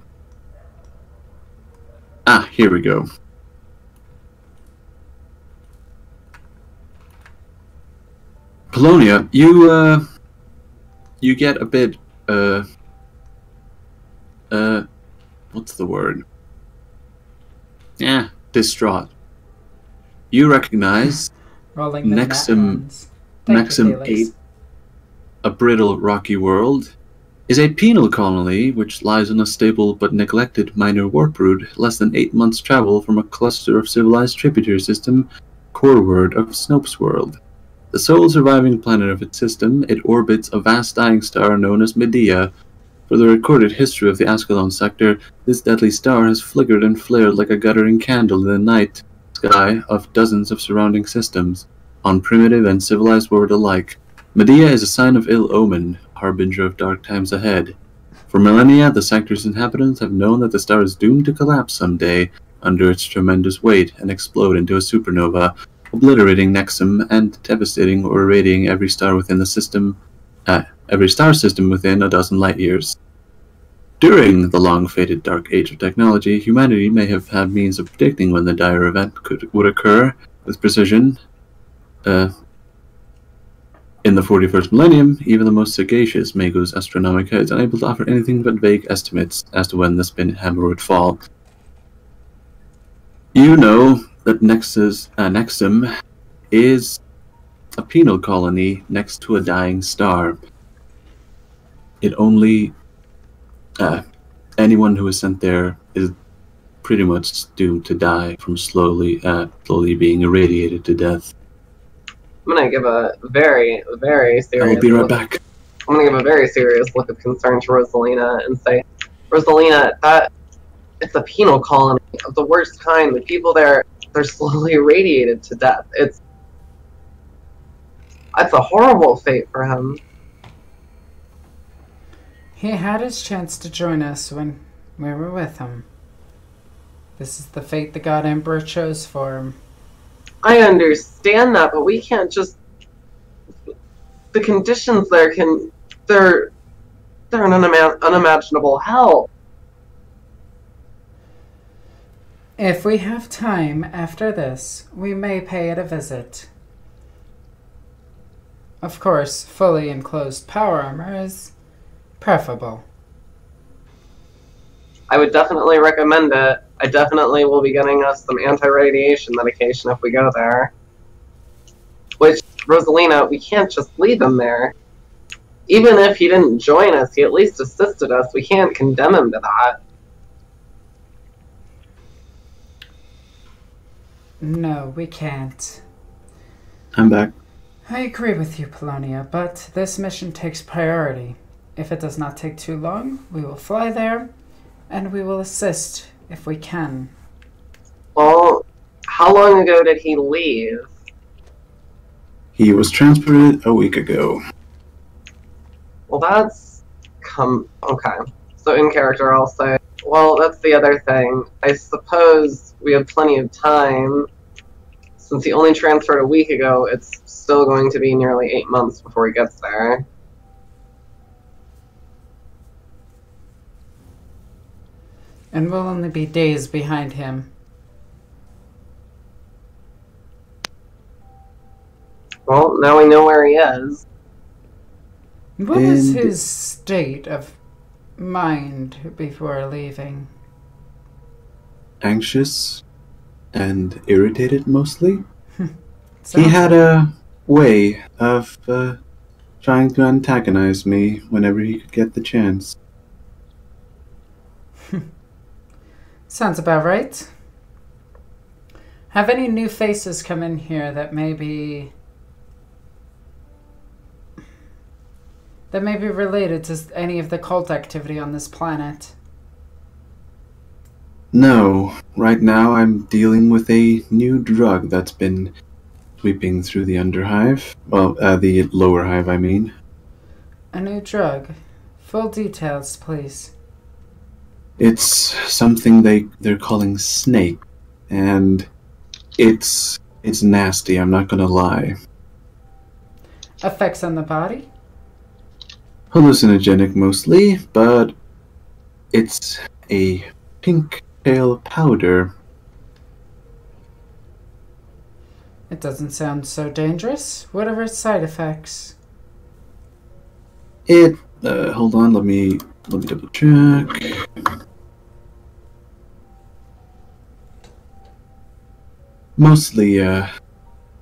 Ah, here we go. Polonia, you get a bit, what's the word? Yeah, distraught. You recognize Rolling the Nexum, Necrons. Thank you, Nexum Felix. 8, a brittle, rocky world, is a penal colony which lies on a stable but neglected minor warp route less than 8 months' travel from a cluster of civilized tributary system, coreward of Snope's world. The sole surviving planet of its system, it orbits a vast dying star known as Medea. For the recorded history of the Ascalon sector, this deadly star has flickered and flared like a guttering candle in the night sky of dozens of surrounding systems, on primitive and civilized world alike. Medea is a sign of ill omen, harbinger of dark times ahead. For millennia, the sector's inhabitants have known that the star is doomed to collapse someday under its tremendous weight and explode into a supernova, obliterating Nexum and devastating or irradiating every star within the system, every star system within a dozen light years. During the long-fated Dark Age of technology, humanity may have had means of predicting when the dire event would occur with precision. In the 41st millennium, even the most sagacious may lose astronomical heads, unable to offer anything but vague estimates as to when the spin hammer would fall. You know that Nexum is a penal colony next to a dying star. It only... anyone who is sent there is pretty much doomed to die from slowly being irradiated to death. I'm gonna give a very, very serious I'll be right back. I'm gonna give a very serious look of concern to Rosalina and say, Rosalina, it's a penal colony of the worst kind. The people there, they're slowly irradiated to death. That's a horrible fate for him. He had his chance to join us when we were with him. This is the fate the God Emperor chose for him. I understand that, but we can't just... The conditions there they're an unimaginable hell. If we have time after this, we may pay it a visit. Of course, fully enclosed power armor is preferable. I would definitely recommend it. I definitely will be getting us some anti-radiation medication if we go there. Which, Rosalina, we can't just leave him there. Even if he didn't join us, he at least assisted us. We can't condemn him to that. No, we can't. I'm back. I agree with you, Polonia, but this mission takes priority. If it does not take too long, we will fly there, and we will assist if we can. Well, how long ago did he leave? He was transported a week ago. Well, that's... Okay. So in character, I'll say, well, that's the other thing. I suppose we have plenty of time. Since he only transferred a week ago, it's still going to be nearly 8 months before he gets there. And we'll only be days behind him. now we know where he is. What was his state of mind before leaving? Anxious and irritated mostly. Sounds He had a way of trying to antagonize me whenever he could get the chance. Sounds about right. Have any new faces come in here that may be related to any of the cult activity on this planet? No, right now I'm dealing with a new drug that's been sweeping through the underhive. Well, the lower hive, I mean. A new drug. Full details, please. It's something they're calling snake, and it's nasty, I'm not gonna lie. Effects on the body? Hallucinogenic mostly, but it's a pink pale powder. It doesn't sound so dangerous. What are its side effects? Hold on, let me double check. Mostly,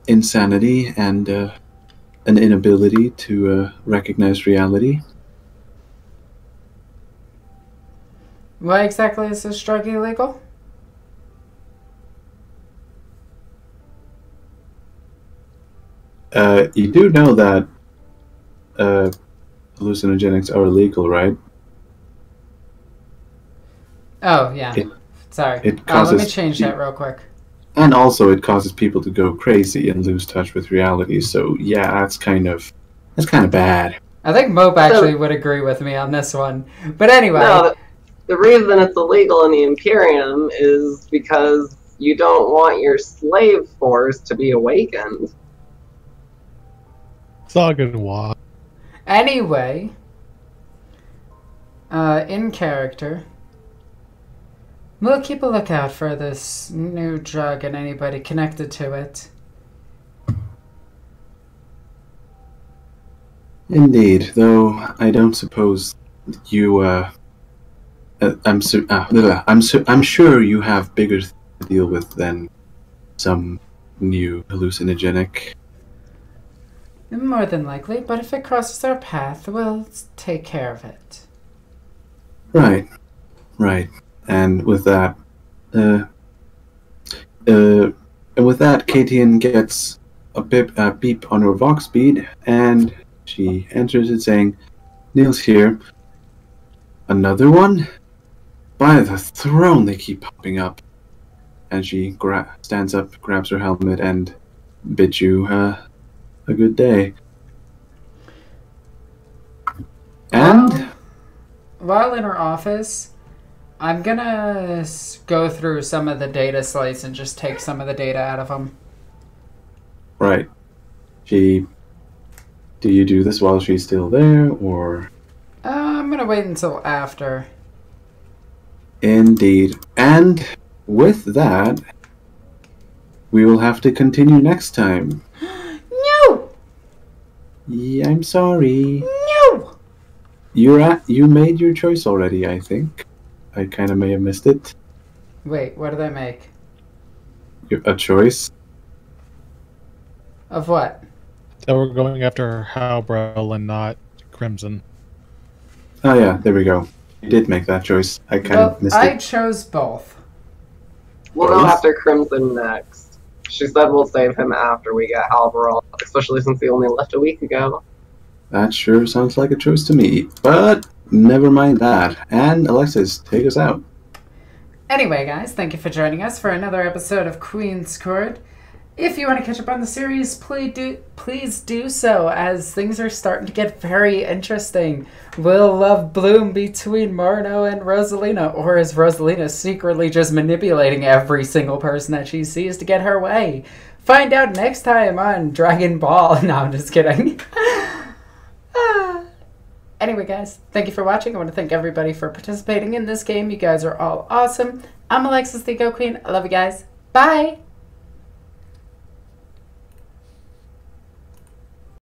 insanity and, an inability to, recognize reality. Why exactly is this drug illegal? You do know that, hallucinogenics are illegal, right? Oh, yeah. Sorry. It causes let me change that real quick. And also, it causes people to go crazy and lose touch with reality. So, yeah, that's kind of bad. I think Mope actually would agree with me on this one. But anyway. No, the reason it's illegal in the Imperium is because you don't want your slave force to be awakened. It's all good walk. Anyway, in character, we'll keep a lookout for this new drug and anybody connected to it. Indeed, though I don't suppose you. I'm sure you have bigger things to deal with than some new hallucinogenic. More than likely, but if it crosses our path, we'll take care of it. Right. And with that, Katian gets a beep on her Vox speed, and she enters it saying, "Neil's here. Another one? By the throne, they keep popping up." And she stands up, grabs her helmet, and bids you a good day. And while in her office, I'm gonna go through some of the data slides and just take some of the data out of them. Right. Do you do this while she's still there, or? I'm gonna wait until after. Indeed. And with that, we will have to continue next time. No! Yeah, I'm sorry. No! You made your choice already, I think. I kind of may have missed it. Wait, what did I make? A choice? Of what? So we're going after Halbrel and not Crimson. Oh yeah, there we go. You did make that choice. I kind of missed I it. chose both. We'll go after Crimson next. She said we'll save him after we get Halberall, especially since he only left a week ago. That sure sounds like a choice to me. But never mind that. And Alexis, take us out. Anyway, guys, thank you for joining us for another episode of Queen's Court. If you want to catch up on the series, please do so, as things are starting to get very interesting. Will love bloom between Marno and Rosalina, or is Rosalina secretly just manipulating every single person that she sees to get her way? Find out next time on Dragon Ball. No, I'm just kidding. Anyway, guys, thank you for watching. I want to thank everybody for participating in this game. You guys are all awesome. I'm Alexis, the Go Queen. I love you guys. Bye!